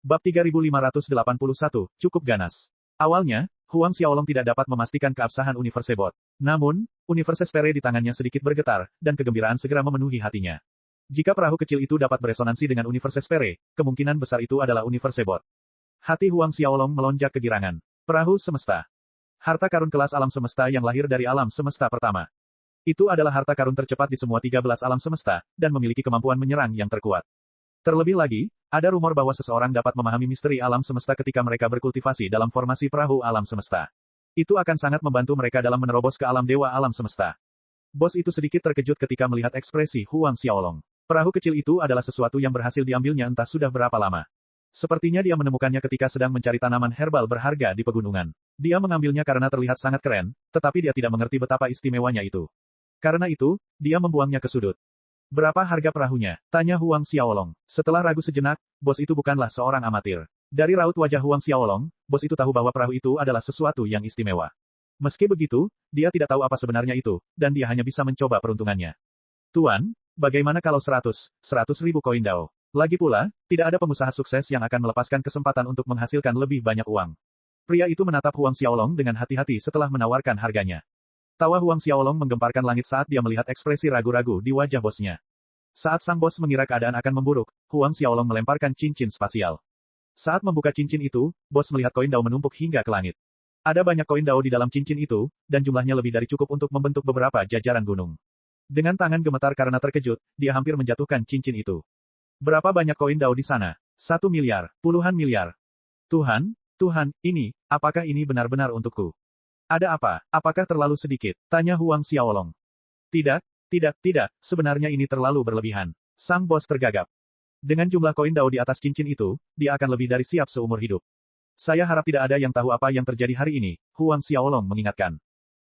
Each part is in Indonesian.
Bab 3581, cukup ganas. Awalnya, Huang Xiaolong tidak dapat memastikan keabsahan Universe Bot. Namun, Universe Sphere di tangannya sedikit bergetar, dan kegembiraan segera memenuhi hatinya. Jika perahu kecil itu dapat beresonansi dengan Universe Sphere, kemungkinan besar itu adalah Universe Bot. Hati Huang Xiaolong melonjak kegirangan. Perahu semesta. Harta karun kelas alam semesta yang lahir dari alam semesta pertama. Itu adalah harta karun tercepat di semua 13 alam semesta, dan memiliki kemampuan menyerang yang terkuat. Terlebih lagi, ada rumor bahwa seseorang dapat memahami misteri alam semesta ketika mereka berkultivasi dalam formasi perahu alam semesta. Itu akan sangat membantu mereka dalam menerobos ke alam dewa alam semesta. Bos itu sedikit terkejut ketika melihat ekspresi Huang Xiaolong. Perahu kecil itu adalah sesuatu yang berhasil diambilnya entah sudah berapa lama. Sepertinya dia menemukannya ketika sedang mencari tanaman herbal berharga di pegunungan. Dia mengambilnya karena terlihat sangat keren, tetapi dia tidak mengerti betapa istimewanya itu. Karena itu, dia membuangnya ke sudut. Berapa harga perahunya? Tanya Huang Xiaolong. Setelah ragu sejenak, bos itu bukanlah seorang amatir. Dari raut wajah Huang Xiaolong, bos itu tahu bahwa perahu itu adalah sesuatu yang istimewa. Meski begitu, dia tidak tahu apa sebenarnya itu, dan dia hanya bisa mencoba peruntungannya. Tuan, bagaimana kalau 100 ribu koin dao? Lagi pula, tidak ada pengusaha sukses yang akan melepaskan kesempatan untuk menghasilkan lebih banyak uang. Pria itu menatap Huang Xiaolong dengan hati-hati setelah menawarkan harganya. Tawa Huang Xiaolong menggemparkan langit saat dia melihat ekspresi ragu-ragu di wajah bosnya. Saat sang bos mengira keadaan akan memburuk, Huang Xiaolong melemparkan cincin spasial. Saat membuka cincin itu, bos melihat koin dao menumpuk hingga ke langit. Ada banyak koin dao di dalam cincin itu, dan jumlahnya lebih dari cukup untuk membentuk beberapa jajaran gunung. Dengan tangan gemetar karena terkejut, dia hampir menjatuhkan cincin itu. Berapa banyak koin dao di sana? 1 miliar, puluhan miliar. Tuhan, apakah ini benar-benar untukku? Ada apa? Apakah terlalu sedikit? Tanya Huang Xiaolong. Tidak, sebenarnya ini terlalu berlebihan. Sang bos tergagap. Dengan jumlah koin dao di atas cincin itu, dia akan lebih dari siap seumur hidup. Saya harap tidak ada yang tahu apa yang terjadi hari ini, Huang Xiaolong mengingatkan.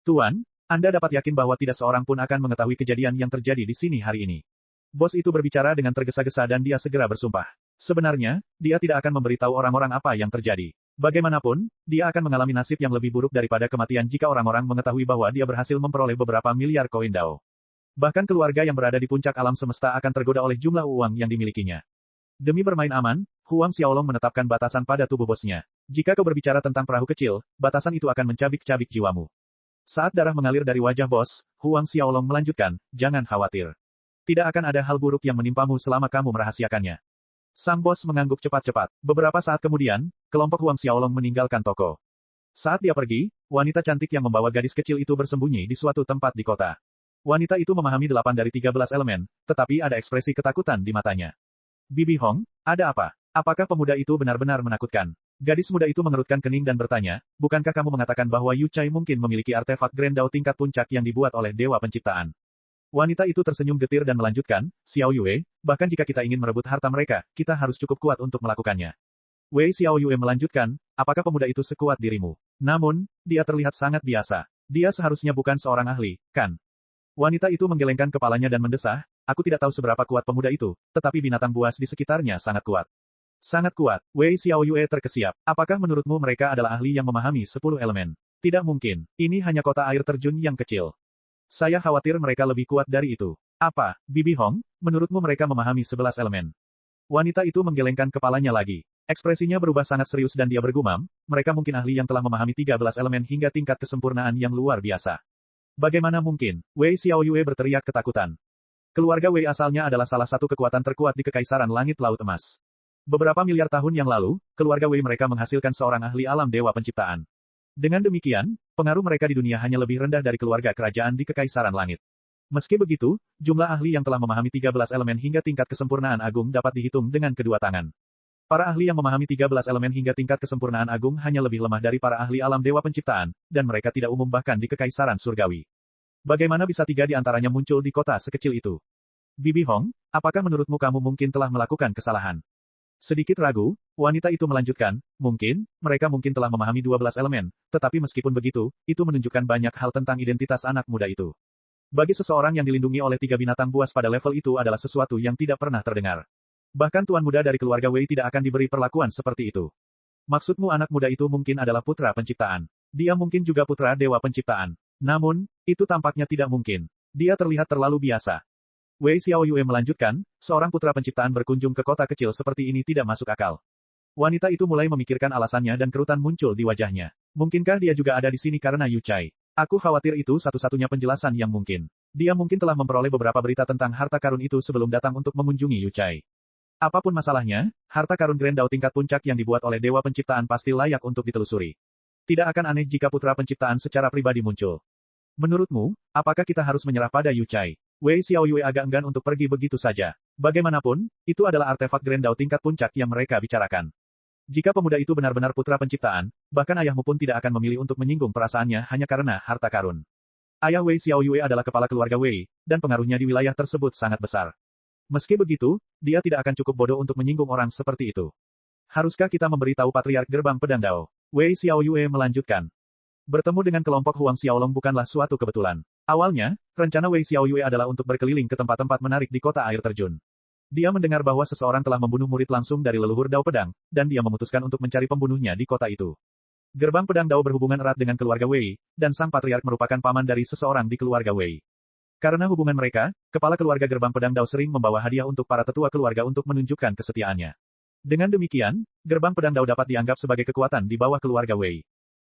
Tuan, Anda dapat yakin bahwa tidak seorang pun akan mengetahui kejadian yang terjadi di sini hari ini. Bos itu berbicara dengan tergesa-gesa dan dia segera bersumpah. Sebenarnya, dia tidak akan memberitahu orang-orang apa yang terjadi. Bagaimanapun, dia akan mengalami nasib yang lebih buruk daripada kematian jika orang-orang mengetahui bahwa dia berhasil memperoleh beberapa miliar koin dao. Bahkan keluarga yang berada di puncak alam semesta akan tergoda oleh jumlah uang yang dimilikinya. Demi bermain aman, Huang Xiaolong menetapkan batasan pada tubuh bosnya. Jika kau berbicara tentang perahu kecil, batasan itu akan mencabik-cabik jiwamu. Saat darah mengalir dari wajah bos, Huang Xiaolong melanjutkan, jangan khawatir. Tidak akan ada hal buruk yang menimpamu selama kamu merahasiakannya. Sang bos mengangguk cepat-cepat. Beberapa saat kemudian, kelompok Huang Xiaolong meninggalkan toko. Saat dia pergi, wanita cantik yang membawa gadis kecil itu bersembunyi di suatu tempat di kota. Wanita itu memahami 8 dari 13 elemen, tetapi ada ekspresi ketakutan di matanya. Bibi Hong, ada apa? Apakah pemuda itu benar-benar menakutkan? Gadis muda itu mengerutkan kening dan bertanya, bukankah kamu mengatakan bahwa Yu Chai mungkin memiliki artefak Grand Dao tingkat puncak yang dibuat oleh Dewa Penciptaan? Wanita itu tersenyum getir dan melanjutkan, Xiao Yue, bahkan jika kita ingin merebut harta mereka, kita harus cukup kuat untuk melakukannya. Wei Xiao Yue melanjutkan, apakah pemuda itu sekuat dirimu? Namun, dia terlihat sangat biasa. Dia seharusnya bukan seorang ahli, kan? Wanita itu menggelengkan kepalanya dan mendesah, aku tidak tahu seberapa kuat pemuda itu, tetapi binatang buas di sekitarnya sangat kuat. Sangat kuat. Wei Xiao Yue terkesiap. Apakah menurutmu mereka adalah ahli yang memahami 10 elemen? Tidak mungkin. Ini hanya kota air terjun yang kecil. Saya khawatir mereka lebih kuat dari itu. Apa, Bibi Hong, menurutmu mereka memahami 11 elemen? Wanita itu menggelengkan kepalanya lagi. Ekspresinya berubah sangat serius dan dia bergumam, mereka mungkin ahli yang telah memahami 13 elemen hingga tingkat kesempurnaan yang luar biasa. Bagaimana mungkin? Wei Xiao Yue berteriak ketakutan. Keluarga Wei asalnya adalah salah satu kekuatan terkuat di Kekaisaran Langit Laut Emas. Beberapa miliar tahun yang lalu, keluarga Wei mereka menghasilkan seorang ahli alam Dewa Penciptaan. Dengan demikian, pengaruh mereka di dunia hanya lebih rendah dari keluarga kerajaan di Kekaisaran Langit. Meski begitu, jumlah ahli yang telah memahami 13 elemen hingga tingkat kesempurnaan agung dapat dihitung dengan kedua tangan. Para ahli yang memahami 13 elemen hingga tingkat kesempurnaan agung hanya lebih lemah dari para ahli alam Dewa Penciptaan, dan mereka tidak umum bahkan di Kekaisaran Surgawi. Bagaimana bisa 3 di antaranya muncul di kota sekecil itu? Bibi Hong, apakah menurutmu kamu mungkin telah melakukan kesalahan? Sedikit ragu, wanita itu melanjutkan, mereka mungkin telah memahami 12 elemen, tetapi meskipun begitu, itu menunjukkan banyak hal tentang identitas anak muda itu. Bagi seseorang yang dilindungi oleh 3 binatang buas pada level itu adalah sesuatu yang tidak pernah terdengar. Bahkan tuan muda dari keluarga Wei tidak akan diberi perlakuan seperti itu. Maksudmu anak muda itu mungkin adalah putra penciptaan. Dia mungkin juga putra Dewa Penciptaan. Namun, itu tampaknya tidak mungkin. Dia terlihat terlalu biasa. Wei Xiao Yue melanjutkan, seorang putra penciptaan berkunjung ke kota kecil seperti ini tidak masuk akal. Wanita itu mulai memikirkan alasannya dan kerutan muncul di wajahnya. Mungkinkah dia juga ada di sini karena Yu Chai? Aku khawatir itu satu-satunya penjelasan yang mungkin. Dia mungkin telah memperoleh beberapa berita tentang harta karun itu sebelum datang untuk mengunjungi Yu Chai. Apapun masalahnya, harta karun Grand Dao tingkat puncak yang dibuat oleh Dewa Penciptaan pasti layak untuk ditelusuri. Tidak akan aneh jika putra penciptaan secara pribadi muncul. Menurutmu, apakah kita harus menyerah pada Yu Chai? Wei Xiaoyue agak enggan untuk pergi begitu saja. Bagaimanapun, itu adalah artefak Grand Dao tingkat puncak yang mereka bicarakan. Jika pemuda itu benar-benar putra penciptaan, bahkan ayahmu pun tidak akan memilih untuk menyinggung perasaannya hanya karena harta karun. Ayah Wei Xiaoyue adalah kepala keluarga Wei, dan pengaruhnya di wilayah tersebut sangat besar. Meski begitu, dia tidak akan cukup bodoh untuk menyinggung orang seperti itu. Haruskah kita memberitahu Patriark Gerbang Pedang Dao? Wei Xiaoyue melanjutkan. Bertemu dengan kelompok Huang Xiaolong bukanlah suatu kebetulan. Awalnya, rencana Wei Xiaoyue adalah untuk berkeliling ke tempat-tempat menarik di kota air terjun. Dia mendengar bahwa seseorang telah membunuh murid langsung dari leluhur Dao Pedang, dan dia memutuskan untuk mencari pembunuhnya di kota itu. Gerbang Pedang Dao berhubungan erat dengan keluarga Wei, dan sang patriark merupakan paman dari seseorang di keluarga Wei. Karena hubungan mereka, kepala keluarga Gerbang Pedang Dao sering membawa hadiah untuk para tetua keluarga untuk menunjukkan kesetiaannya. Dengan demikian, Gerbang Pedang Dao dapat dianggap sebagai kekuatan di bawah keluarga Wei.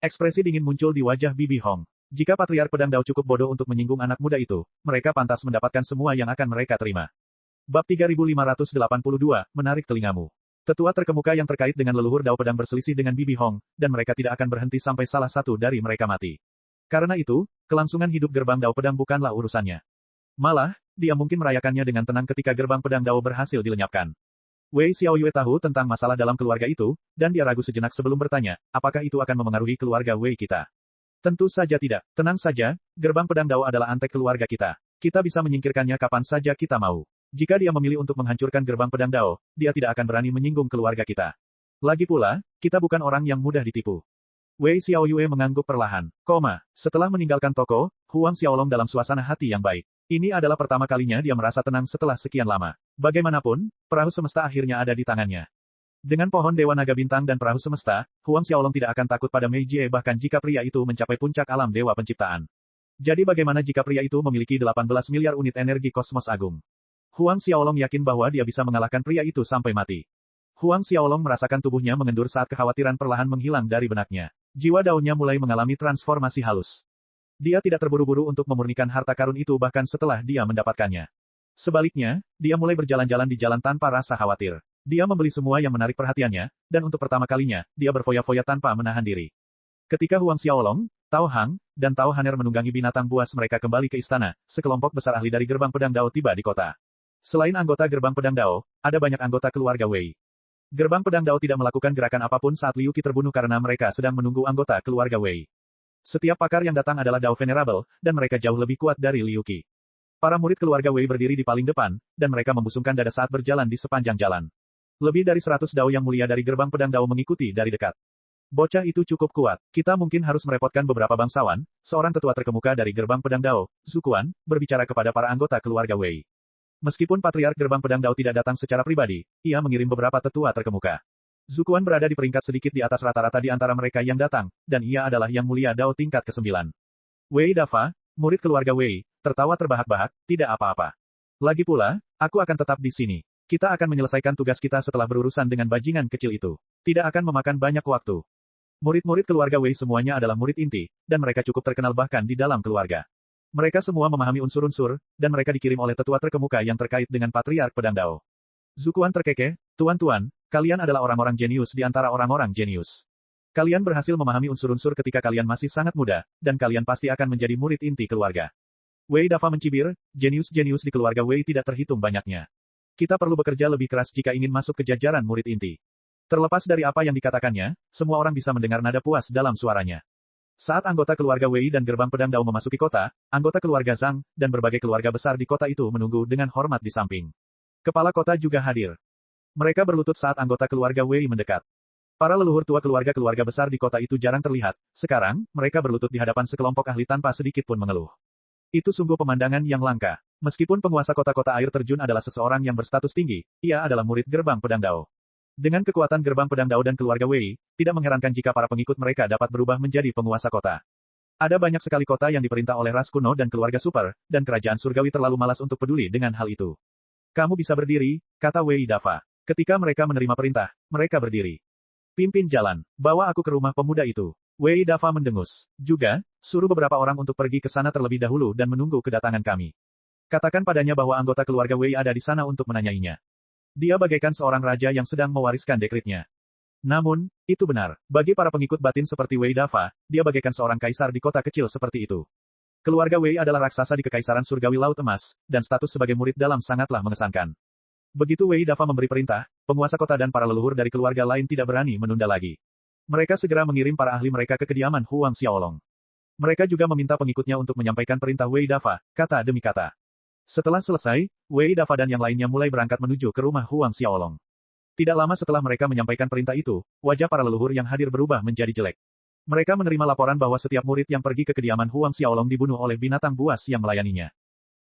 Ekspresi dingin muncul di wajah Bibi Hong. Jika Patriark Pedang Dao cukup bodoh untuk menyinggung anak muda itu, mereka pantas mendapatkan semua yang akan mereka terima. Bab 3582, menarik telingamu. Tetua terkemuka yang terkait dengan leluhur Dao Pedang berselisih dengan Bibi Hong, dan mereka tidak akan berhenti sampai salah satu dari mereka mati. Karena itu, kelangsungan hidup Gerbang Dao Pedang bukanlah urusannya. Malah, dia mungkin merayakannya dengan tenang ketika Gerbang Pedang Dao berhasil dilenyapkan. Wei Xiaoyue tahu tentang masalah dalam keluarga itu, dan dia ragu sejenak sebelum bertanya, apakah itu akan memengaruhi keluarga Wei kita? Tentu saja tidak. Tenang saja, Gerbang Pedang Dao adalah antek keluarga kita. Kita bisa menyingkirkannya kapan saja kita mau. Jika dia memilih untuk menghancurkan Gerbang Pedang Dao, dia tidak akan berani menyinggung keluarga kita. Lagi pula, kita bukan orang yang mudah ditipu. Wei Xiaoyue mengangguk perlahan. Setelah meninggalkan toko, Huang Xiaolong dalam suasana hati yang baik. Ini adalah pertama kalinya dia merasa tenang setelah sekian lama. Bagaimanapun, perahu semesta akhirnya ada di tangannya. Dengan pohon Dewa Naga Bintang dan perahu semesta, Huang Xiaolong tidak akan takut pada Mei Jie bahkan jika pria itu mencapai puncak alam Dewa Penciptaan. Jadi bagaimana jika pria itu memiliki 18 miliar unit energi kosmos agung? Huang Xiaolong yakin bahwa dia bisa mengalahkan pria itu sampai mati. Huang Xiaolong merasakan tubuhnya mengendur saat kekhawatiran perlahan menghilang dari benaknya. Jiwa daunnya mulai mengalami transformasi halus. Dia tidak terburu-buru untuk memurnikan harta karun itu bahkan setelah dia mendapatkannya. Sebaliknya, dia mulai berjalan-jalan di jalan tanpa rasa khawatir. Dia membeli semua yang menarik perhatiannya, dan untuk pertama kalinya, dia berfoya-foya tanpa menahan diri. Ketika Huang Xiaolong, Tao Hang, dan Tao Haner menunggangi binatang buas mereka kembali ke istana, sekelompok besar ahli dari Gerbang Pedang Dao tiba di kota. Selain anggota Gerbang Pedang Dao, ada banyak anggota keluarga Wei. Gerbang Pedang Dao tidak melakukan gerakan apapun saat Liu Qi terbunuh karena mereka sedang menunggu anggota keluarga Wei. Setiap pakar yang datang adalah Dao Venerable, dan mereka jauh lebih kuat dari Liu Qi. Para murid keluarga Wei berdiri di paling depan, dan mereka membusungkan dada saat berjalan di sepanjang jalan. Lebih dari 100 Dao yang mulia dari Gerbang Pedang Dao mengikuti dari dekat. Bocah itu cukup kuat. Kita mungkin harus merepotkan beberapa bangsawan, seorang tetua terkemuka dari Gerbang Pedang Dao, Zukuan, berbicara kepada para anggota keluarga Wei. Meskipun Patriark Gerbang Pedang Dao tidak datang secara pribadi, ia mengirim beberapa tetua terkemuka. Zukuan berada di peringkat sedikit di atas rata-rata di antara mereka yang datang, dan ia adalah yang mulia Dao tingkat ke-9. Wei Dafa, murid keluarga Wei, tertawa terbahak-bahak, tidak apa-apa. Lagi pula, aku akan tetap di sini. Kita akan menyelesaikan tugas kita setelah berurusan dengan bajingan kecil itu. Tidak akan memakan banyak waktu. Murid-murid keluarga Wei semuanya adalah murid inti, dan mereka cukup terkenal bahkan di dalam keluarga. Mereka semua memahami unsur-unsur, dan mereka dikirim oleh tetua terkemuka yang terkait dengan Patriark Pedang Dao. Zukuan terkekeh, tuan-tuan, kalian adalah orang-orang jenius di antara orang-orang jenius. Kalian berhasil memahami unsur-unsur ketika kalian masih sangat muda, dan kalian pasti akan menjadi murid inti keluarga. Wei Dafa mencibir, jenius-jenius di keluarga Wei tidak terhitung banyaknya. Kita perlu bekerja lebih keras jika ingin masuk ke jajaran murid inti. Terlepas dari apa yang dikatakannya, semua orang bisa mendengar nada puas dalam suaranya. Saat anggota keluarga Wei dan Gerbang Pedang Dao memasuki kota, anggota keluarga Zhang, dan berbagai keluarga besar di kota itu menunggu dengan hormat di samping. Kepala kota juga hadir. Mereka berlutut saat anggota keluarga Wei mendekat. Para leluhur tua keluarga besar di kota itu jarang terlihat, sekarang, mereka berlutut di hadapan sekelompok ahli tanpa sedikit pun mengeluh. Itu sungguh pemandangan yang langka. Meskipun penguasa kota-kota air terjun adalah seseorang yang berstatus tinggi, ia adalah murid Gerbang Pedang Dao. Dengan kekuatan Gerbang Pedang Dao dan keluarga Wei, tidak mengherankan jika para pengikut mereka dapat berubah menjadi penguasa kota. Ada banyak sekali kota yang diperintah oleh ras kuno dan keluarga super, dan kerajaan surgawi terlalu malas untuk peduli dengan hal itu. Kamu bisa berdiri, kata Wei Dafa. Ketika mereka menerima perintah, mereka berdiri. Pimpin jalan, bawa aku ke rumah pemuda itu. Wei Dava mendengus. Juga, suruh beberapa orang untuk pergi ke sana terlebih dahulu dan menunggu kedatangan kami. Katakan padanya bahwa anggota keluarga Wei ada di sana untuk menanyainya. Dia bagaikan seorang raja yang sedang mewariskan dekretnya. Namun, itu benar. Bagi para pengikut batin seperti Wei Dava, dia bagaikan seorang kaisar di kota kecil seperti itu. Keluarga Wei adalah raksasa di Kekaisaran Surgawi Laut Emas, dan status sebagai murid dalam sangatlah mengesankan. Begitu Wei Dava memberi perintah, penguasa kota dan para leluhur dari keluarga lain tidak berani menunda lagi. Mereka segera mengirim para ahli mereka ke kediaman Huang Xiaolong. Mereka juga meminta pengikutnya untuk menyampaikan perintah Wei Dava, kata demi kata. Setelah selesai, Wei Dava dan yang lainnya mulai berangkat menuju ke rumah Huang Xiaolong. Tidak lama setelah mereka menyampaikan perintah itu, wajah para leluhur yang hadir berubah menjadi jelek. Mereka menerima laporan bahwa setiap murid yang pergi ke kediaman Huang Xiaolong dibunuh oleh binatang buas yang melayaninya.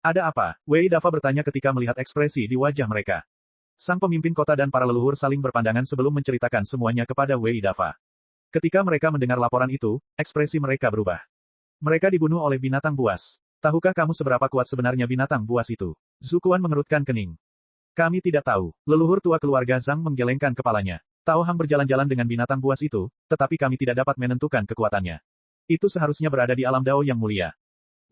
Ada apa? Wei Dava bertanya ketika melihat ekspresi di wajah mereka. Sang pemimpin kota dan para leluhur saling berpandangan sebelum menceritakan semuanya kepada Wei Dava. Ketika mereka mendengar laporan itu, ekspresi mereka berubah. Mereka dibunuh oleh binatang buas. Tahukah kamu seberapa kuat sebenarnya binatang buas itu? Zukuan mengerutkan kening. Kami tidak tahu. Leluhur tua keluarga Zhang menggelengkan kepalanya. Tao Hang berjalan-jalan dengan binatang buas itu, tetapi kami tidak dapat menentukan kekuatannya. Itu seharusnya berada di alam Dao yang mulia.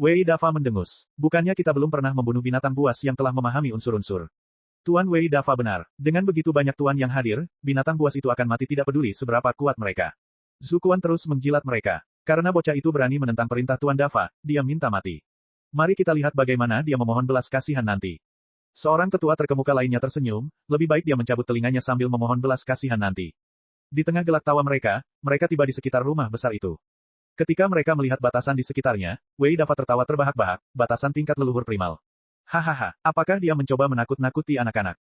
Wei Dava mendengus. Bukannya kita belum pernah membunuh binatang buas yang telah memahami unsur-unsur. Tuan Wei Dava benar. Dengan begitu banyak tuan yang hadir, binatang buas itu akan mati tidak peduli seberapa kuat mereka. Zukuan terus menjilat mereka. Karena bocah itu berani menentang perintah Tuan Dava, dia minta mati. Mari kita lihat bagaimana dia memohon belas kasihan nanti. Seorang tetua terkemuka lainnya tersenyum, lebih baik dia mencabut telinganya sambil memohon belas kasihan nanti. Di tengah gelak tawa mereka, mereka tiba di sekitar rumah besar itu. Ketika mereka melihat batasan di sekitarnya, Wei Dava tertawa terbahak-bahak, batasan tingkat leluhur primal. Hahaha, apakah dia mencoba menakut-nakuti anak-anak?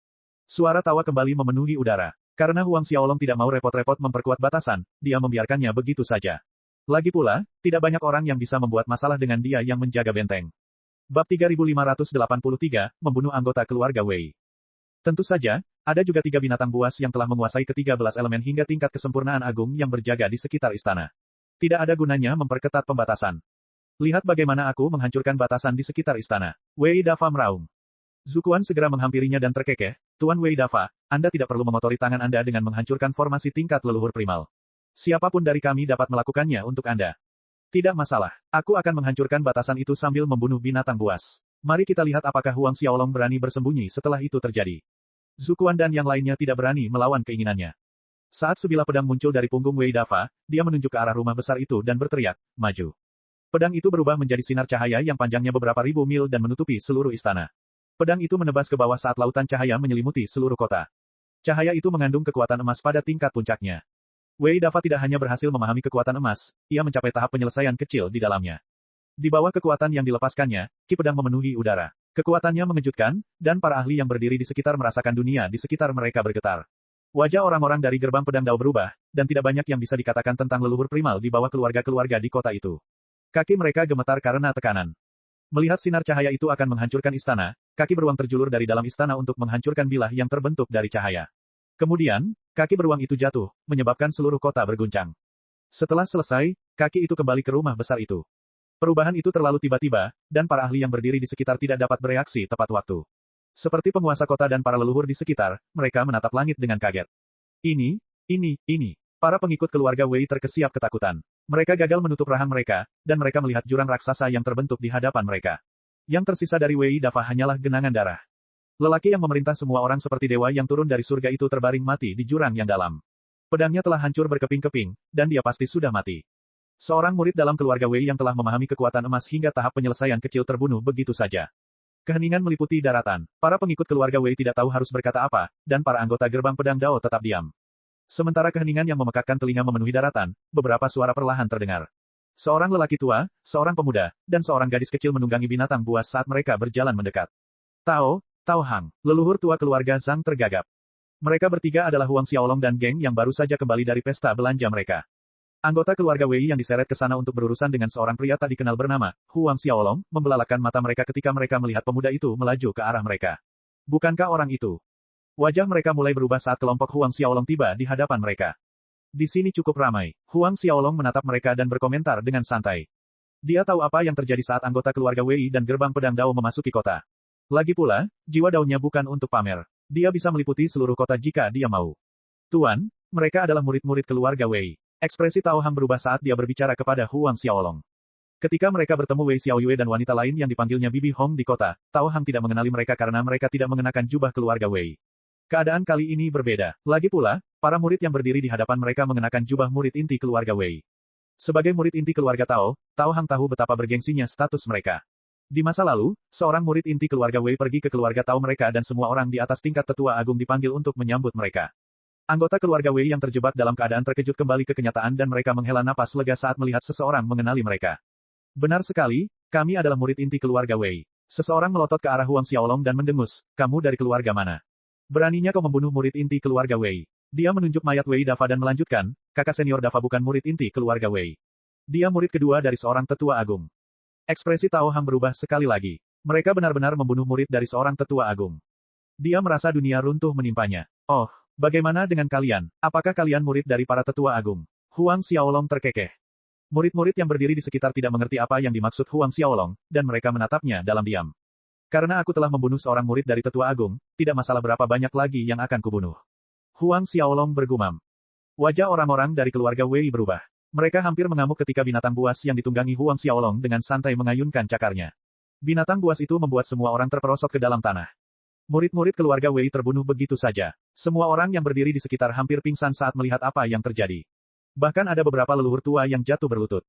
Suara tawa kembali memenuhi udara. Karena Huang Xiaolong tidak mau repot-repot memperkuat batasan, dia membiarkannya begitu saja. Lagi pula, tidak banyak orang yang bisa membuat masalah dengan dia yang menjaga benteng. Bab 3583, membunuh anggota keluarga Wei. Tentu saja, ada juga 3 binatang buas yang telah menguasai ke-13 elemen hingga tingkat kesempurnaan agung yang berjaga di sekitar istana. Tidak ada gunanya memperketat pembatasan. Lihat bagaimana aku menghancurkan batasan di sekitar istana. Wei Dava meraung. Zukuan segera menghampirinya dan terkekeh, Tuan Wei Dava, Anda tidak perlu mengotori tangan Anda dengan menghancurkan formasi tingkat leluhur primal. Siapapun dari kami dapat melakukannya untuk Anda. Tidak masalah, aku akan menghancurkan batasan itu sambil membunuh binatang buas. Mari kita lihat apakah Huang Xiaolong berani bersembunyi setelah itu terjadi. Zukuan dan yang lainnya tidak berani melawan keinginannya. Saat sebilah pedang muncul dari punggung Wei Dava, dia menunjuk ke arah rumah besar itu dan berteriak, maju. Pedang itu berubah menjadi sinar cahaya yang panjangnya beberapa ribu mil dan menutupi seluruh istana. Pedang itu menebas ke bawah saat lautan cahaya menyelimuti seluruh kota. Cahaya itu mengandung kekuatan emas pada tingkat puncaknya. Wei Dava tidak hanya berhasil memahami kekuatan emas, ia mencapai tahap penyelesaian kecil di dalamnya. Di bawah kekuatan yang dilepaskannya, ki pedang memenuhi udara. Kekuatannya mengejutkan, dan para ahli yang berdiri di sekitar merasakan dunia di sekitar mereka bergetar. Wajah orang-orang dari gerbang pedang Dao berubah, dan tidak banyak yang bisa dikatakan tentang leluhur primal di bawah keluarga-keluarga di kota itu. Kaki mereka gemetar karena tekanan. Melihat sinar cahaya itu akan menghancurkan istana, kaki beruang terjulur dari dalam istana untuk menghancurkan bilah yang terbentuk dari cahaya. Kemudian, kaki beruang itu jatuh, menyebabkan seluruh kota berguncang. Setelah selesai, kaki itu kembali ke rumah besar itu. Perubahan itu terlalu tiba-tiba, dan para ahli yang berdiri di sekitar tidak dapat bereaksi tepat waktu. Seperti penguasa kota dan para leluhur di sekitar, mereka menatap langit dengan kaget. Ini. Para pengikut keluarga Wei terkesiap ketakutan. Mereka gagal menutup rahang mereka, dan mereka melihat jurang raksasa yang terbentuk di hadapan mereka. Yang tersisa dari Wei Dava hanyalah genangan darah. Lelaki yang memerintah semua orang seperti dewa yang turun dari surga itu terbaring mati di jurang yang dalam. Pedangnya telah hancur berkeping-keping, dan dia pasti sudah mati. Seorang murid dalam keluarga Wei yang telah memahami kekuatan emas hingga tahap penyelesaian kecil terbunuh begitu saja. Keheningan meliputi daratan. Para pengikut keluarga Wei tidak tahu harus berkata apa, dan para anggota gerbang pedang Dao tetap diam. Sementara keheningan yang memekakkan telinga memenuhi daratan, beberapa suara perlahan terdengar. Seorang lelaki tua, seorang pemuda, dan seorang gadis kecil menunggangi binatang buas saat mereka berjalan mendekat. Tao Hang, leluhur tua keluarga Zhang tergagap. Mereka bertiga adalah Huang Xiaolong dan geng yang baru saja kembali dari pesta belanja mereka. Anggota keluarga Wei yang diseret ke sana untuk berurusan dengan seorang pria tak dikenal bernama Huang Xiaolong, membelalakan mata mereka ketika mereka melihat pemuda itu melaju ke arah mereka. Bukankah orang itu? Wajah mereka mulai berubah saat kelompok Huang Xiaolong tiba di hadapan mereka. Di sini cukup ramai. Huang Xiaolong menatap mereka dan berkomentar dengan santai. Dia tahu apa yang terjadi saat anggota keluarga Wei dan gerbang pedang Dao memasuki kota. Lagi pula, jiwa Dao-nya bukan untuk pamer. Dia bisa meliputi seluruh kota jika dia mau. Tuan, Mereka adalah murid-murid keluarga Wei. Ekspresi Tao Hang berubah saat dia berbicara kepada Huang Xiaolong. Ketika mereka bertemu Wei Xiaoyue dan wanita lain yang dipanggilnya Bibi Hong di kota, Tao Hang tidak mengenali mereka karena mereka tidak mengenakan jubah keluarga Wei. Keadaan kali ini berbeda. Lagi pula, para murid yang berdiri di hadapan mereka mengenakan jubah murid inti keluarga Wei. Sebagai murid inti keluarga Tao, Tao Hang tahu betapa bergengsinya status mereka. Di masa lalu, seorang murid inti keluarga Wei pergi ke keluarga Tao mereka dan semua orang di atas tingkat tetua agung dipanggil untuk menyambut mereka. Anggota keluarga Wei yang terjebak dalam keadaan terkejut kembali ke kenyataan dan mereka menghela napas lega saat melihat seseorang mengenali mereka. Benar sekali, kami adalah murid inti keluarga Wei. Seseorang melotot ke arah Huang Xiaolong dan mendengus, kamu dari keluarga mana? Beraninya kau membunuh murid inti keluarga Wei. Dia menunjuk mayat Wei Dafa dan melanjutkan, kakak senior Dafa bukan murid inti keluarga Wei. Dia murid kedua dari seorang tetua agung. Ekspresi Tao Hang berubah sekali lagi. Mereka benar-benar membunuh murid dari seorang tetua agung. Dia merasa dunia runtuh menimpanya. Oh, bagaimana dengan kalian? Apakah kalian murid dari para tetua agung? Huang Xiaolong terkekeh. Murid-murid yang berdiri di sekitar tidak mengerti apa yang dimaksud Huang Xiaolong, dan mereka menatapnya dalam diam. Karena aku telah membunuh seorang murid dari tetua agung, tidak masalah berapa banyak lagi yang akan kubunuh. Huang Xiaolong bergumam. Wajah orang-orang dari keluarga Wei berubah. Mereka hampir mengamuk ketika binatang buas yang ditunggangi Huang Xiaolong dengan santai mengayunkan cakarnya. Binatang buas itu membuat semua orang terperosok ke dalam tanah. Murid-murid keluarga Wei terbunuh begitu saja. Semua orang yang berdiri di sekitar hampir pingsan saat melihat apa yang terjadi. Bahkan ada beberapa leluhur tua yang jatuh berlutut.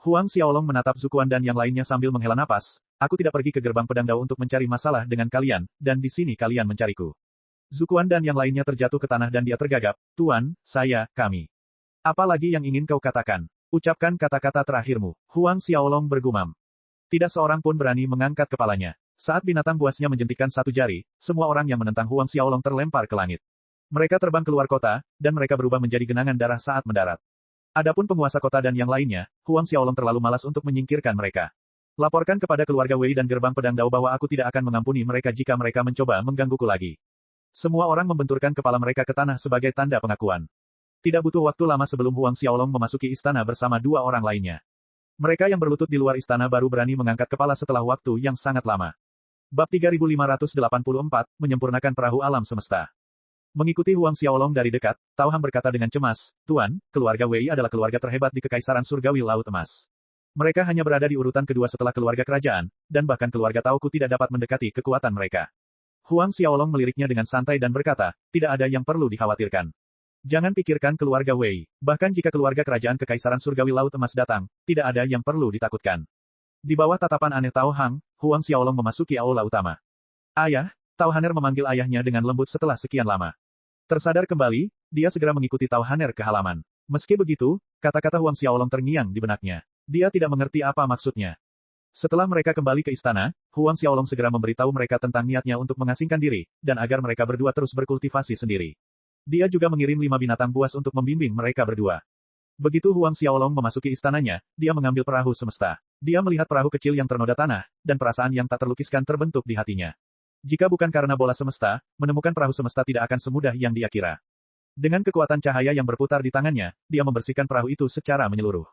Huang Xiaolong menatap Zukuan dan yang lainnya sambil menghela napas, aku tidak pergi ke gerbang pedang Dao untuk mencari masalah dengan kalian, dan di sini kalian mencariku. Zukuan dan yang lainnya terjatuh ke tanah dan dia tergagap, Tuan, kami. Apa lagi yang ingin kau katakan? Ucapkan kata-kata terakhirmu. Huang Xiaolong bergumam. Tidak seorang pun berani mengangkat kepalanya. Saat binatang buasnya menjentikkan satu jari, semua orang yang menentang Huang Xiaolong terlempar ke langit. Mereka terbang keluar kota, dan mereka berubah menjadi genangan darah saat mendarat. Adapun penguasa kota dan yang lainnya, Huang Xiaolong terlalu malas untuk menyingkirkan mereka. Laporkan kepada keluarga Wei dan gerbang pedang Dao bahwa aku tidak akan mengampuni mereka jika mereka mencoba menggangguku lagi. Semua orang membenturkan kepala mereka ke tanah sebagai tanda pengakuan. Tidak butuh waktu lama sebelum Huang Xiaolong memasuki istana bersama dua orang lainnya. Mereka yang berlutut di luar istana baru berani mengangkat kepala setelah waktu yang sangat lama. Bab 3584, menyempurnakan perahu alam semesta. Mengikuti Huang Xiaolong dari dekat, Tao Hang berkata dengan cemas, Tuan, keluarga Wei adalah keluarga terhebat di Kekaisaran Surgawi Laut Emas. Mereka hanya berada di urutan kedua setelah keluarga kerajaan, dan bahkan keluarga Taoku tidak dapat mendekati kekuatan mereka. Huang Xiaolong meliriknya dengan santai dan berkata, tidak ada yang perlu dikhawatirkan. Jangan pikirkan keluarga Wei, bahkan jika keluarga kerajaan Kekaisaran Surgawi Laut Emas datang, tidak ada yang perlu ditakutkan. Di bawah tatapan aneh Tao Hang, Huang Xiaolong memasuki aula utama. Ayah, Tao Haner memanggil ayahnya dengan lembut setelah sekian lama. Tersadar kembali, dia segera mengikuti Tao Haner ke halaman. Meski begitu, kata-kata Huang Xiaolong terngiang di benaknya. Dia tidak mengerti apa maksudnya. Setelah mereka kembali ke istana, Huang Xiaolong segera memberitahu mereka tentang niatnya untuk mengasingkan diri, dan agar mereka berdua terus berkultivasi sendiri. Dia juga mengirim 5 binatang buas untuk membimbing mereka berdua. Begitu Huang Xiaolong memasuki istananya, dia mengambil perahu semesta. Dia melihat perahu kecil yang ternoda tanah, dan perasaan yang tak terlukiskan terbentuk di hatinya. Jika bukan karena bola semesta, menemukan perahu semesta tidak akan semudah yang dia kira. Dengan kekuatan cahaya yang berputar di tangannya, dia membersihkan perahu itu secara menyeluruh.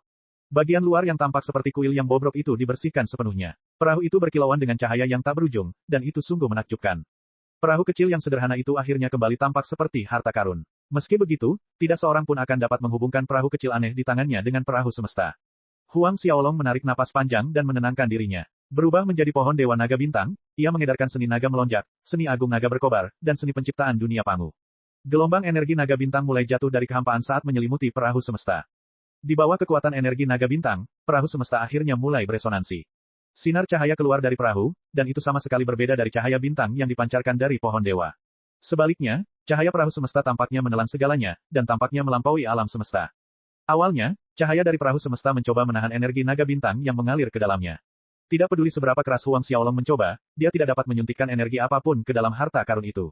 Bagian luar yang tampak seperti kuil yang bobrok itu dibersihkan sepenuhnya. Perahu itu berkilauan dengan cahaya yang tak berujung, dan itu sungguh menakjubkan. Perahu kecil yang sederhana itu akhirnya kembali tampak seperti harta karun. Meski begitu, tidak seorang pun akan dapat menghubungkan perahu kecil aneh di tangannya dengan perahu semesta. Huang Xiaolong menarik napas panjang dan menenangkan dirinya. Berubah menjadi pohon Dewa Naga Bintang, ia mengedarkan seni naga melonjak, seni agung naga berkobar, dan seni penciptaan dunia pangu. Gelombang energi naga bintang mulai jatuh dari kehampaan saat menyelimuti perahu semesta. Di bawah kekuatan energi naga bintang, perahu semesta akhirnya mulai beresonansi. Sinar cahaya keluar dari perahu, dan itu sama sekali berbeda dari cahaya bintang yang dipancarkan dari pohon dewa. Sebaliknya, cahaya perahu semesta tampaknya menelan segalanya, dan tampaknya melampaui alam semesta. Awalnya, cahaya dari perahu semesta mencoba menahan energi naga bintang yang mengalir ke dalamnya. Tidak peduli seberapa keras Huang Xiaolong mencoba, dia tidak dapat menyuntikkan energi apapun ke dalam harta karun itu.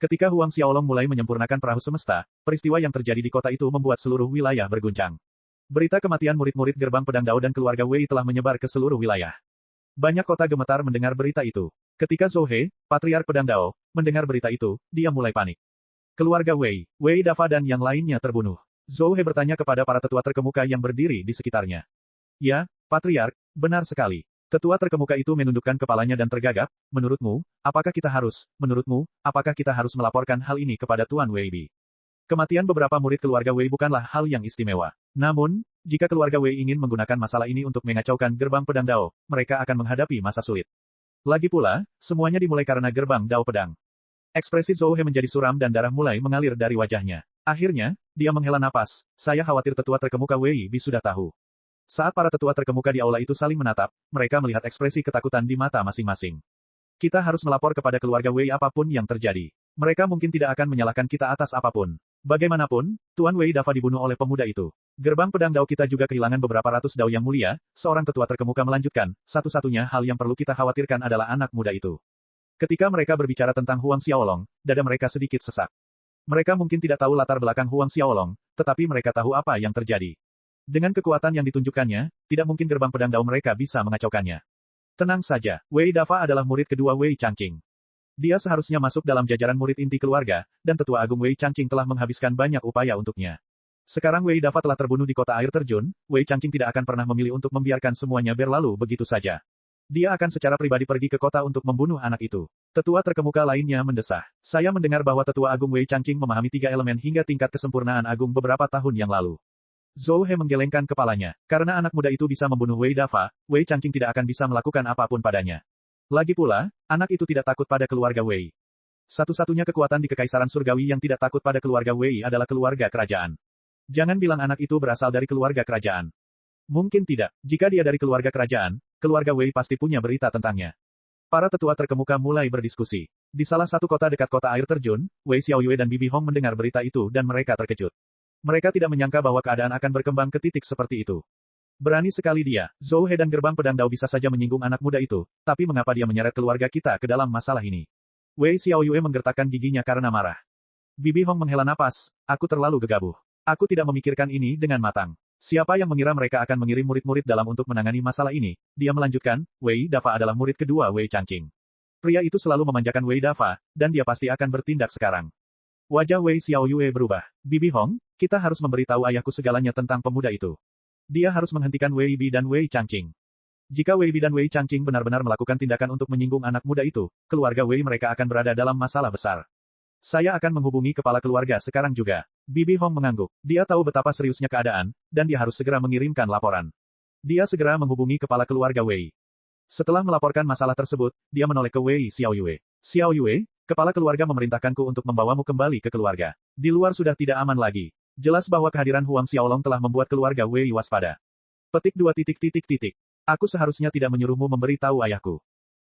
Ketika Huang Xiaolong mulai menyempurnakan perahu semesta, peristiwa yang terjadi di kota itu membuat seluruh wilayah berguncang. Berita kematian murid-murid gerbang pedang Dao dan keluarga Wei telah menyebar ke seluruh wilayah. Banyak kota gemetar mendengar berita itu. Ketika Zhou He, Patriark Pedang Dao, mendengar berita itu, dia mulai panik. Keluarga Wei, Wei Dafa dan yang lainnya terbunuh. Zhou He bertanya kepada para tetua terkemuka yang berdiri di sekitarnya. Ya, Patriark, benar sekali. Tetua terkemuka itu menundukkan kepalanya dan tergagap, menurutmu, apakah kita harus melaporkan hal ini kepada Tuan Weibi? Kematian beberapa murid keluarga Wei bukanlah hal yang istimewa. Namun, jika keluarga Wei ingin menggunakan masalah ini untuk mengacaukan gerbang pedang Dao, mereka akan menghadapi masa sulit. Lagi pula, semuanya dimulai karena gerbang Dao pedang. Ekspresi Zhou He menjadi suram dan darah mulai mengalir dari wajahnya. Akhirnya, dia menghela napas. Saya khawatir tetua terkemuka Wei Bi sudah tahu. Saat para tetua terkemuka di aula itu saling menatap, mereka melihat ekspresi ketakutan di mata masing-masing. Kita harus melapor kepada keluarga Wei apapun yang terjadi. Mereka mungkin tidak akan menyalahkan kita atas apapun. Bagaimanapun, Tuan Wei Dafa dibunuh oleh pemuda itu. Gerbang pedang Dao kita juga kehilangan beberapa ratus Dao yang mulia, seorang tetua terkemuka melanjutkan, satu-satunya hal yang perlu kita khawatirkan adalah anak muda itu. Ketika mereka berbicara tentang Huang Xiaolong, dada mereka sedikit sesak. Mereka mungkin tidak tahu latar belakang Huang Xiaolong, tetapi mereka tahu apa yang terjadi. Dengan kekuatan yang ditunjukkannya, tidak mungkin gerbang pedang Dao mereka bisa mengacaukannya. Tenang saja, Wei Dafa adalah murid kedua Wei Changqing. Dia seharusnya masuk dalam jajaran murid inti keluarga, dan tetua agung Wei Changqing telah menghabiskan banyak upaya untuknya. Sekarang Wei Dafa telah terbunuh di kota air terjun, Wei Changqing tidak akan pernah memilih untuk membiarkan semuanya berlalu begitu saja. Dia akan secara pribadi pergi ke kota untuk membunuh anak itu. Tetua terkemuka lainnya mendesah. Saya mendengar bahwa tetua agung Wei Changqing memahami 3 elemen hingga tingkat kesempurnaan agung beberapa tahun yang lalu. Zhou He menggelengkan kepalanya. Karena anak muda itu bisa membunuh Wei Dafa, Wei Changqing tidak akan bisa melakukan apapun padanya. Lagi pula, anak itu tidak takut pada keluarga Wei. Satu-satunya kekuatan di Kekaisaran Surgawi yang tidak takut pada keluarga Wei adalah keluarga kerajaan. Jangan bilang anak itu berasal dari keluarga kerajaan. Mungkin tidak. Jika dia dari keluarga kerajaan, keluarga Wei pasti punya berita tentangnya. Para tetua terkemuka mulai berdiskusi. Di salah satu kota dekat kota air terjun, Wei Xiaoyue dan Bibi Hong mendengar berita itu dan mereka terkejut. Mereka tidak menyangka bahwa keadaan akan berkembang ke titik seperti itu. Berani sekali dia, Zhou He dan gerbang pedang Dao bisa saja menyinggung anak muda itu, tapi mengapa dia menyeret keluarga kita ke dalam masalah ini? Wei Xiaoyue menggertakkan giginya karena marah. Bibi Hong menghela napas, aku terlalu gegabah. Aku tidak memikirkan ini dengan matang. Siapa yang mengira mereka akan mengirim murid-murid dalam untuk menangani masalah ini? Dia melanjutkan, Wei Dafa adalah murid kedua Wei Changqing. Pria itu selalu memanjakan Wei Dafa, dan dia pasti akan bertindak sekarang. Wajah Wei Xiaoyue berubah. Bibi Hong, kita harus memberitahu ayahku segalanya tentang pemuda itu. Dia harus menghentikan Wei Bi dan Wei Changqing. Jika Wei Bi dan Wei Changqing benar-benar melakukan tindakan untuk menyinggung anak muda itu, keluarga Wei mereka akan berada dalam masalah besar. Saya akan menghubungi kepala keluarga sekarang juga. Bibi Hong mengangguk. Dia tahu betapa seriusnya keadaan, dan dia harus segera mengirimkan laporan. Dia segera menghubungi kepala keluarga Wei. Setelah melaporkan masalah tersebut, dia menoleh ke Wei Xiaoyue. Xiaoyue, kepala keluarga memerintahkanku untuk membawamu kembali ke keluarga. Di luar sudah tidak aman lagi. Jelas bahwa kehadiran Huang Xiaolong telah membuat keluarga Wei waspada. Petik 2. Aku seharusnya tidak menyuruhmu memberitahu ayahku.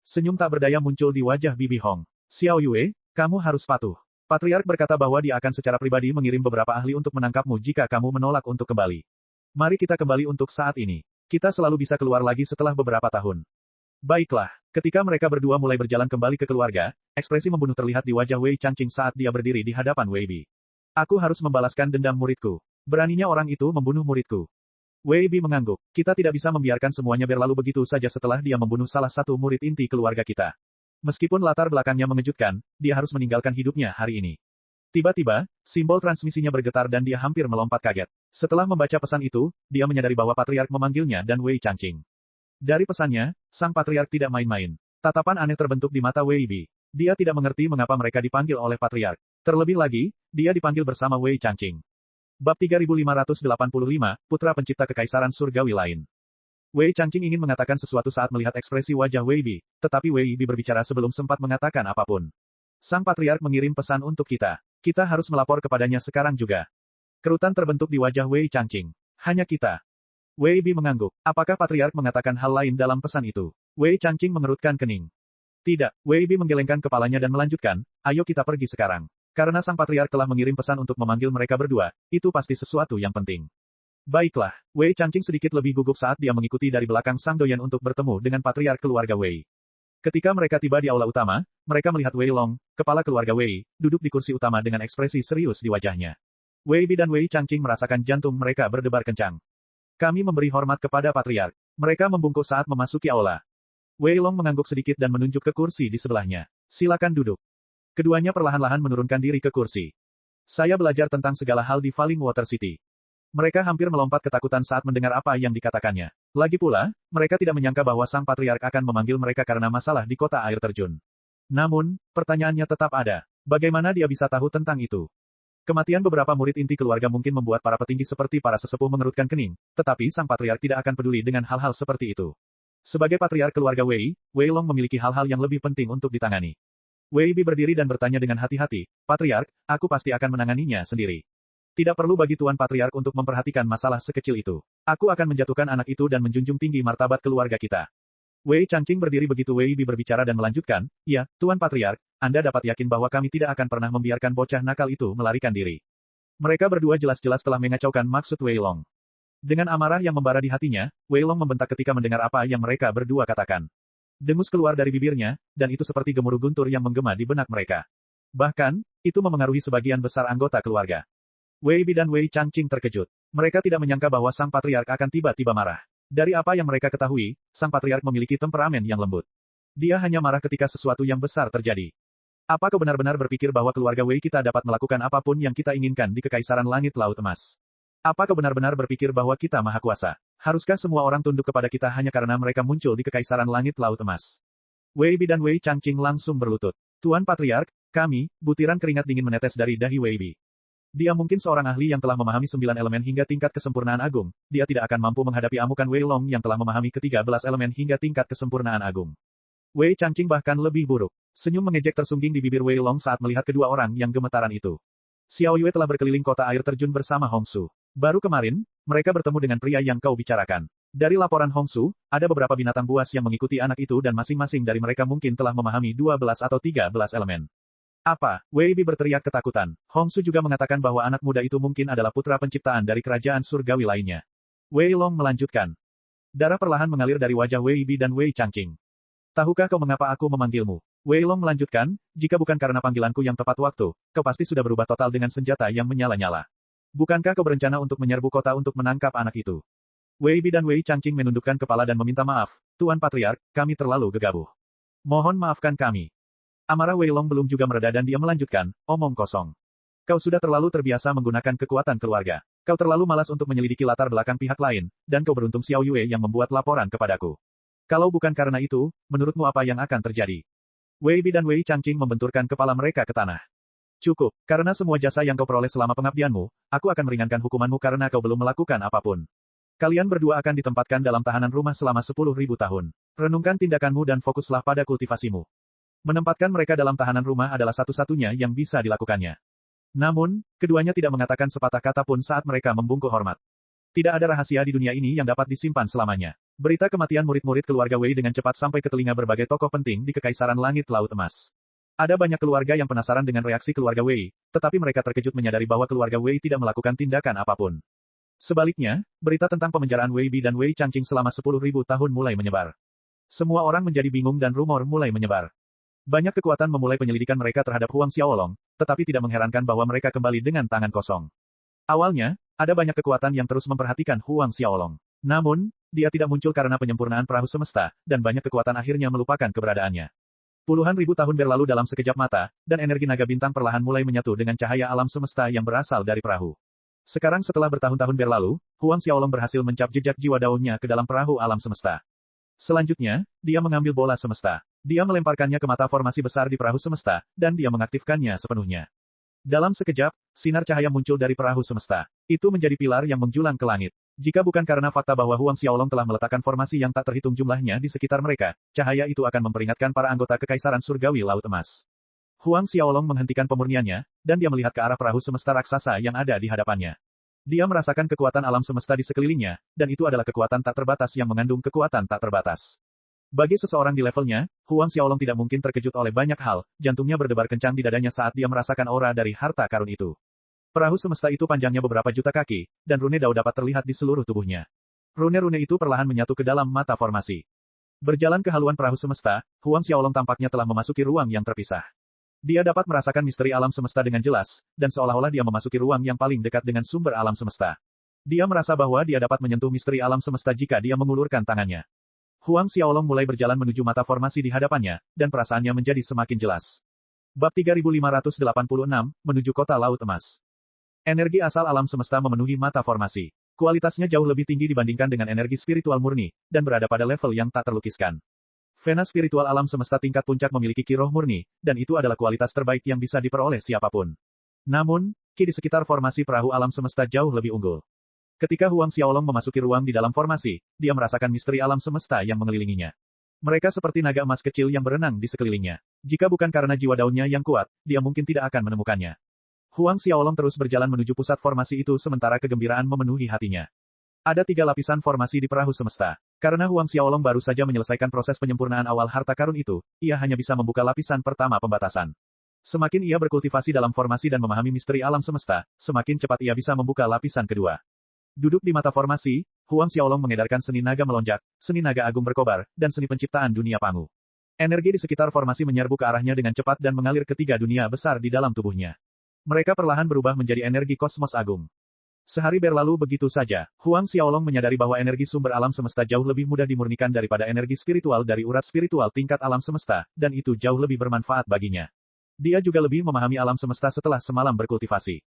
Senyum tak berdaya muncul di wajah Bibi Hong. Xiaoyue, kamu harus patuh. Patriark berkata bahwa dia akan secara pribadi mengirim beberapa ahli untuk menangkapmu jika kamu menolak untuk kembali. Mari kita kembali untuk saat ini. Kita selalu bisa keluar lagi setelah beberapa tahun. Baiklah, ketika mereka berdua mulai berjalan kembali ke keluarga, ekspresi membunuh terlihat di wajah Wei Changqing saat dia berdiri di hadapan Wei Bi. Aku harus membalaskan dendam muridku. Beraninya orang itu membunuh muridku. Wei Bi mengangguk. Kita tidak bisa membiarkan semuanya berlalu begitu saja setelah dia membunuh salah satu murid inti keluarga kita. Meskipun latar belakangnya mengejutkan, dia harus meninggalkan hidupnya hari ini. Tiba-tiba, simbol transmisinya bergetar dan dia hampir melompat kaget. Setelah membaca pesan itu, dia menyadari bahwa Patriark memanggilnya dan Wei Changqing. Dari pesannya, sang Patriark tidak main-main. Tatapan aneh terbentuk di mata Wei Bi. Dia tidak mengerti mengapa mereka dipanggil oleh Patriark. Terlebih lagi, dia dipanggil bersama Wei Changqing. Bab 3585, Putra Pencipta Kekaisaran Surgawi lain. Wei Changqing ingin mengatakan sesuatu saat melihat ekspresi wajah Wei Bi, tetapi Wei Bi berbicara sebelum sempat mengatakan apapun. Sang Patriark mengirim pesan untuk kita. Kita harus melapor kepadanya sekarang juga. Kerutan terbentuk di wajah Wei Changqing. Hanya kita. Wei Bi mengangguk. Apakah Patriark mengatakan hal lain dalam pesan itu? Wei Changqing mengerutkan kening. Tidak, Wei Bi menggelengkan kepalanya dan melanjutkan, ayo kita pergi sekarang. Karena sang Patriark telah mengirim pesan untuk memanggil mereka berdua, itu pasti sesuatu yang penting. Baiklah, Wei Changqing sedikit lebih gugup saat dia mengikuti dari belakang sang doyen untuk bertemu dengan Patriark keluarga Wei. Ketika mereka tiba di aula utama, mereka melihat Wei Long, kepala keluarga Wei, duduk di kursi utama dengan ekspresi serius di wajahnya. Wei Bi dan Wei Changqing merasakan jantung mereka berdebar kencang. Kami memberi hormat kepada Patriark. Mereka membungkuk saat memasuki aula. Wei Long mengangguk sedikit dan menunjuk ke kursi di sebelahnya. Silakan duduk. Keduanya perlahan-lahan menurunkan diri ke kursi. Saya belajar tentang segala hal di Falling Water City. Mereka hampir melompat ketakutan saat mendengar apa yang dikatakannya. Lagi pula, mereka tidak menyangka bahwa sang Patriark akan memanggil mereka karena masalah di kota air terjun. Namun, pertanyaannya tetap ada. Bagaimana dia bisa tahu tentang itu? Kematian beberapa murid inti keluarga mungkin membuat para petinggi seperti para sesepuh mengerutkan kening, tetapi sang patriark tidak akan peduli dengan hal-hal seperti itu. Sebagai patriark keluarga Wei, Wei Long memiliki hal-hal yang lebih penting untuk ditangani. Wei Bi berdiri dan bertanya dengan hati-hati, Patriark, aku pasti akan menanganinya sendiri. Tidak perlu bagi Tuan Patriark untuk memperhatikan masalah sekecil itu. Aku akan menjatuhkan anak itu dan menjunjung tinggi martabat keluarga kita. Wei Changqing berdiri begitu Wei Bi berbicara dan melanjutkan, ya, Tuan Patriark, Anda dapat yakin bahwa kami tidak akan pernah membiarkan bocah nakal itu melarikan diri. Mereka berdua jelas-jelas telah mengacaukan maksud Wei Long. Dengan amarah yang membara di hatinya, Wei Long membentak ketika mendengar apa yang mereka berdua katakan. Dengus keluar dari bibirnya, dan itu seperti gemuruh guntur yang menggema di benak mereka. Bahkan, itu memengaruhi sebagian besar anggota keluarga. Wei Bi dan Wei Changqing terkejut. Mereka tidak menyangka bahwa sang patriark akan tiba-tiba marah. Dari apa yang mereka ketahui, sang patriark memiliki temperamen yang lembut. Dia hanya marah ketika sesuatu yang besar terjadi. Apa kau benar-benar berpikir bahwa keluarga Wei kita dapat melakukan apapun yang kita inginkan di Kekaisaran Langit Laut Emas? Apa kau benar-benar berpikir bahwa kita maha kuasa? Haruskah semua orang tunduk kepada kita hanya karena mereka muncul di Kekaisaran Langit Laut Emas? Wei Bi dan Wei Changqing langsung berlutut. Tuan Patriark, kami, butiran keringat dingin menetes dari dahi Wei Bi. Dia mungkin seorang ahli yang telah memahami 9 elemen hingga tingkat kesempurnaan agung. Dia tidak akan mampu menghadapi amukan Wei Long yang telah memahami ke-13 elemen hingga tingkat kesempurnaan agung. Wei Changqing bahkan lebih buruk. Senyum mengejek tersungging di bibir Wei Long saat melihat kedua orang yang gemetaran itu. Xiao Yue telah berkeliling kota air terjun bersama Hong Su. Baru kemarin, mereka bertemu dengan pria yang kau bicarakan. Dari laporan Hong Su, ada beberapa binatang buas yang mengikuti anak itu dan masing-masing dari mereka mungkin telah memahami 12 atau 13 elemen. Apa? Wei Bi berteriak ketakutan. Hong Su juga mengatakan bahwa anak muda itu mungkin adalah putra penciptaan dari kerajaan surgawi lainnya. Wei Long melanjutkan. Darah perlahan mengalir dari wajah Wei Bi dan Wei Changqing. Tahukah kau mengapa aku memanggilmu? Wei Long melanjutkan, jika bukan karena panggilanku yang tepat waktu, kau pasti sudah berubah total dengan senjata yang menyala-nyala. Bukankah kau berencana untuk menyerbu kota untuk menangkap anak itu? Wei Bi dan Wei Changqing menundukkan kepala dan meminta maaf, Tuan Patriark, kami terlalu gegabah. Mohon maafkan kami. Amarah Wei Long belum juga mereda dan dia melanjutkan, omong kosong. Kau sudah terlalu terbiasa menggunakan kekuatan keluarga. Kau terlalu malas untuk menyelidiki latar belakang pihak lain, dan kau beruntung Xiao Yue yang membuat laporan kepadaku. Kalau bukan karena itu, menurutmu apa yang akan terjadi? Wei Bi dan Wei Changqing membenturkan kepala mereka ke tanah. Cukup, karena semua jasa yang kau peroleh selama pengabdianmu, aku akan meringankan hukumanmu karena kau belum melakukan apapun. Kalian berdua akan ditempatkan dalam tahanan rumah selama 10.000 tahun. Renungkan tindakanmu dan fokuslah pada kultivasimu. Menempatkan mereka dalam tahanan rumah adalah satu-satunya yang bisa dilakukannya. Namun, keduanya tidak mengatakan sepatah kata pun saat mereka membungkuk hormat. Tidak ada rahasia di dunia ini yang dapat disimpan selamanya. Berita kematian murid-murid keluarga Wei dengan cepat sampai ke telinga berbagai tokoh penting di Kekaisaran Langit Laut Emas. Ada banyak keluarga yang penasaran dengan reaksi keluarga Wei, tetapi mereka terkejut menyadari bahwa keluarga Wei tidak melakukan tindakan apapun. Sebaliknya, berita tentang pemenjaraan Wei Bi dan Wei Changqing selama 10.000 tahun mulai menyebar. Semua orang menjadi bingung dan rumor mulai menyebar. Banyak kekuatan memulai penyelidikan mereka terhadap Huang Xiaolong, tetapi tidak mengherankan bahwa mereka kembali dengan tangan kosong. Awalnya, ada banyak kekuatan yang terus memperhatikan Huang Xiaolong. Namun, dia tidak muncul karena penyempurnaan perahu semesta, dan banyak kekuatan akhirnya melupakan keberadaannya. Puluhan ribu tahun berlalu dalam sekejap mata, dan energi naga bintang perlahan mulai menyatu dengan cahaya alam semesta yang berasal dari perahu. Sekarang setelah bertahun-tahun berlalu, Huang Xiaolong berhasil mencap jejak jiwa daunnya ke dalam perahu alam semesta. Selanjutnya, dia mengambil bola semesta. Dia melemparkannya ke mata formasi besar di perahu semesta, dan dia mengaktifkannya sepenuhnya. Dalam sekejap, sinar cahaya muncul dari perahu semesta. Itu menjadi pilar yang menjulang ke langit. Jika bukan karena fakta bahwa Huang Xiaolong telah meletakkan formasi yang tak terhitung jumlahnya di sekitar mereka, cahaya itu akan memperingatkan para anggota Kekaisaran Surgawi Laut Emas. Huang Xiaolong menghentikan pemurniannya, dan dia melihat ke arah perahu semesta raksasa yang ada di hadapannya. Dia merasakan kekuatan alam semesta di sekelilingnya, dan itu adalah kekuatan tak terbatas yang mengandung kekuatan tak terbatas. Bagi seseorang di levelnya, Huang Xiaolong tidak mungkin terkejut oleh banyak hal, jantungnya berdebar kencang di dadanya saat dia merasakan aura dari harta karun itu. Perahu semesta itu panjangnya beberapa juta kaki, dan rune Dao dapat terlihat di seluruh tubuhnya. Rune-rune itu perlahan menyatu ke dalam mata formasi. Berjalan ke haluan perahu semesta, Huang Xiaolong tampaknya telah memasuki ruang yang terpisah. Dia dapat merasakan misteri alam semesta dengan jelas, dan seolah-olah dia memasuki ruang yang paling dekat dengan sumber alam semesta. Dia merasa bahwa dia dapat menyentuh misteri alam semesta jika dia mengulurkan tangannya. Huang Xiaolong mulai berjalan menuju mata formasi di hadapannya, dan perasaannya menjadi semakin jelas. Bab 3586, menuju kota Laut Emas. Energi asal alam semesta memenuhi mata formasi. Kualitasnya jauh lebih tinggi dibandingkan dengan energi spiritual murni, dan berada pada level yang tak terlukiskan. Vena spiritual alam semesta tingkat puncak memiliki ki roh murni, dan itu adalah kualitas terbaik yang bisa diperoleh siapapun. Namun, Qi di sekitar formasi perahu alam semesta jauh lebih unggul. Ketika Huang Xiaolong memasuki ruang di dalam formasi, dia merasakan misteri alam semesta yang mengelilinginya. Mereka seperti naga emas kecil yang berenang di sekelilingnya. Jika bukan karena jiwa daunnya yang kuat, dia mungkin tidak akan menemukannya. Huang Xiaolong terus berjalan menuju pusat formasi itu sementara kegembiraan memenuhi hatinya. Ada 3 lapisan formasi di perahu semesta. Karena Huang Xiaolong baru saja menyelesaikan proses penyempurnaan awal harta karun itu, ia hanya bisa membuka lapisan pertama pembatasan. Semakin ia berkultivasi dalam formasi dan memahami misteri alam semesta, semakin cepat ia bisa membuka lapisan kedua. Duduk di mata formasi, Huang Xiaolong mengedarkan seni naga melonjak, seni naga agung berkobar, dan seni penciptaan dunia pangu. Energi di sekitar formasi menyerbu ke arahnya dengan cepat dan mengalir ke 3 dunia besar di dalam tubuhnya. Mereka perlahan berubah menjadi energi kosmos agung. Sehari berlalu begitu saja, Huang Xiaolong menyadari bahwa energi sumber alam semesta jauh lebih mudah dimurnikan daripada energi spiritual dari urat spiritual tingkat alam semesta, dan itu jauh lebih bermanfaat baginya. Dia juga lebih memahami alam semesta setelah semalam berkultivasi.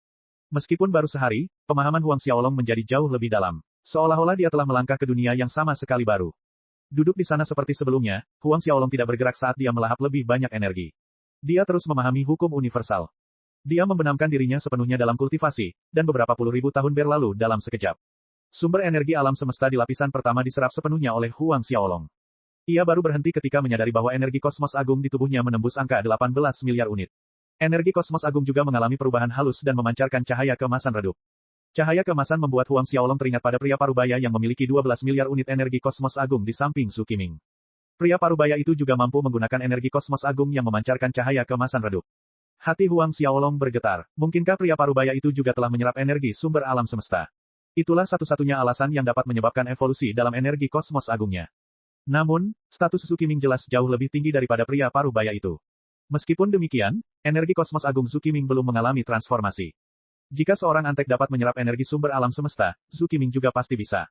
Meskipun baru sehari, pemahaman Huang Xiaolong menjadi jauh lebih dalam. Seolah-olah dia telah melangkah ke dunia yang sama sekali baru. Duduk di sana seperti sebelumnya, Huang Xiaolong tidak bergerak saat dia melahap lebih banyak energi. Dia terus memahami hukum universal. Dia membenamkan dirinya sepenuhnya dalam kultivasi, dan beberapa puluh ribu tahun berlalu dalam sekejap. Sumber energi alam semesta di lapisan pertama diserap sepenuhnya oleh Huang Xiaolong. Ia baru berhenti ketika menyadari bahwa energi kosmos agung di tubuhnya menembus angka 18 miliar unit. Energi kosmos agung juga mengalami perubahan halus dan memancarkan cahaya keemasan redup. Cahaya keemasan membuat Huang Xiaolong teringat pada pria parubaya yang memiliki 12 miliar unit energi kosmos agung di samping Su Qiming. Pria parubaya itu juga mampu menggunakan energi kosmos agung yang memancarkan cahaya keemasan redup. Hati Huang Xiaolong bergetar. Mungkinkah pria parubaya itu juga telah menyerap energi sumber alam semesta? Itulah satu-satunya alasan yang dapat menyebabkan evolusi dalam energi kosmos agungnya. Namun, status Su Qiming jelas jauh lebih tinggi daripada pria parubaya itu. Meskipun demikian, energi kosmos agung Su Qiming belum mengalami transformasi. Jika seorang antek dapat menyerap energi sumber alam semesta, Su Qiming juga pasti bisa.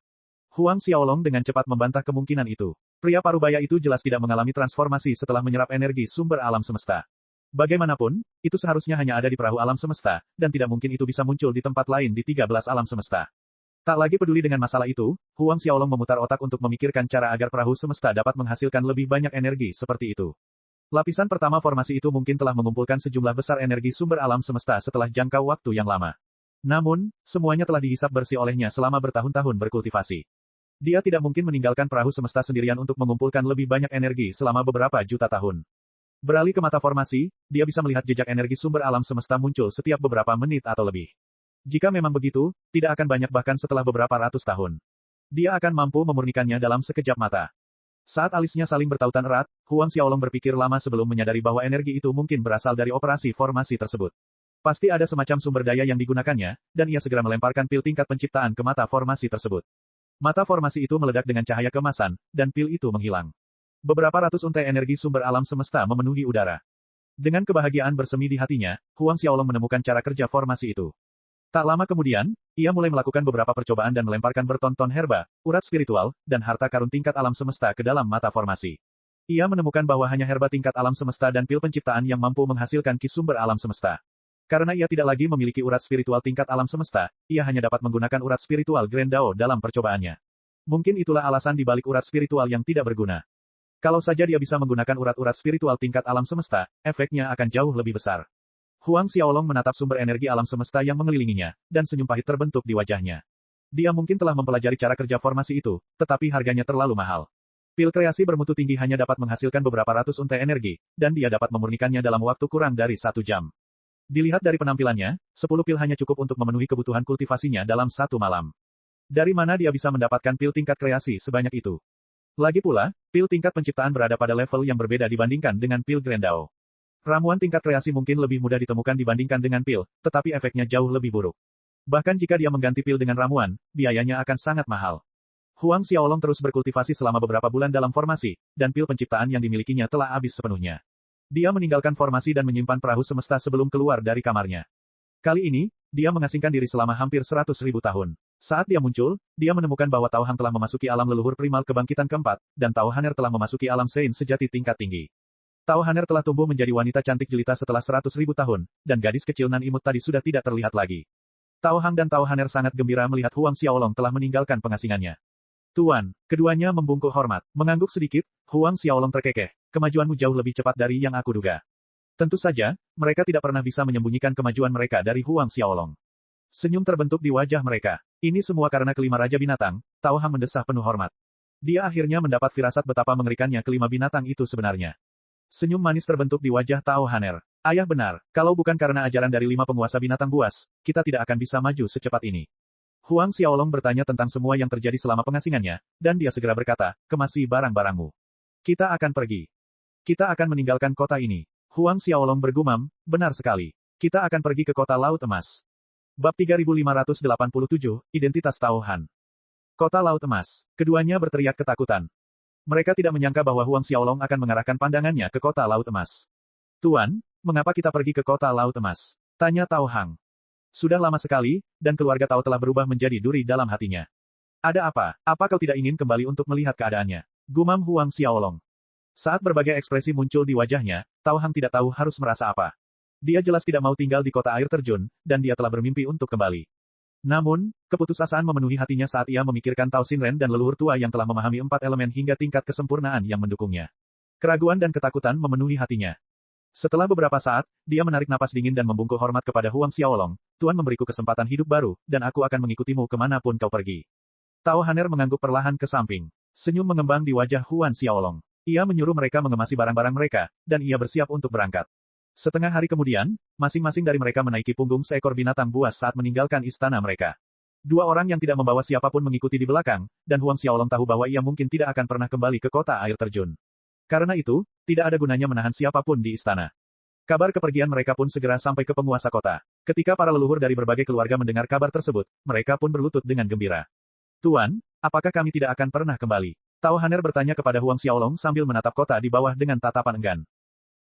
Huang Xiaolong dengan cepat membantah kemungkinan itu. Pria parubaya itu jelas tidak mengalami transformasi setelah menyerap energi sumber alam semesta. Bagaimanapun, itu seharusnya hanya ada di perahu alam semesta, dan tidak mungkin itu bisa muncul di tempat lain di 13 alam semesta. Tak lagi peduli dengan masalah itu, Huang Xiaolong memutar otak untuk memikirkan cara agar perahu semesta dapat menghasilkan lebih banyak energi seperti itu. Lapisan pertama formasi itu mungkin telah mengumpulkan sejumlah besar energi sumber alam semesta setelah jangka waktu yang lama. Namun, semuanya telah dihisap bersih olehnya selama bertahun-tahun berkultivasi. Dia tidak mungkin meninggalkan perahu semesta sendirian untuk mengumpulkan lebih banyak energi selama beberapa juta tahun. Beralih ke mata formasi, dia bisa melihat jejak energi sumber alam semesta muncul setiap beberapa menit atau lebih. Jika memang begitu, tidak akan banyak bahkan setelah beberapa ratus tahun. Dia akan mampu memurnikannya dalam sekejap mata. Saat alisnya saling bertautan erat, Huang Xiaolong berpikir lama sebelum menyadari bahwa energi itu mungkin berasal dari operasi formasi tersebut. Pasti ada semacam sumber daya yang digunakannya, dan ia segera melemparkan pil tingkat penciptaan ke mata formasi tersebut. Mata formasi itu meledak dengan cahaya keemasan, dan pil itu menghilang. Beberapa ratus untai energi sumber alam semesta memenuhi udara. Dengan kebahagiaan bersemi di hatinya, Huang Xiaolong menemukan cara kerja formasi itu. Tak lama kemudian, ia mulai melakukan beberapa percobaan dan melemparkan berton-ton herba, urat spiritual, dan harta karun tingkat alam semesta ke dalam mata formasi. Ia menemukan bahwa hanya herba tingkat alam semesta dan pil penciptaan yang mampu menghasilkan ki sumber alam semesta. Karena ia tidak lagi memiliki urat spiritual tingkat alam semesta, ia hanya dapat menggunakan urat spiritual Grand Dao dalam percobaannya. Mungkin itulah alasan di balik urat spiritual yang tidak berguna. Kalau saja dia bisa menggunakan urat-urat spiritual tingkat alam semesta, efeknya akan jauh lebih besar. Huang Xiaolong menatap sumber energi alam semesta yang mengelilinginya, dan senyum pahit terbentuk di wajahnya. Dia mungkin telah mempelajari cara kerja formasi itu, tetapi harganya terlalu mahal. Pil kreasi bermutu tinggi hanya dapat menghasilkan beberapa ratus untai energi, dan dia dapat memurnikannya dalam waktu kurang dari 1 jam. Dilihat dari penampilannya, 10 pil hanya cukup untuk memenuhi kebutuhan kultivasinya dalam 1 malam. Dari mana dia bisa mendapatkan pil tingkat kreasi sebanyak itu? Lagi pula, pil tingkat penciptaan berada pada level yang berbeda dibandingkan dengan pil Grand Dao. Ramuan tingkat kreasi mungkin lebih mudah ditemukan dibandingkan dengan pil, tetapi efeknya jauh lebih buruk. Bahkan jika dia mengganti pil dengan ramuan, biayanya akan sangat mahal. Huang Xiaolong terus berkultivasi selama beberapa bulan dalam formasi, dan pil penciptaan yang dimilikinya telah habis sepenuhnya. Dia meninggalkan formasi dan menyimpan perahu semesta sebelum keluar dari kamarnya. Kali ini, dia mengasingkan diri selama hampir 100.000 tahun. Saat dia muncul, dia menemukan bahwa Tao Hang telah memasuki alam leluhur primal kebangkitan keempat, dan Tao Haner telah memasuki alam Sein sejati tingkat tinggi. Tao Haner telah tumbuh menjadi wanita cantik jelita setelah 100.000 tahun, dan gadis kecil nan imut tadi sudah tidak terlihat lagi. Tao Hang dan Tao Haner sangat gembira melihat Huang Xiaolong telah meninggalkan pengasingannya. Tuan, keduanya membungkuk hormat. Mengangguk sedikit, Huang Xiaolong terkekeh. Kemajuanmu jauh lebih cepat dari yang aku duga. Tentu saja, mereka tidak pernah bisa menyembunyikan kemajuan mereka dari Huang Xiaolong. Senyum terbentuk di wajah mereka. Ini semua karena kelima Raja Binatang, Tao Hang mendesah penuh hormat. Dia akhirnya mendapat firasat betapa mengerikannya kelima binatang itu sebenarnya. Senyum manis terbentuk di wajah Tao Haner. Ayah benar, kalau bukan karena ajaran dari 5 penguasa binatang buas, kita tidak akan bisa maju secepat ini. Huang Xiaolong bertanya tentang semua yang terjadi selama pengasingannya, dan dia segera berkata, kemasi barang-barangmu. Kita akan pergi. Kita akan meninggalkan kota ini. Huang Xiaolong bergumam, benar sekali. Kita akan pergi ke kota Laut Emas. Bab 3587, Identitas Tao Han. Kota Laut Emas. Keduanya berteriak ketakutan. Mereka tidak menyangka bahwa Huang Xiaolong akan mengarahkan pandangannya ke kota Laut Emas. Tuan, mengapa kita pergi ke kota Laut Emas? Tanya Tao Hang. Sudah lama sekali, dan keluarga Tao telah berubah menjadi duri dalam hatinya. Ada apa? Apa kau tidak ingin kembali untuk melihat keadaannya? Gumam Huang Xiaolong. Saat berbagai ekspresi muncul di wajahnya, Tao Hang tidak tahu harus merasa apa. Dia jelas tidak mau tinggal di kota air terjun, dan dia telah bermimpi untuk kembali. Namun, keputusasaan memenuhi hatinya saat ia memikirkan Tao Xinren dan leluhur tua yang telah memahami 4 elemen hingga tingkat kesempurnaan yang mendukungnya. Keraguan dan ketakutan memenuhi hatinya. Setelah beberapa saat, dia menarik napas dingin dan membungkuk hormat kepada Huang Xiaolong. Tuan memberiku kesempatan hidup baru, dan aku akan mengikutimu kemanapun kau pergi. Tao Haner mengangguk perlahan ke samping. Senyum mengembang di wajah Huang Xiaolong. Ia menyuruh mereka mengemasi barang-barang mereka, dan ia bersiap untuk berangkat. Setengah hari kemudian, masing-masing dari mereka menaiki punggung seekor binatang buas saat meninggalkan istana mereka. 2 orang yang tidak membawa siapapun mengikuti di belakang, dan Huang Xiaolong tahu bahwa ia mungkin tidak akan pernah kembali ke kota air terjun. Karena itu, tidak ada gunanya menahan siapapun di istana. Kabar kepergian mereka pun segera sampai ke penguasa kota. Ketika para leluhur dari berbagai keluarga mendengar kabar tersebut, mereka pun berlutut dengan gembira. Tuan, apakah kami tidak akan pernah kembali? Tao Haner bertanya kepada Huang Xiaolong sambil menatap kota di bawah dengan tatapan enggan.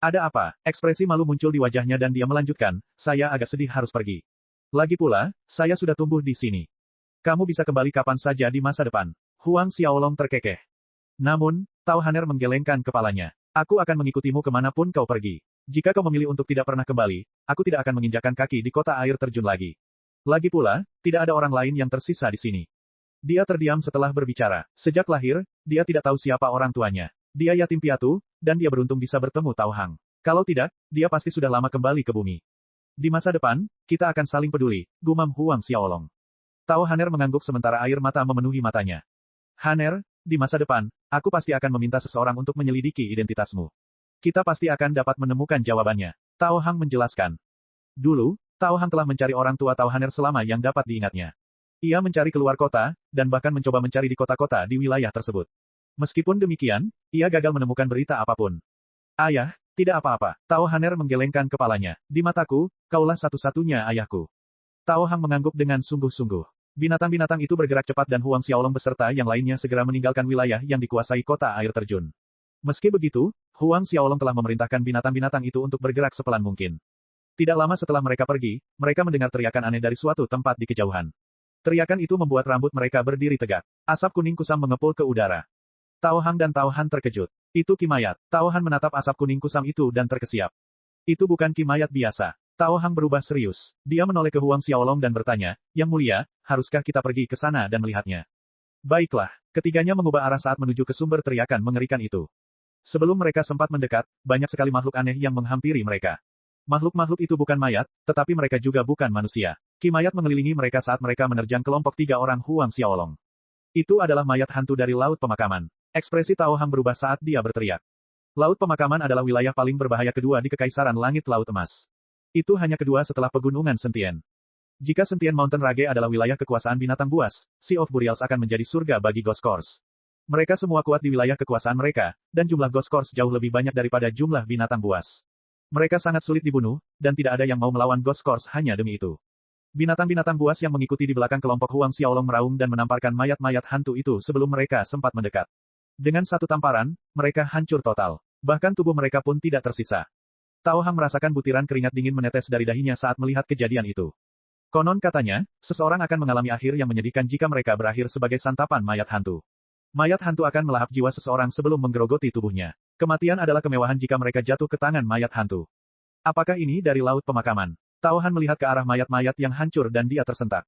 Ada apa? Ekspresi malu muncul di wajahnya dan dia melanjutkan, saya agak sedih harus pergi. Lagi pula, saya sudah tumbuh di sini. Kamu bisa kembali kapan saja di masa depan. Huang Xiaolong terkekeh. Namun, Tao Haner menggelengkan kepalanya. Aku akan mengikutimu kemanapun kau pergi. Jika kau memilih untuk tidak pernah kembali, aku tidak akan menginjakkan kaki di kota air terjun lagi. Lagi pula, tidak ada orang lain yang tersisa di sini. Dia terdiam setelah berbicara. Sejak lahir, dia tidak tahu siapa orang tuanya. Dia yatim piatu, dan dia beruntung bisa bertemu Tao Hang. Kalau tidak, dia pasti sudah lama kembali ke bumi. Di masa depan, kita akan saling peduli, gumam Huang Xiaolong. Tao Haner mengangguk sementara air mata memenuhi matanya. Haner, di masa depan, aku pasti akan meminta seseorang untuk menyelidiki identitasmu. Kita pasti akan dapat menemukan jawabannya. Tao Hang menjelaskan. Dulu, Tao Hang telah mencari orang tua Tao Haner selama yang dapat diingatnya. Ia mencari keluar kota, dan bahkan mencoba mencari di kota-kota di wilayah tersebut. Meskipun demikian, ia gagal menemukan berita apapun. Ayah, tidak apa-apa. Tao Haner menggelengkan kepalanya. Di mataku, kaulah satu-satunya ayahku. Tao Hang mengangguk dengan sungguh-sungguh. Binatang-binatang itu bergerak cepat dan Huang Xiaolong beserta yang lainnya segera meninggalkan wilayah yang dikuasai kota air terjun. Meski begitu, Huang Xiaolong telah memerintahkan binatang-binatang itu untuk bergerak sepelan mungkin. Tidak lama setelah mereka pergi, mereka mendengar teriakan aneh dari suatu tempat di kejauhan. Teriakan itu membuat rambut mereka berdiri tegak. Asap kuning kusam mengepul ke udara. Tao Hang dan Tao Han terkejut. Itu Ki Mayat. Tao Han menatap asap kuning kusam itu dan terkesiap. Itu bukan Ki Mayat biasa. Tao Hang berubah serius. Dia menoleh ke Huang Xiaolong dan bertanya, Yang mulia, haruskah kita pergi ke sana dan melihatnya? Baiklah. Ketiganya mengubah arah saat menuju ke sumber teriakan mengerikan itu. Sebelum mereka sempat mendekat, banyak sekali makhluk aneh yang menghampiri mereka. Makhluk-makhluk itu bukan mayat, tetapi mereka juga bukan manusia. Ki Mayat mengelilingi mereka saat mereka menerjang kelompok 3 orang Huang Xiaolong. Itu adalah mayat hantu dari Laut Pemakaman. Ekspresi Tao Hang berubah saat dia berteriak. Laut Pemakaman adalah wilayah paling berbahaya kedua di Kekaisaran Langit Laut Emas. Itu hanya kedua setelah Pegunungan Sentien. Jika Sentien Mountain Rage adalah wilayah kekuasaan binatang buas, Sea of Burials akan menjadi surga bagi Ghost Course. Mereka semua kuat di wilayah kekuasaan mereka, dan jumlah Ghost Course jauh lebih banyak daripada jumlah binatang buas. Mereka sangat sulit dibunuh, dan tidak ada yang mau melawan Ghost Course hanya demi itu. Binatang-binatang buas yang mengikuti di belakang kelompok Huang Xiaolong meraung dan menamparkan mayat-mayat hantu itu sebelum mereka sempat mendekat. Dengan satu tamparan, mereka hancur total. Bahkan tubuh mereka pun tidak tersisa. Tao Hang merasakan butiran keringat dingin menetes dari dahinya saat melihat kejadian itu. Konon katanya, seseorang akan mengalami akhir yang menyedihkan jika mereka berakhir sebagai santapan mayat hantu. Mayat hantu akan melahap jiwa seseorang sebelum menggerogoti tubuhnya. Kematian adalah kemewahan jika mereka jatuh ke tangan mayat hantu. Apakah ini dari Laut Pemakaman? Tao Han melihat ke arah mayat-mayat yang hancur dan dia tersentak.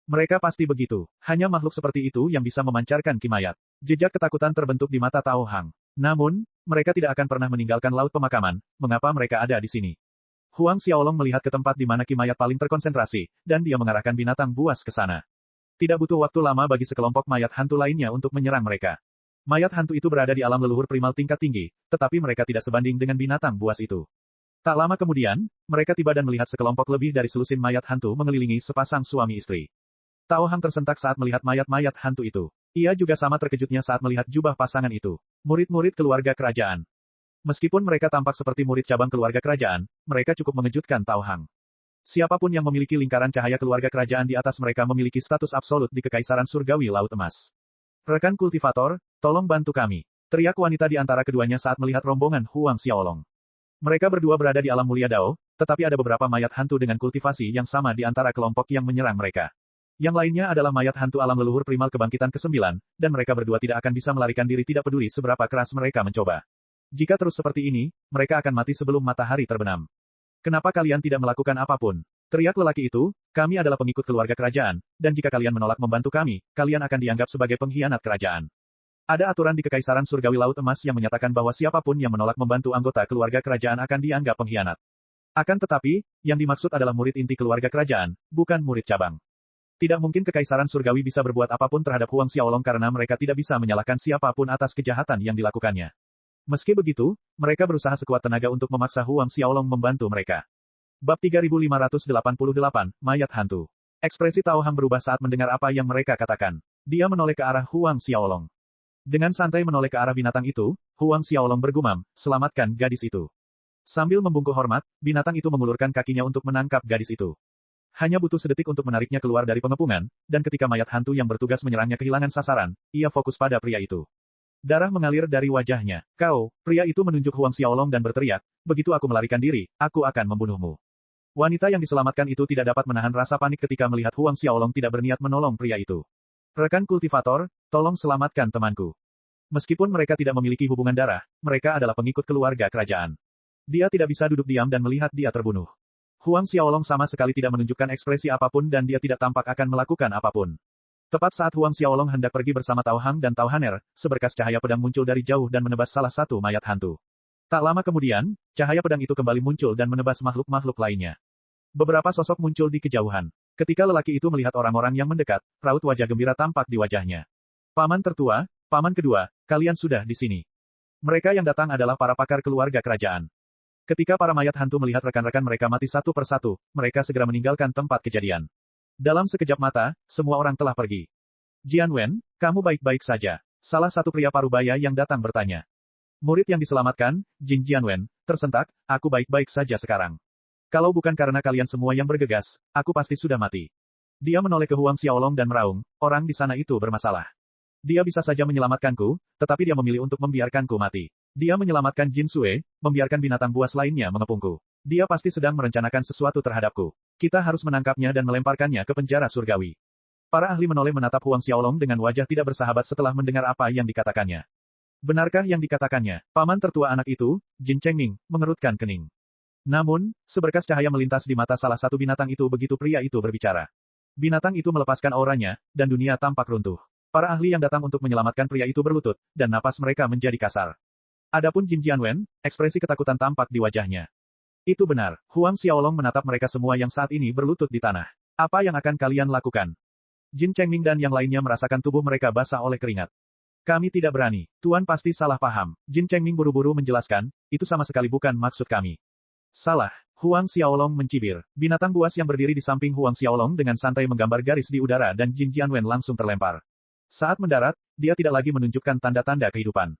Mereka pasti begitu. Hanya makhluk seperti itu yang bisa memancarkan Ki Mayat. Jejak ketakutan terbentuk di mata Tao Hang. Namun, mereka tidak akan pernah meninggalkan laut pemakaman, mengapa mereka ada di sini? Huang Xiaolong melihat ke tempat di mana ki mayat paling terkonsentrasi, dan dia mengarahkan binatang buas ke sana. Tidak butuh waktu lama bagi sekelompok mayat hantu lainnya untuk menyerang mereka. Mayat hantu itu berada di alam leluhur primal tingkat tinggi, tetapi mereka tidak sebanding dengan binatang buas itu. Tak lama kemudian, mereka tiba dan melihat sekelompok lebih dari selusin mayat hantu mengelilingi sepasang suami istri. Tao Hang tersentak saat melihat mayat-mayat hantu itu. Ia juga sama terkejutnya saat melihat jubah pasangan itu. Murid-murid keluarga kerajaan. Meskipun mereka tampak seperti murid cabang keluarga kerajaan, mereka cukup mengejutkan Tao Hang. Siapapun yang memiliki lingkaran cahaya keluarga kerajaan di atas mereka memiliki status absolut di Kekaisaran Surgawi Laut Emas. Rekan kultivator, tolong bantu kami. Teriak wanita di antara keduanya saat melihat rombongan Huang Xiaolong. Mereka berdua berada di alam mulia Dao, tetapi ada beberapa mayat hantu dengan kultivasi yang sama di antara kelompok yang menyerang mereka. Yang lainnya adalah mayat hantu alam leluhur primal kebangkitan ke-9, dan mereka berdua tidak akan bisa melarikan diri tidak peduli seberapa keras mereka mencoba. Jika terus seperti ini, mereka akan mati sebelum matahari terbenam. Kenapa kalian tidak melakukan apapun? Teriak lelaki itu, kami adalah pengikut keluarga kerajaan, dan jika kalian menolak membantu kami, kalian akan dianggap sebagai pengkhianat kerajaan. Ada aturan di Kekaisaran Surgawi Laut Emas yang menyatakan bahwa siapapun yang menolak membantu anggota keluarga kerajaan akan dianggap pengkhianat. Akan tetapi, yang dimaksud adalah murid inti keluarga kerajaan, bukan murid cabang. Tidak mungkin Kekaisaran Surgawi bisa berbuat apapun terhadap Huang Xiaolong karena mereka tidak bisa menyalahkan siapapun atas kejahatan yang dilakukannya. Meski begitu, mereka berusaha sekuat tenaga untuk memaksa Huang Xiaolong membantu mereka. Bab 3588, Mayat Hantu. Ekspresi Tao Hang berubah saat mendengar apa yang mereka katakan. Dia menoleh ke arah Huang Xiaolong. Dengan santai menoleh ke arah binatang itu, Huang Xiaolong bergumam, selamatkan gadis itu. Sambil membungkuk hormat, binatang itu mengulurkan kakinya untuk menangkap gadis itu. Hanya butuh sedetik untuk menariknya keluar dari pengepungan, dan ketika mayat hantu yang bertugas menyerangnya kehilangan sasaran, ia fokus pada pria itu. Darah mengalir dari wajahnya. Kau, pria itu menunjuk Huang Xiaolong dan berteriak, begitu aku melarikan diri, aku akan membunuhmu. Wanita yang diselamatkan itu tidak dapat menahan rasa panik ketika melihat Huang Xiaolong tidak berniat menolong pria itu. Rekan kultivator, tolong selamatkan temanku. Meskipun mereka tidak memiliki hubungan darah, mereka adalah pengikut keluarga kerajaan. Dia tidak bisa duduk diam dan melihat dia terbunuh. Huang Xiaolong sama sekali tidak menunjukkan ekspresi apapun dan dia tidak tampak akan melakukan apapun. Tepat saat Huang Xiaolong hendak pergi bersama Tao Hang dan Tao Haner, seberkas cahaya pedang muncul dari jauh dan menebas salah satu mayat hantu. Tak lama kemudian, cahaya pedang itu kembali muncul dan menebas makhluk-makhluk lainnya. Beberapa sosok muncul di kejauhan. Ketika lelaki itu melihat orang-orang yang mendekat, raut wajah gembira tampak di wajahnya. Paman tertua, paman kedua, kalian sudah di sini. Mereka yang datang adalah para pakar keluarga kerajaan. Ketika para mayat hantu melihat rekan-rekan mereka mati satu persatu, mereka segera meninggalkan tempat kejadian. Dalam sekejap mata, semua orang telah pergi. Jian Wen, kamu baik-baik saja. Salah satu pria parubaya yang datang bertanya. Murid yang diselamatkan, Jin Jian Wen, tersentak, aku baik-baik saja sekarang. Kalau bukan karena kalian semua yang bergegas, aku pasti sudah mati. Dia menoleh ke Huang Xiaolong dan meraung, orang di sana itu bermasalah. Dia bisa saja menyelamatkanku, tetapi dia memilih untuk membiarkanku mati. Dia menyelamatkan Jin Sue, membiarkan binatang buas lainnya mengepungku. Dia pasti sedang merencanakan sesuatu terhadapku. Kita harus menangkapnya dan melemparkannya ke penjara surgawi. Para ahli menoleh menatap Huang Xiaolong dengan wajah tidak bersahabat setelah mendengar apa yang dikatakannya. Benarkah yang dikatakannya? Paman tertua anak itu, Jin Chengming, mengerutkan kening. Namun, seberkas cahaya melintas di mata salah satu binatang itu begitu pria itu berbicara. Binatang itu melepaskan auranya, dan dunia tampak runtuh. Para ahli yang datang untuk menyelamatkan pria itu berlutut, dan napas mereka menjadi kasar. Adapun Jin Jianwen, ekspresi ketakutan tampak di wajahnya. Itu benar, Huang Xiaolong menatap mereka semua yang saat ini berlutut di tanah. Apa yang akan kalian lakukan? Jin Chengming dan yang lainnya merasakan tubuh mereka basah oleh keringat. Kami tidak berani. Tuan pasti salah paham. Jin Chengming buru-buru menjelaskan, itu sama sekali bukan maksud kami. Salah. Huang Xiaolong mencibir. Binatang buas yang berdiri di samping Huang Xiaolong dengan santai menggambar garis di udara dan Jin Jianwen langsung terlempar. Saat mendarat, dia tidak lagi menunjukkan tanda-tanda kehidupan.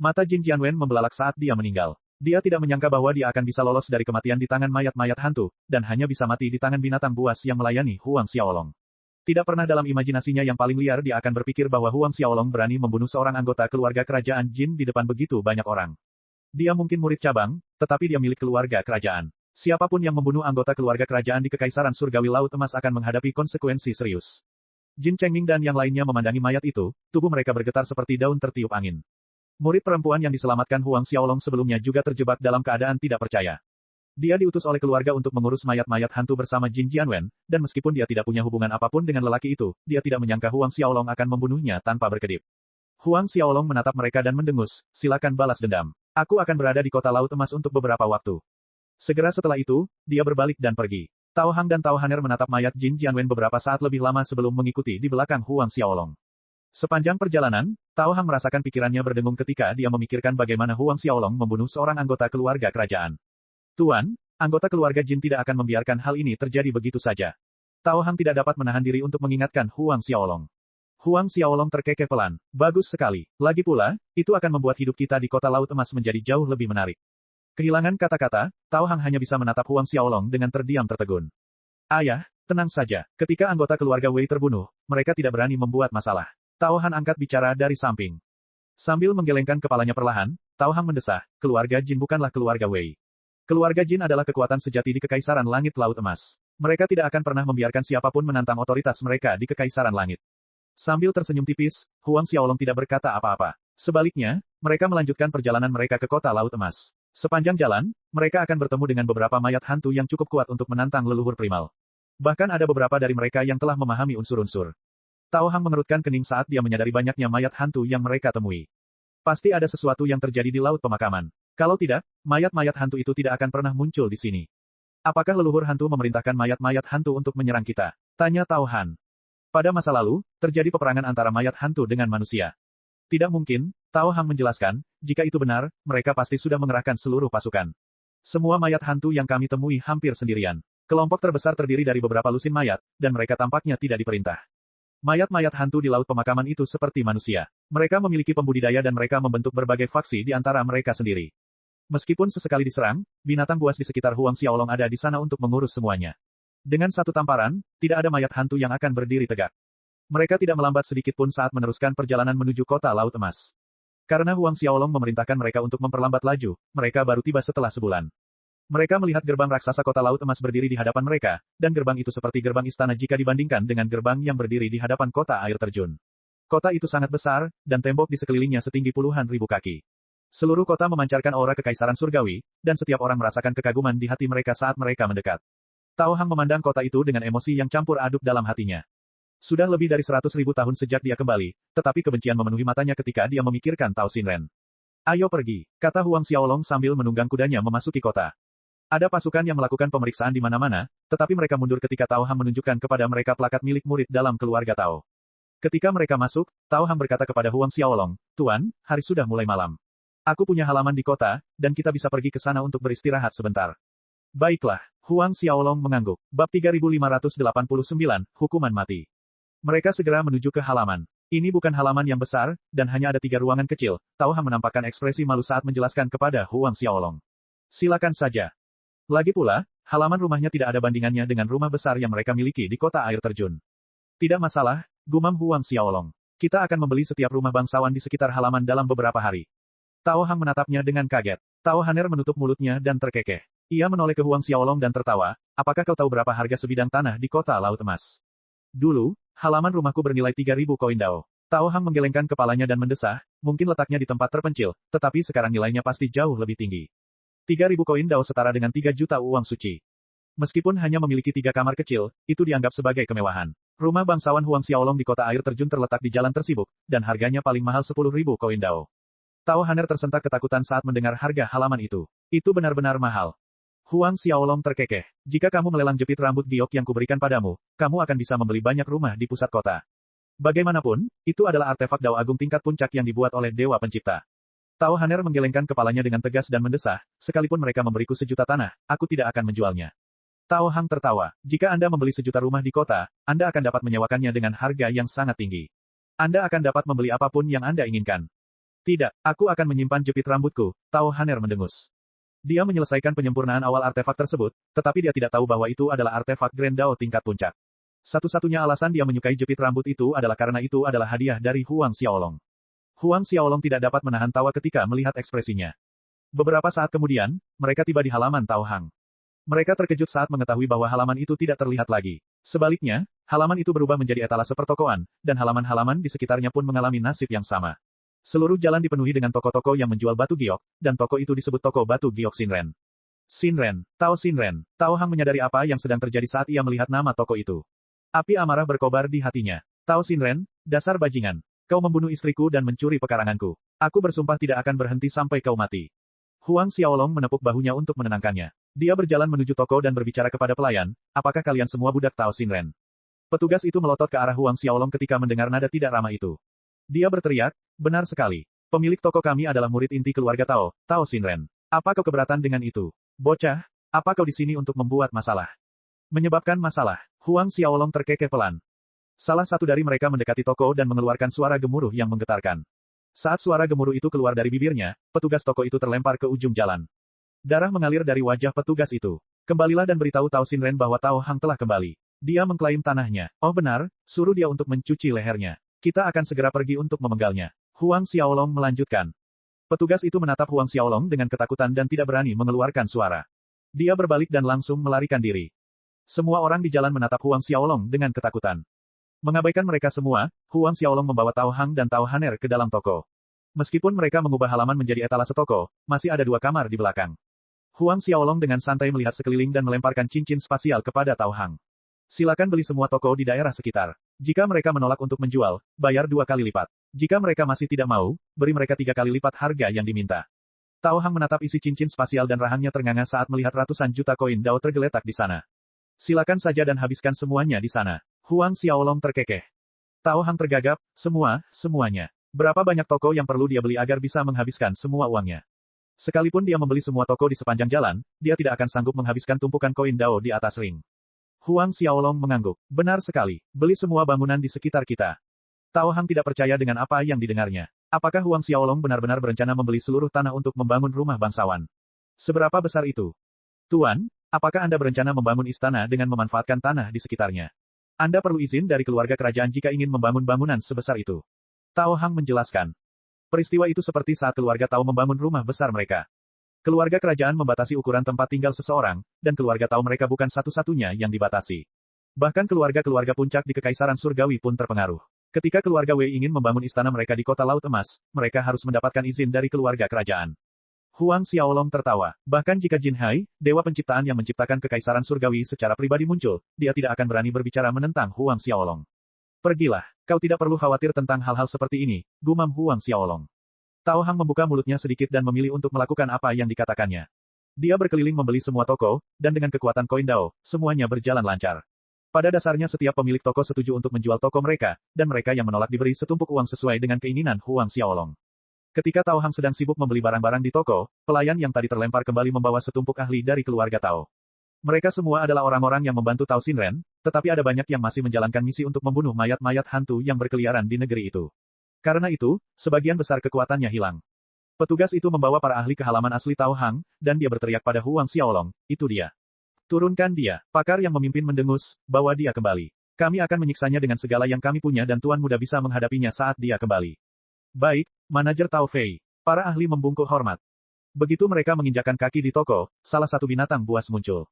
Mata Jin Jianwen membelalak saat dia meninggal. Dia tidak menyangka bahwa dia akan bisa lolos dari kematian di tangan mayat-mayat hantu, dan hanya bisa mati di tangan binatang buas yang melayani Huang Xiaolong. Tidak pernah dalam imajinasinya yang paling liar dia akan berpikir bahwa Huang Xiaolong berani membunuh seorang anggota keluarga kerajaan Jin di depan begitu banyak orang. Dia mungkin murid cabang, tetapi dia milik keluarga kerajaan. Siapapun yang membunuh anggota keluarga kerajaan di Kekaisaran Surgawi Laut Emas akan menghadapi konsekuensi serius. Jin Chengming dan yang lainnya memandangi mayat itu, tubuh mereka bergetar seperti daun tertiup angin. Murid perempuan yang diselamatkan Huang Xiaolong sebelumnya juga terjebak dalam keadaan tidak percaya. Dia diutus oleh keluarga untuk mengurus mayat-mayat hantu bersama Jin Jianwen, dan meskipun dia tidak punya hubungan apapun dengan lelaki itu, dia tidak menyangka Huang Xiaolong akan membunuhnya tanpa berkedip. Huang Xiaolong menatap mereka dan mendengus, silakan balas dendam. Aku akan berada di kota Laut Emas untuk beberapa waktu. Segera setelah itu, dia berbalik dan pergi. Tao Hang dan Tao Han'er menatap mayat Jin Jianwen beberapa saat lebih lama sebelum mengikuti di belakang Huang Xiaolong. Sepanjang perjalanan, Tao Hang merasakan pikirannya berdengung ketika dia memikirkan bagaimana Huang Xiaolong membunuh seorang anggota keluarga kerajaan. Tuan, anggota keluarga Jin tidak akan membiarkan hal ini terjadi begitu saja. Tao Hang tidak dapat menahan diri untuk mengingatkan Huang Xiaolong. Huang Xiaolong terkekeh pelan. Bagus sekali. Lagi pula, itu akan membuat hidup kita di kota Laut Emas menjadi jauh lebih menarik. Kehilangan kata-kata, Tao Hang hanya bisa menatap Huang Xiaolong dengan terdiam tertegun. Ayah, tenang saja. Ketika anggota keluarga Wei terbunuh, mereka tidak berani membuat masalah. Tao Han angkat bicara dari samping. Sambil menggelengkan kepalanya perlahan, Tao Hang mendesah, keluarga Jin bukanlah keluarga Wei. Keluarga Jin adalah kekuatan sejati di Kekaisaran Langit Laut Emas. Mereka tidak akan pernah membiarkan siapapun menantang otoritas mereka di Kekaisaran Langit. Sambil tersenyum tipis, Huang Xiaolong tidak berkata apa-apa. Sebaliknya, mereka melanjutkan perjalanan mereka ke kota Laut Emas. Sepanjang jalan, mereka akan bertemu dengan beberapa mayat hantu yang cukup kuat untuk menantang leluhur primal. Bahkan ada beberapa dari mereka yang telah memahami unsur-unsur. Tao Hang mengerutkan kening saat dia menyadari banyaknya mayat hantu yang mereka temui. Pasti ada sesuatu yang terjadi di laut pemakaman. Kalau tidak, mayat-mayat hantu itu tidak akan pernah muncul di sini. Apakah leluhur hantu memerintahkan mayat-mayat hantu untuk menyerang kita? Tanya Tao Han. Pada masa lalu, terjadi peperangan antara mayat hantu dengan manusia. Tidak mungkin, Tao Hang menjelaskan, jika itu benar, mereka pasti sudah mengerahkan seluruh pasukan. Semua mayat hantu yang kami temui hampir sendirian. Kelompok terbesar terdiri dari beberapa lusin mayat, dan mereka tampaknya tidak diperintah. Mayat-mayat hantu di laut pemakaman itu seperti manusia. Mereka memiliki pembudidaya dan mereka membentuk berbagai faksi di antara mereka sendiri. Meskipun sesekali diserang, binatang buas di sekitar Huang Xiaolong ada di sana untuk mengurus semuanya. Dengan satu tamparan, tidak ada mayat hantu yang akan berdiri tegak. Mereka tidak melambat sedikit pun saat meneruskan perjalanan menuju kota Laut Emas. Karena Huang Xiaolong memerintahkan mereka untuk memperlambat laju, mereka baru tiba setelah sebulan. Mereka melihat gerbang raksasa kota Laut Emas berdiri di hadapan mereka, dan gerbang itu seperti gerbang istana jika dibandingkan dengan gerbang yang berdiri di hadapan kota air terjun. Kota itu sangat besar, dan tembok di sekelilingnya setinggi puluhan ribu kaki. Seluruh kota memancarkan aura kekaisaran surgawi, dan setiap orang merasakan kekaguman di hati mereka saat mereka mendekat. Tao Hang memandang kota itu dengan emosi yang campur aduk dalam hatinya. Sudah lebih dari 100.000 tahun sejak dia kembali, tetapi kebencian memenuhi matanya ketika dia memikirkan Tao Xinren. Ayo pergi, kata Huang Xiaolong sambil menunggang kudanya memasuki kota. Ada pasukan yang melakukan pemeriksaan di mana-mana, tetapi mereka mundur ketika Tao Hang menunjukkan kepada mereka plakat milik murid dalam keluarga Tao. Ketika mereka masuk, Tao Hang berkata kepada Huang Xiaolong, Tuan, hari sudah mulai malam. Aku punya halaman di kota, dan kita bisa pergi ke sana untuk beristirahat sebentar. Baiklah, Huang Xiaolong mengangguk. Bab 3589, Hukuman Mati. Mereka segera menuju ke halaman. Ini bukan halaman yang besar, dan hanya ada 3 ruangan kecil. Tao Hang menampakkan ekspresi malu saat menjelaskan kepada Huang Xiaolong. Silakan saja. Lagi pula, halaman rumahnya tidak ada bandingannya dengan rumah besar yang mereka miliki di kota air terjun. Tidak masalah, gumam Huang Xiaolong. Kita akan membeli setiap rumah bangsawan di sekitar halaman dalam beberapa hari. Tao Hang menatapnya dengan kaget. Tao Han'er menutup mulutnya dan terkekeh. Ia menoleh ke Huang Xiaolong dan tertawa, apakah kau tahu berapa harga sebidang tanah di kota Laut Emas? Dulu, halaman rumahku bernilai 3.000 koin dao. Tao Hang menggelengkan kepalanya dan mendesah, mungkin letaknya di tempat terpencil, tetapi sekarang nilainya pasti jauh lebih tinggi. 3.000 koin dao setara dengan 3 juta uang suci. Meskipun hanya memiliki 3 kamar kecil, itu dianggap sebagai kemewahan. Rumah bangsawan Huang Xiaolong di kota air terjun terletak di jalan tersibuk, dan harganya paling mahal 10.000 koin dao. Tao Han'er tersentak ketakutan saat mendengar harga halaman itu. Itu benar-benar mahal. Huang Xiaolong terkekeh. Jika kamu melelang jepit rambut giok yang kuberikan padamu, kamu akan bisa membeli banyak rumah di pusat kota. Bagaimanapun, itu adalah artefak Dao Agung tingkat puncak yang dibuat oleh Dewa Pencipta. Tao Han'er menggelengkan kepalanya dengan tegas dan mendesah, sekalipun mereka memberiku 1 juta tanah, aku tidak akan menjualnya. Tao Hang tertawa. Jika Anda membeli 1 juta rumah di kota, Anda akan dapat menyewakannya dengan harga yang sangat tinggi. Anda akan dapat membeli apapun yang Anda inginkan. Tidak, aku akan menyimpan jepit rambutku, Tao Han'er mendengus. Dia menyelesaikan penyempurnaan awal artefak tersebut, tetapi dia tidak tahu bahwa itu adalah artefak Grand Dao tingkat puncak. Satu-satunya alasan dia menyukai jepit rambut itu adalah karena itu adalah hadiah dari Huang Xiaolong. Huang Xiaolong tidak dapat menahan tawa ketika melihat ekspresinya. Beberapa saat kemudian, mereka tiba di halaman Tao Hang. Mereka terkejut saat mengetahui bahwa halaman itu tidak terlihat lagi. Sebaliknya, halaman itu berubah menjadi etalase pertokoan, dan halaman-halaman di sekitarnya pun mengalami nasib yang sama. Seluruh jalan dipenuhi dengan toko-toko yang menjual batu giok, dan toko itu disebut toko batu giok Xinren. Xinren, Tao Xinren. Tao Hang menyadari apa yang sedang terjadi saat ia melihat nama toko itu. Api amarah berkobar di hatinya. Tao Xinren, dasar bajingan. Kau membunuh istriku dan mencuri pekaranganku. Aku bersumpah tidak akan berhenti sampai kau mati. Huang Xiaolong menepuk bahunya untuk menenangkannya. Dia berjalan menuju toko dan berbicara kepada pelayan, apakah kalian semua budak Tao Xinren? Petugas itu melotot ke arah Huang Xiaolong ketika mendengar nada tidak ramah itu. Dia berteriak, benar sekali. Pemilik toko kami adalah murid inti keluarga Tao, Tao Xinren. Apa kau keberatan dengan itu? Bocah, apa kau di sini untuk membuat masalah? Menyebabkan masalah. Huang Xiaolong terkekeh pelan. Salah satu dari mereka mendekati toko dan mengeluarkan suara gemuruh yang menggetarkan. Saat suara gemuruh itu keluar dari bibirnya, petugas toko itu terlempar ke ujung jalan. Darah mengalir dari wajah petugas itu. Kembalilah dan beritahu Tao Xinren bahwa Tao Hang telah kembali. Dia mengklaim tanahnya. Oh benar, suruh dia untuk mencuci lehernya. Kita akan segera pergi untuk memenggalnya. Huang Xiaolong melanjutkan. Petugas itu menatap Huang Xiaolong dengan ketakutan dan tidak berani mengeluarkan suara. Dia berbalik dan langsung melarikan diri. Semua orang di jalan menatap Huang Xiaolong dengan ketakutan. Mengabaikan mereka semua, Huang Xiaolong membawa Tao Hang dan Tao Haner ke dalam toko. Meskipun mereka mengubah halaman menjadi etalase toko, masih ada 2 kamar di belakang. Huang Xiaolong dengan santai melihat sekeliling dan melemparkan cincin spasial kepada Tao Hang. Silakan beli semua toko di daerah sekitar. Jika mereka menolak untuk menjual, bayar 2 kali lipat. Jika mereka masih tidak mau, beri mereka 3 kali lipat harga yang diminta. Tao Hang menatap isi cincin spasial dan rahangnya ternganga saat melihat ratusan juta koin Dao tergeletak di sana. Silakan saja dan habiskan semuanya di sana. Huang Xiaolong terkekeh. Tao Hang tergagap, semuanya. Berapa banyak toko yang perlu dia beli agar bisa menghabiskan semua uangnya? Sekalipun dia membeli semua toko di sepanjang jalan, dia tidak akan sanggup menghabiskan tumpukan koin Dao di atas ring. Huang Xiaolong mengangguk. Benar sekali, beli semua bangunan di sekitar kita. Tao Hang tidak percaya dengan apa yang didengarnya. Apakah Huang Xiaolong benar-benar berencana membeli seluruh tanah untuk membangun rumah bangsawan? Seberapa besar itu? Tuan, apakah Anda berencana membangun istana dengan memanfaatkan tanah di sekitarnya? Anda perlu izin dari keluarga kerajaan jika ingin membangun bangunan sebesar itu. Tao Hang menjelaskan. Peristiwa itu seperti saat keluarga Tao membangun rumah besar mereka. Keluarga kerajaan membatasi ukuran tempat tinggal seseorang, dan keluarga Tao mereka bukan satu-satunya yang dibatasi. Bahkan keluarga-keluarga puncak di Kekaisaran Surgawi pun terpengaruh. Ketika keluarga Wei ingin membangun istana mereka di kota Laut Emas, mereka harus mendapatkan izin dari keluarga kerajaan. Huang Xiaolong tertawa. Bahkan jika Jin Hai, dewa penciptaan yang menciptakan Kekaisaran Surgawi secara pribadi muncul, dia tidak akan berani berbicara menentang Huang Xiaolong. Pergilah, kau tidak perlu khawatir tentang hal-hal seperti ini, gumam Huang Xiaolong. Tao Hang membuka mulutnya sedikit dan memilih untuk melakukan apa yang dikatakannya. Dia berkeliling membeli semua toko, dan dengan kekuatan koin Dao, semuanya berjalan lancar. Pada dasarnya setiap pemilik toko setuju untuk menjual toko mereka, dan mereka yang menolak diberi setumpuk uang sesuai dengan keinginan Huang Xiaolong. Ketika Tao Hang sedang sibuk membeli barang-barang di toko, pelayan yang tadi terlempar kembali membawa setumpuk ahli dari keluarga Tao. Mereka semua adalah orang-orang yang membantu Tao Xinren, tetapi ada banyak yang masih menjalankan misi untuk membunuh mayat-mayat hantu yang berkeliaran di negeri itu. Karena itu, sebagian besar kekuatannya hilang. Petugas itu membawa para ahli ke halaman asli Tao Hang, dan dia berteriak pada Huang Xiaolong, itu dia. Turunkan dia. Pakar yang memimpin mendengus, bawa dia kembali. Kami akan menyiksanya dengan segala yang kami punya dan Tuan Muda bisa menghadapinya saat dia kembali. Baik, manajer Tao Fei. Para ahli membungkuk hormat. Begitu mereka menginjakkan kaki di toko, salah satu binatang buas muncul.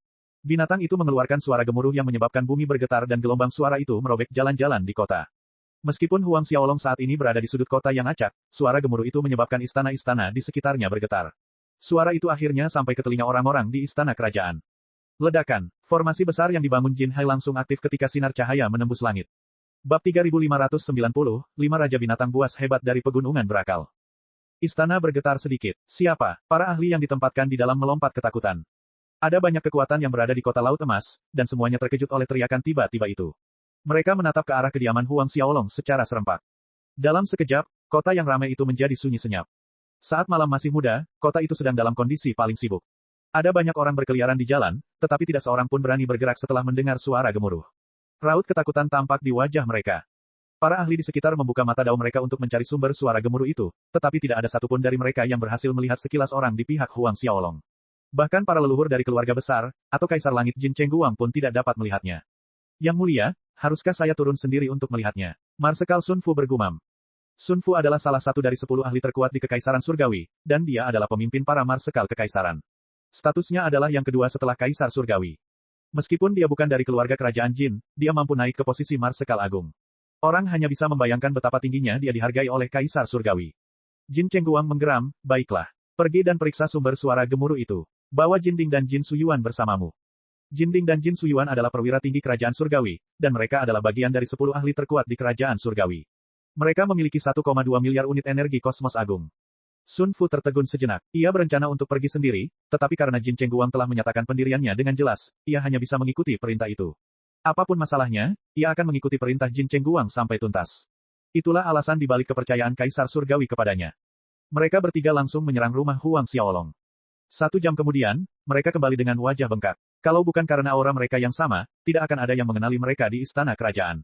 Binatang itu mengeluarkan suara gemuruh yang menyebabkan bumi bergetar dan gelombang suara itu merobek jalan-jalan di kota. Meskipun Huang Xiaolong saat ini berada di sudut kota yang acak, suara gemuruh itu menyebabkan istana-istana di sekitarnya bergetar. Suara itu akhirnya sampai ke telinga orang-orang di istana kerajaan. Ledakan. Formasi besar yang dibangun Jin Hai langsung aktif ketika sinar cahaya menembus langit. Bab 3590, 5 Raja Binatang Buas Hebat dari Pegunungan Berakal. Istana bergetar sedikit. Siapa? Para ahli yang ditempatkan di dalam melompat ketakutan. Ada banyak kekuatan yang berada di kota Laut Emas, dan semuanya terkejut oleh teriakan tiba-tiba itu. Mereka menatap ke arah kediaman Huang Xiaolong secara serempak. Dalam sekejap, kota yang ramai itu menjadi sunyi senyap. Saat malam masih muda, kota itu sedang dalam kondisi paling sibuk. Ada banyak orang berkeliaran di jalan, tetapi tidak seorang pun berani bergerak setelah mendengar suara gemuruh. Raut ketakutan tampak di wajah mereka. Para ahli di sekitar membuka mata Dao mereka untuk mencari sumber suara gemuruh itu, tetapi tidak ada satupun dari mereka yang berhasil melihat sekilas orang di pihak Huang Xiaolong. Bahkan para leluhur dari keluarga besar, atau Kaisar Langit Jin Chengguang pun tidak dapat melihatnya. Yang mulia, haruskah saya turun sendiri untuk melihatnya? Marsekal Sun Fu bergumam. Sun Fu adalah salah satu dari 10 ahli terkuat di Kekaisaran Surgawi, dan dia adalah pemimpin para Marsekal Kekaisaran. Statusnya adalah yang kedua setelah Kaisar Surgawi. Meskipun dia bukan dari keluarga kerajaan Jin, dia mampu naik ke posisi Marsekal Agung. Orang hanya bisa membayangkan betapa tingginya dia dihargai oleh Kaisar Surgawi. Jin Chengguang menggeram, baiklah. Pergi dan periksa sumber suara gemuruh itu. Bawa Jinding dan Jin Suyuan bersamamu. Jinding dan Jin Suyuan adalah perwira tinggi kerajaan Surgawi, dan mereka adalah bagian dari 10 ahli terkuat di kerajaan Surgawi. Mereka memiliki 1,2 miliar unit energi kosmos agung. Sun Fu tertegun sejenak. Ia berencana untuk pergi sendiri, tetapi karena Jin Chengguang telah menyatakan pendiriannya dengan jelas, ia hanya bisa mengikuti perintah itu. Apapun masalahnya, ia akan mengikuti perintah Jin Chengguang sampai tuntas. Itulah alasan dibalik kepercayaan Kaisar Surgawi kepadanya. Mereka bertiga langsung menyerang rumah Huang Xiaolong. 1 jam kemudian, mereka kembali dengan wajah bengkak. Kalau bukan karena aura mereka yang sama, tidak akan ada yang mengenali mereka di istana kerajaan.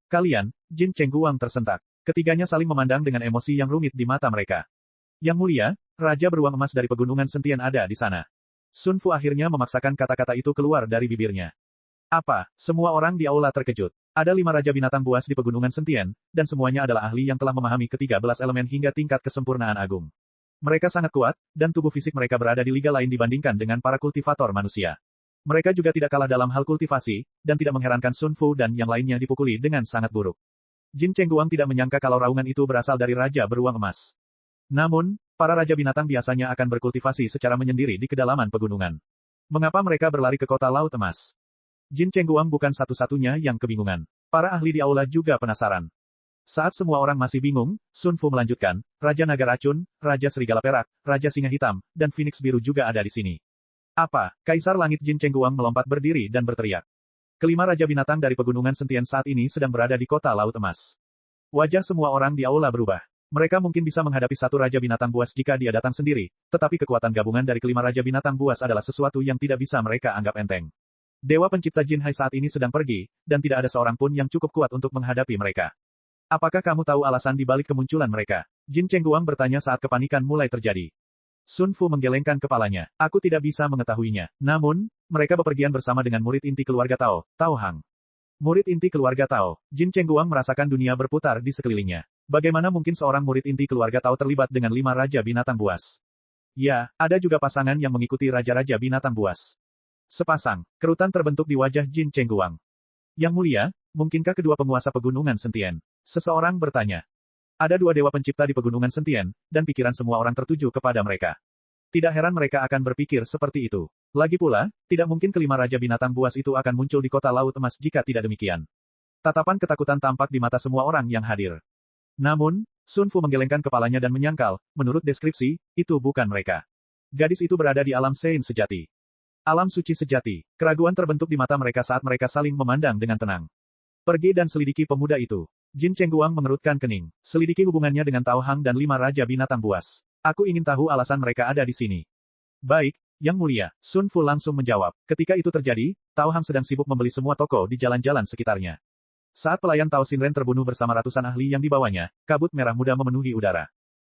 Kalian, Jin Chengguang tersentak. Ketiganya saling memandang dengan emosi yang rumit di mata mereka. Yang mulia, Raja Beruang Emas dari Pegunungan Sentian ada di sana. Sun Fu akhirnya memaksakan kata-kata itu keluar dari bibirnya. Apa? Semua orang di aula terkejut. Ada 5 Raja Binatang Buas di Pegunungan Sentian, dan semuanya adalah ahli yang telah memahami ke-13 elemen hingga tingkat kesempurnaan agung. Mereka sangat kuat, dan tubuh fisik mereka berada di liga lain dibandingkan dengan para kultivator manusia. Mereka juga tidak kalah dalam hal kultivasi, dan tidak mengherankan Sun Fu dan yang lainnya dipukuli dengan sangat buruk. Jin Chengguang tidak menyangka kalau raungan itu berasal dari Raja Beruang Emas. Namun, para Raja Binatang biasanya akan berkultivasi secara menyendiri di kedalaman pegunungan. Mengapa mereka berlari ke kota Laut Emas? Jin Chengguang bukan satu-satunya yang kebingungan. Para ahli di aula juga penasaran. Saat semua orang masih bingung, Sun Fu melanjutkan, Raja Naga Racun, Raja Serigala Perak, Raja Singa Hitam, dan Phoenix Biru juga ada di sini. Apa? Kaisar Langit Jin Chengguang melompat berdiri dan berteriak. Kelima Raja Binatang dari Pegunungan Sentian saat ini sedang berada di kota Laut Emas. Wajah semua orang di aula berubah. Mereka mungkin bisa menghadapi satu Raja Binatang Buas jika dia datang sendiri, tetapi kekuatan gabungan dari kelima Raja Binatang Buas adalah sesuatu yang tidak bisa mereka anggap enteng. Dewa Pencipta Jin Hai saat ini sedang pergi, dan tidak ada seorang pun yang cukup kuat untuk menghadapi mereka. Apakah kamu tahu alasan di balik kemunculan mereka? Jin Chengguang bertanya saat kepanikan mulai terjadi. Sun Fu menggelengkan kepalanya. Aku tidak bisa mengetahuinya. Namun, mereka bepergian bersama dengan murid inti keluarga Tao, Tao Hang. Murid inti keluarga Tao. Jin Chengguang merasakan dunia berputar di sekelilingnya. Bagaimana mungkin seorang murid inti keluarga Tao terlibat dengan 5 Raja Binatang Buas? Ya, ada juga pasangan yang mengikuti Raja-Raja Binatang Buas. Sepasang. Kerutan terbentuk di wajah Jin Chengguang. Yang mulia, mungkinkah kedua penguasa Pegunungan Sentian? Seseorang bertanya. Ada 2 dewa pencipta di Pegunungan Sentian, dan pikiran semua orang tertuju kepada mereka. Tidak heran mereka akan berpikir seperti itu. Lagi pula, tidak mungkin kelima Raja Binatang Buas itu akan muncul di kota Laut Emas jika tidak demikian. Tatapan ketakutan tampak di mata semua orang yang hadir. Namun, Sun Fu menggelengkan kepalanya dan menyangkal, menurut deskripsi, itu bukan mereka. Gadis itu berada di alam Sein sejati. Alam suci sejati. Keraguan terbentuk di mata mereka saat mereka saling memandang dengan tenang. Pergi dan selidiki pemuda itu. Jin Chengguang mengerutkan kening. Selidiki hubungannya dengan Tao Hang dan 5 Raja Binatang Buas. Aku ingin tahu alasan mereka ada di sini. Baik, Yang Mulia, Sun Fu langsung menjawab. Ketika itu terjadi, Tao Hang sedang sibuk membeli semua toko di jalan-jalan sekitarnya. Saat pelayan Tao Xinren terbunuh bersama ratusan ahli yang dibawanya, kabut merah muda memenuhi udara.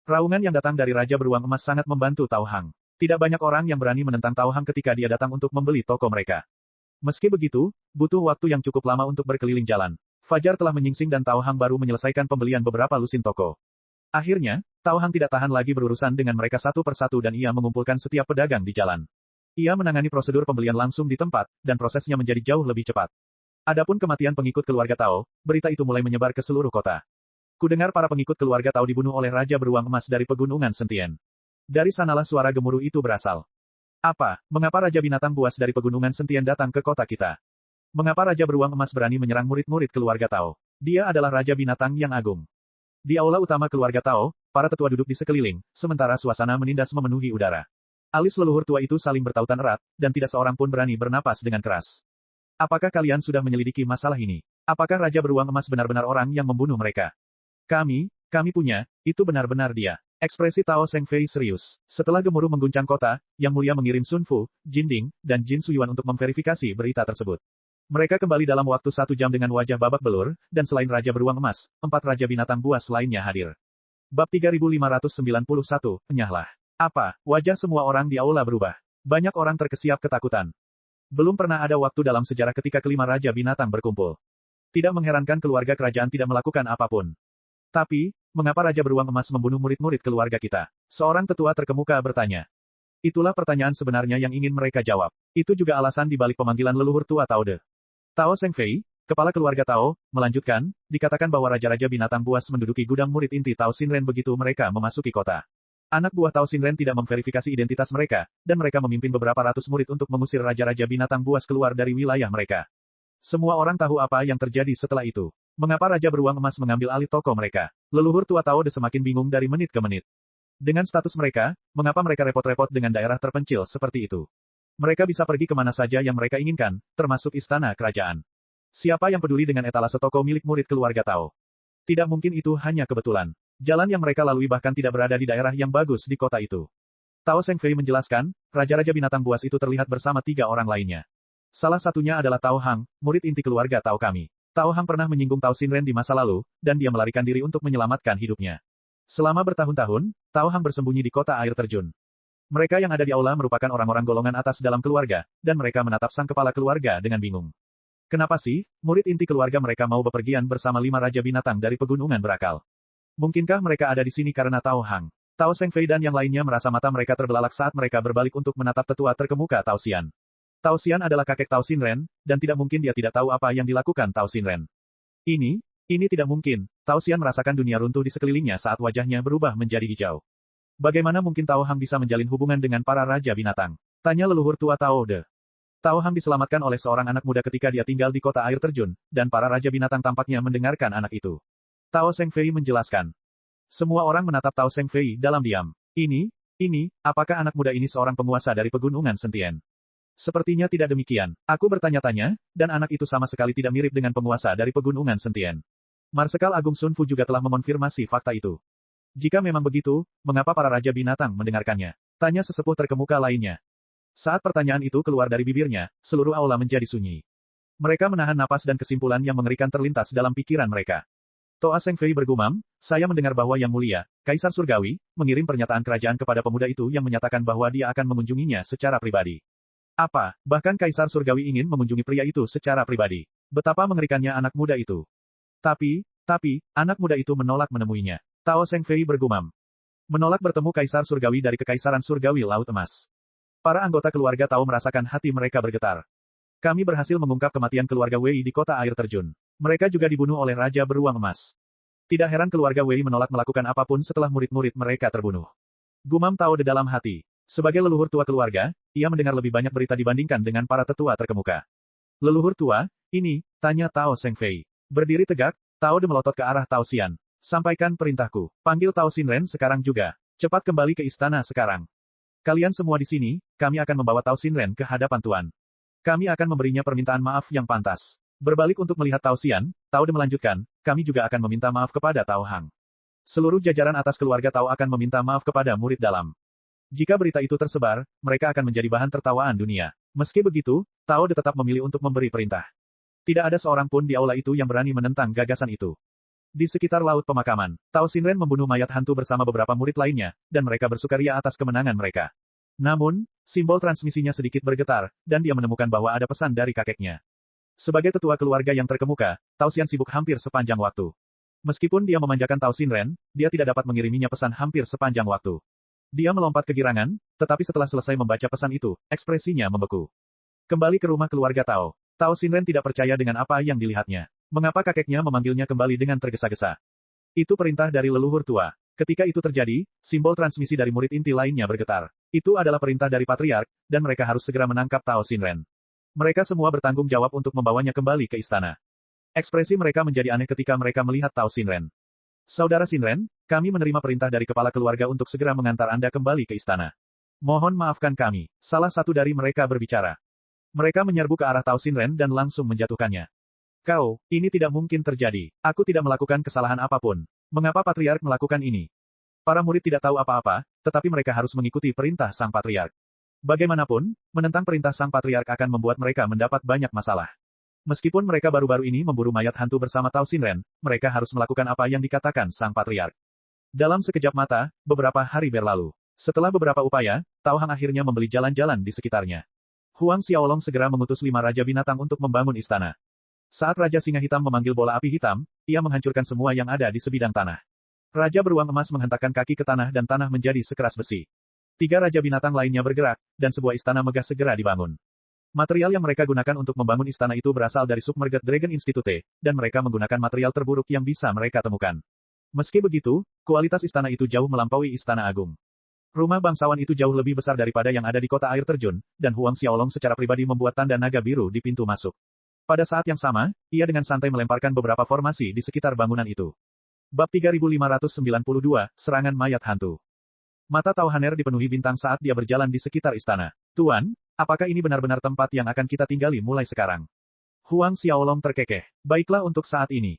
Raungan yang datang dari Raja Beruang Emas sangat membantu Tao Hang. Tidak banyak orang yang berani menentang Tao Hang ketika dia datang untuk membeli toko mereka. Meski begitu, butuh waktu yang cukup lama untuk berkeliling jalan. Fajar telah menyingsing dan Tao Hang baru menyelesaikan pembelian beberapa lusin toko. Akhirnya, Tao Hang tidak tahan lagi berurusan dengan mereka satu persatu dan ia mengumpulkan setiap pedagang di jalan. Ia menangani prosedur pembelian langsung di tempat, dan prosesnya menjadi jauh lebih cepat. Adapun kematian pengikut keluarga Tao, berita itu mulai menyebar ke seluruh kota. Kudengar para pengikut keluarga Tao dibunuh oleh Raja Beruang Emas dari Pegunungan Sentian. Dari sanalah suara gemuruh itu berasal. Apa? Mengapa Raja Binatang Buas dari Pegunungan Sentian datang ke kota kita? Mengapa Raja Beruang Emas berani menyerang murid-murid keluarga Tao? Dia adalah Raja Binatang yang agung. Di aula utama keluarga Tao, para tetua duduk di sekeliling, sementara suasana menindas memenuhi udara. Alis leluhur tua itu saling bertautan erat, dan tidak seorang pun berani bernapas dengan keras. Apakah kalian sudah menyelidiki masalah ini? Apakah Raja Beruang Emas benar-benar orang yang membunuh mereka? Kami punya, itu benar-benar dia. Ekspresi Tao Zhengfei serius. Setelah gemuruh mengguncang kota, Yang Mulia mengirim Sun Fu, Jin Ding, dan Jin Suyuan untuk memverifikasi berita tersebut. Mereka kembali dalam waktu 1 jam dengan wajah babak belur, dan selain Raja Beruang Emas, 4 Raja Binatang Buas lainnya hadir. Bab 3591, Penyahlah. Apa? Wajah semua orang di aula berubah. Banyak orang terkesiap ketakutan. Belum pernah ada waktu dalam sejarah ketika kelima Raja Binatang berkumpul. Tidak mengherankan keluarga kerajaan tidak melakukan apapun. Tapi, mengapa Raja Beruang Emas membunuh murid-murid keluarga kita? Seorang tetua terkemuka bertanya. Itulah pertanyaan sebenarnya yang ingin mereka jawab. Itu juga alasan dibalik pemanggilan leluhur tua Tao De. Tao Zhengfei, kepala keluarga Tao, melanjutkan, dikatakan bahwa Raja-Raja Binatang Buas menduduki gudang murid inti Tao Xinren begitu mereka memasuki kota. Anak buah Tao Xinren tidak memverifikasi identitas mereka, dan mereka memimpin beberapa ratus murid untuk mengusir Raja-Raja Binatang Buas keluar dari wilayah mereka. Semua orang tahu apa yang terjadi setelah itu. Mengapa Raja Beruang Emas mengambil alih toko mereka? Leluhur tua Tao De semakin bingung dari menit ke menit. Dengan status mereka, mengapa mereka repot-repot dengan daerah terpencil seperti itu? Mereka bisa pergi kemana saja yang mereka inginkan, termasuk istana kerajaan. Siapa yang peduli dengan etalase toko milik murid keluarga Tao? Tidak mungkin itu hanya kebetulan. Jalan yang mereka lalui bahkan tidak berada di daerah yang bagus di kota itu. Tao Sengfei menjelaskan, Raja-Raja Binatang Buas itu terlihat bersama 3 orang lainnya. Salah satunya adalah Tao Hang, murid inti keluarga Tao kami. Tao Hang pernah menyinggung Tao Xinren di masa lalu, dan dia melarikan diri untuk menyelamatkan hidupnya. Selama bertahun-tahun, Tao Hang bersembunyi di kota air terjun. Mereka yang ada di aula merupakan orang-orang golongan atas dalam keluarga, dan mereka menatap sang kepala keluarga dengan bingung. Kenapa sih, murid inti keluarga mereka mau bepergian bersama 5 raja binatang dari pegunungan berakal? Mungkinkah mereka ada di sini karena Tao Hang? Tao Sengfei dan yang lainnya merasa mata mereka terbelalak saat mereka berbalik untuk menatap tetua terkemuka Tao Xian. Tao Xian adalah kakek Tao Xinren, dan tidak mungkin dia tidak tahu apa yang dilakukan Tao Xinren. Ini tidak mungkin. Tao Xian merasakan dunia runtuh di sekelilingnya saat wajahnya berubah menjadi hijau. Bagaimana mungkin Tao Hang bisa menjalin hubungan dengan para raja binatang? Tanya leluhur tua Tao De. Tao Hang diselamatkan oleh seorang anak muda ketika dia tinggal di kota air terjun, dan para raja binatang tampaknya mendengarkan anak itu. Tao Sengfei menjelaskan. Semua orang menatap Tao Sengfei dalam diam. Apakah anak muda ini seorang penguasa dari pegunungan sentien? Sepertinya tidak demikian. Aku bertanya-tanya, dan anak itu sama sekali tidak mirip dengan penguasa dari pegunungan sentien. Marsekal Agung Sun Fu juga telah mengonfirmasi fakta itu. Jika memang begitu, mengapa para raja binatang mendengarkannya? Tanya sesepuh terkemuka lainnya. Saat pertanyaan itu keluar dari bibirnya, seluruh aula menjadi sunyi. Mereka menahan napas dan kesimpulan yang mengerikan terlintas dalam pikiran mereka. Toa Sengfei bergumam, saya mendengar bahwa Yang Mulia, Kaisar Surgawi, mengirim pernyataan kerajaan kepada pemuda itu yang menyatakan bahwa dia akan mengunjunginya secara pribadi. Apa, bahkan Kaisar Surgawi ingin mengunjungi pria itu secara pribadi. Betapa mengerikannya anak muda itu. Tapi, anak muda itu menolak menemuinya. Tao Sengfei bergumam. Menolak bertemu Kaisar Surgawi dari Kekaisaran Surgawi Laut Emas. Para anggota keluarga Tao merasakan hati mereka bergetar. Kami berhasil mengungkap kematian keluarga Wei di kota air terjun. Mereka juga dibunuh oleh Raja Beruang Emas. Tidak heran keluarga Wei menolak melakukan apapun setelah murid-murid mereka terbunuh. Gumam Tao di dalam hati. Sebagai leluhur tua keluarga, ia mendengar lebih banyak berita dibandingkan dengan para tetua terkemuka. Leluhur tua, ini, tanya Tao Sengfei. Berdiri tegak, Tao De melotot ke arah Tao Xian. Sampaikan perintahku. Panggil Tao Xinren sekarang juga. Cepat kembali ke istana sekarang. Kalian semua di sini, kami akan membawa Tao Xinren ke hadapan Tuan. Kami akan memberinya permintaan maaf yang pantas. Berbalik untuk melihat Tao Xian, Tao De melanjutkan, kami juga akan meminta maaf kepada Tao Hang. Seluruh jajaran atas keluarga Tao akan meminta maaf kepada murid dalam. Jika berita itu tersebar, mereka akan menjadi bahan tertawaan dunia. Meski begitu, Tao De tetap memilih untuk memberi perintah. Tidak ada seorang pun di aula itu yang berani menentang gagasan itu. Di sekitar laut pemakaman, Tao Xinren membunuh mayat hantu bersama beberapa murid lainnya, dan mereka bersukaria atas kemenangan mereka. Namun, simbol transmisinya sedikit bergetar, dan dia menemukan bahwa ada pesan dari kakeknya. Sebagai tetua keluarga yang terkemuka, Tao Xian sibuk hampir sepanjang waktu. Meskipun dia memanjakan Tao Xinren, dia tidak dapat mengiriminya pesan hampir sepanjang waktu. Dia melompat kegirangan, tetapi setelah selesai membaca pesan itu, ekspresinya membeku. Kembali ke rumah keluarga Tao. Tao Xinren tidak percaya dengan apa yang dilihatnya. Mengapa kakeknya memanggilnya kembali dengan tergesa-gesa? Itu perintah dari leluhur tua. Ketika itu terjadi, simbol transmisi dari murid inti lainnya bergetar. Itu adalah perintah dari patriark, dan mereka harus segera menangkap Tao Xinren. Mereka semua bertanggung jawab untuk membawanya kembali ke istana. Ekspresi mereka menjadi aneh ketika mereka melihat Tao Xinren. Saudara Xinren, kami menerima perintah dari kepala keluarga untuk segera mengantar Anda kembali ke istana. Mohon maafkan kami. Salah satu dari mereka berbicara. Mereka menyerbu ke arah Tao Xinren dan langsung menjatuhkannya. Kau, ini tidak mungkin terjadi. Aku tidak melakukan kesalahan apapun. Mengapa patriark melakukan ini? Para murid tidak tahu apa-apa, tetapi mereka harus mengikuti perintah sang patriark. Bagaimanapun, menentang perintah sang patriark akan membuat mereka mendapat banyak masalah. Meskipun mereka baru-baru ini memburu mayat hantu bersama Tao Xinren, mereka harus melakukan apa yang dikatakan sang patriark. Dalam sekejap mata, beberapa hari berlalu. Setelah beberapa upaya, Tao Hang akhirnya membeli jalan-jalan di sekitarnya. Huang Xiaolong segera mengutus 5 raja binatang untuk membangun istana. Saat Raja Singa Hitam memanggil bola api hitam, ia menghancurkan semua yang ada di sebidang tanah. Raja Beruang Emas menghentakkan kaki ke tanah dan tanah menjadi sekeras besi. 3 raja binatang lainnya bergerak, dan sebuah istana megah segera dibangun. Material yang mereka gunakan untuk membangun istana itu berasal dari Submerged Dragon Institute, dan mereka menggunakan material terburuk yang bisa mereka temukan. Meski begitu, kualitas istana itu jauh melampaui Istana Agung. Rumah bangsawan itu jauh lebih besar daripada yang ada di kota air terjun, dan Huang Xiaolong secara pribadi membuat tanda naga biru di pintu masuk. Pada saat yang sama, ia dengan santai melemparkan beberapa formasi di sekitar bangunan itu. Bab 3592, Serangan Mayat Hantu. Mata Tao Haner dipenuhi bintang saat dia berjalan di sekitar istana. Tuan, apakah ini benar-benar tempat yang akan kita tinggali mulai sekarang? Huang Xiaolong terkekeh. Baiklah untuk saat ini.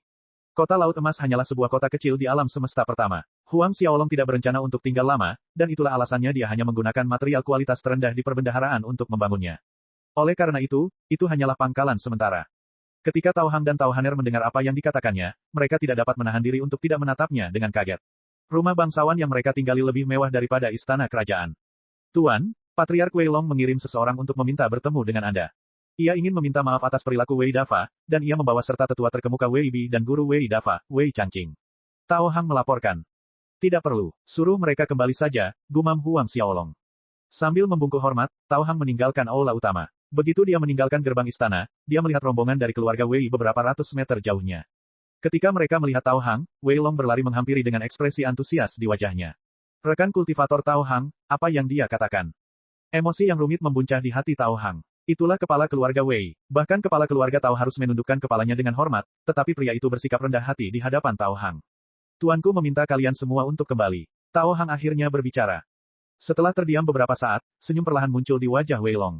Kota Laut Emas hanyalah sebuah kota kecil di alam semesta pertama. Huang Xiaolong tidak berencana untuk tinggal lama, dan itulah alasannya dia hanya menggunakan material kualitas terendah di perbendaharaan untuk membangunnya. Oleh karena itu hanyalah pangkalan sementara. Ketika Tao Hang dan Tao Haner mendengar apa yang dikatakannya, mereka tidak dapat menahan diri untuk tidak menatapnya dengan kaget. Rumah bangsawan yang mereka tinggali lebih mewah daripada istana kerajaan. Tuan, Patriark Wei Long mengirim seseorang untuk meminta bertemu dengan Anda. Ia ingin meminta maaf atas perilaku Wei Dafa, dan ia membawa serta tetua terkemuka Wei Bi dan guru Wei Dafa, Wei Changqing. Tao Hang melaporkan. Tidak perlu, suruh mereka kembali saja, gumam Huang Xiaolong. Sambil membungkuk hormat, Tao Hang meninggalkan aula utama. Begitu dia meninggalkan gerbang istana, dia melihat rombongan dari keluarga Wei beberapa ratus meter jauhnya. Ketika mereka melihat Tao Hang, Wei Long berlari menghampiri dengan ekspresi antusias di wajahnya. Rekan kultivator Tao Hang, apa yang dia katakan? Emosi yang rumit membuncah di hati Tao Hang. Itulah kepala keluarga Wei. Bahkan kepala keluarga Tao harus menundukkan kepalanya dengan hormat, tetapi pria itu bersikap rendah hati di hadapan Tao Hang. Tuanku meminta kalian semua untuk kembali. Tao Hang akhirnya berbicara. Setelah terdiam beberapa saat, senyum perlahan muncul di wajah Wei Long.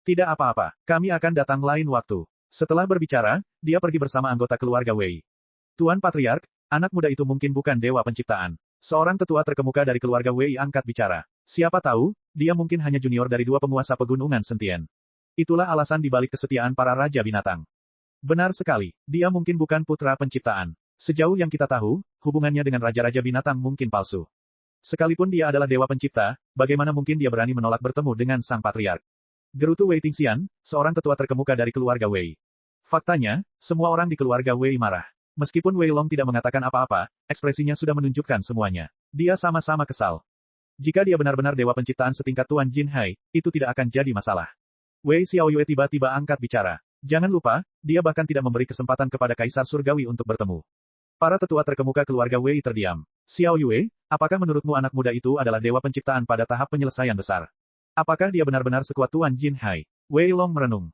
Tidak apa-apa, kami akan datang lain waktu. Setelah berbicara, dia pergi bersama anggota keluarga Wei. Tuan Patriark, anak muda itu mungkin bukan dewa penciptaan. Seorang tetua terkemuka dari keluarga Wei angkat bicara. Siapa tahu, dia mungkin hanya junior dari dua penguasa pegunungan Sentien. Itulah alasan dibalik kesetiaan para raja binatang. Benar sekali, dia mungkin bukan putra penciptaan. Sejauh yang kita tahu, hubungannya dengan raja-raja binatang mungkin palsu. Sekalipun dia adalah dewa pencipta, bagaimana mungkin dia berani menolak bertemu dengan sang patriark? Gerutu Wei Tingxian, seorang tetua terkemuka dari keluarga Wei. Faktanya, semua orang di keluarga Wei marah. Meskipun Wei Long tidak mengatakan apa-apa, ekspresinya sudah menunjukkan semuanya. Dia sama-sama kesal. Jika dia benar-benar dewa penciptaan setingkat Tuan Jin Hai, itu tidak akan jadi masalah. Wei Xiaoyue tiba-tiba angkat bicara. Jangan lupa, dia bahkan tidak memberi kesempatan kepada Kaisar Surgawi untuk bertemu. Para tetua terkemuka keluarga Wei terdiam. Xiaoyue, apakah menurutmu anak muda itu adalah dewa penciptaan pada tahap penyelesaian besar? Apakah dia benar-benar sekuat Tuan Jin Hai? Wei Long merenung.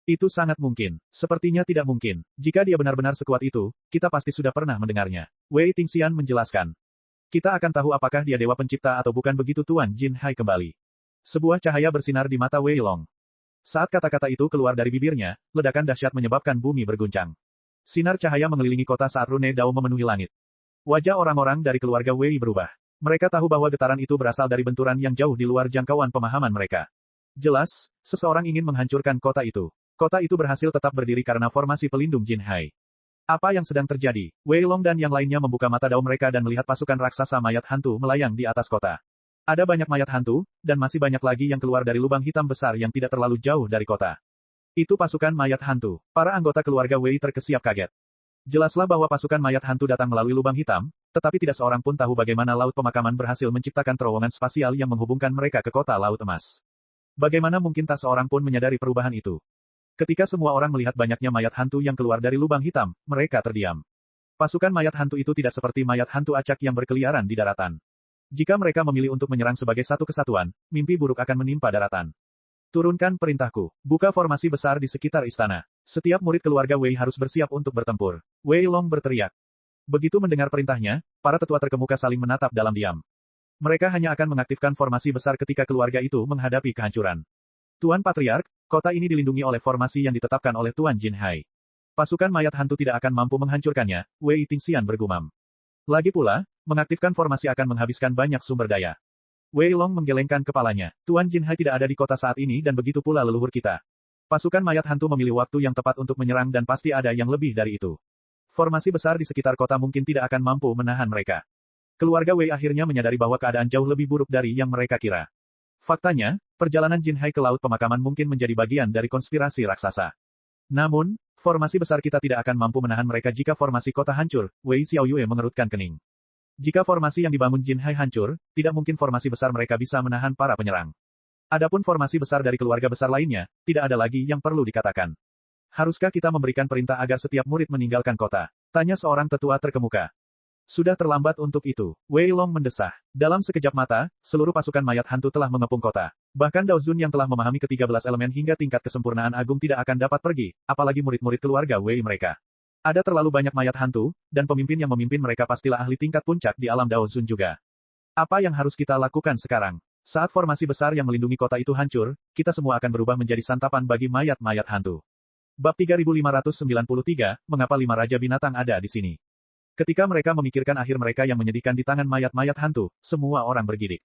Itu sangat mungkin. Sepertinya tidak mungkin. Jika dia benar-benar sekuat itu, kita pasti sudah pernah mendengarnya. Wei Tingxian menjelaskan. Kita akan tahu apakah dia dewa pencipta atau bukan begitu Tuan Jin Hai kembali. Sebuah cahaya bersinar di mata Wei Long. Saat kata-kata itu keluar dari bibirnya, ledakan dahsyat menyebabkan bumi berguncang. Sinar cahaya mengelilingi kota saat rune Dao memenuhi langit. Wajah orang-orang dari keluarga Wei berubah. Mereka tahu bahwa getaran itu berasal dari benturan yang jauh di luar jangkauan pemahaman mereka. Jelas, seseorang ingin menghancurkan kota itu. Kota itu berhasil tetap berdiri karena formasi pelindung Jin Hai. Apa yang sedang terjadi? Wei Long dan yang lainnya membuka mata Dao mereka dan melihat pasukan raksasa mayat hantu melayang di atas kota. Ada banyak mayat hantu, dan masih banyak lagi yang keluar dari lubang hitam besar yang tidak terlalu jauh dari kota. Itu pasukan mayat hantu. Para anggota keluarga Wei terkesiap kaget. Jelaslah bahwa pasukan mayat hantu datang melalui lubang hitam, tetapi tidak seorang pun tahu bagaimana Laut Pemakaman berhasil menciptakan terowongan spasial yang menghubungkan mereka ke kota Laut Emas. Bagaimana mungkin tak seorang pun menyadari perubahan itu? Ketika semua orang melihat banyaknya mayat hantu yang keluar dari lubang hitam, mereka terdiam. Pasukan mayat hantu itu tidak seperti mayat hantu acak yang berkeliaran di daratan. Jika mereka memilih untuk menyerang sebagai satu kesatuan, mimpi buruk akan menimpa daratan. Turunkan perintahku. Buka formasi besar di sekitar istana. Setiap murid keluarga Wei harus bersiap untuk bertempur. Wei Long berteriak. Begitu mendengar perintahnya, para tetua terkemuka saling menatap dalam diam. Mereka hanya akan mengaktifkan formasi besar ketika keluarga itu menghadapi kehancuran. Tuan Patriark, kota ini dilindungi oleh formasi yang ditetapkan oleh Tuan Jin Hai. Pasukan mayat hantu tidak akan mampu menghancurkannya, Wei Tingxian bergumam. Lagi pula, mengaktifkan formasi akan menghabiskan banyak sumber daya. Wei Long menggelengkan kepalanya. Tuan Jin Hai tidak ada di kota saat ini dan begitu pula leluhur kita. Pasukan mayat hantu memilih waktu yang tepat untuk menyerang dan pasti ada yang lebih dari itu. Formasi besar di sekitar kota mungkin tidak akan mampu menahan mereka. Keluarga Wei akhirnya menyadari bahwa keadaan jauh lebih buruk dari yang mereka kira. Faktanya, perjalanan Jin Hai ke Laut Pemakaman mungkin menjadi bagian dari konspirasi raksasa. Namun, formasi besar kita tidak akan mampu menahan mereka jika formasi kota hancur, Wei Xiaoyue mengerutkan kening. Jika formasi yang dibangun Jin Hai hancur, tidak mungkin formasi besar mereka bisa menahan para penyerang. Adapun formasi besar dari keluarga besar lainnya, tidak ada lagi yang perlu dikatakan. Haruskah kita memberikan perintah agar setiap murid meninggalkan kota? Tanya seorang tetua terkemuka. Sudah terlambat untuk itu. Wei Long mendesah. Dalam sekejap mata, seluruh pasukan mayat hantu telah mengepung kota. Bahkan Dao Zun yang telah memahami ke-13 elemen hingga tingkat kesempurnaan agung tidak akan dapat pergi, apalagi murid-murid keluarga Wei mereka. Ada terlalu banyak mayat hantu, dan pemimpin yang memimpin mereka pastilah ahli tingkat puncak di alam Dao Zun juga. Apa yang harus kita lakukan sekarang? Saat formasi besar yang melindungi kota itu hancur, kita semua akan berubah menjadi santapan bagi mayat-mayat hantu. Bab 3593, Mengapa 5 Raja Binatang ada di sini? Ketika mereka memikirkan akhir mereka yang menyedihkan di tangan mayat-mayat hantu, semua orang bergidik.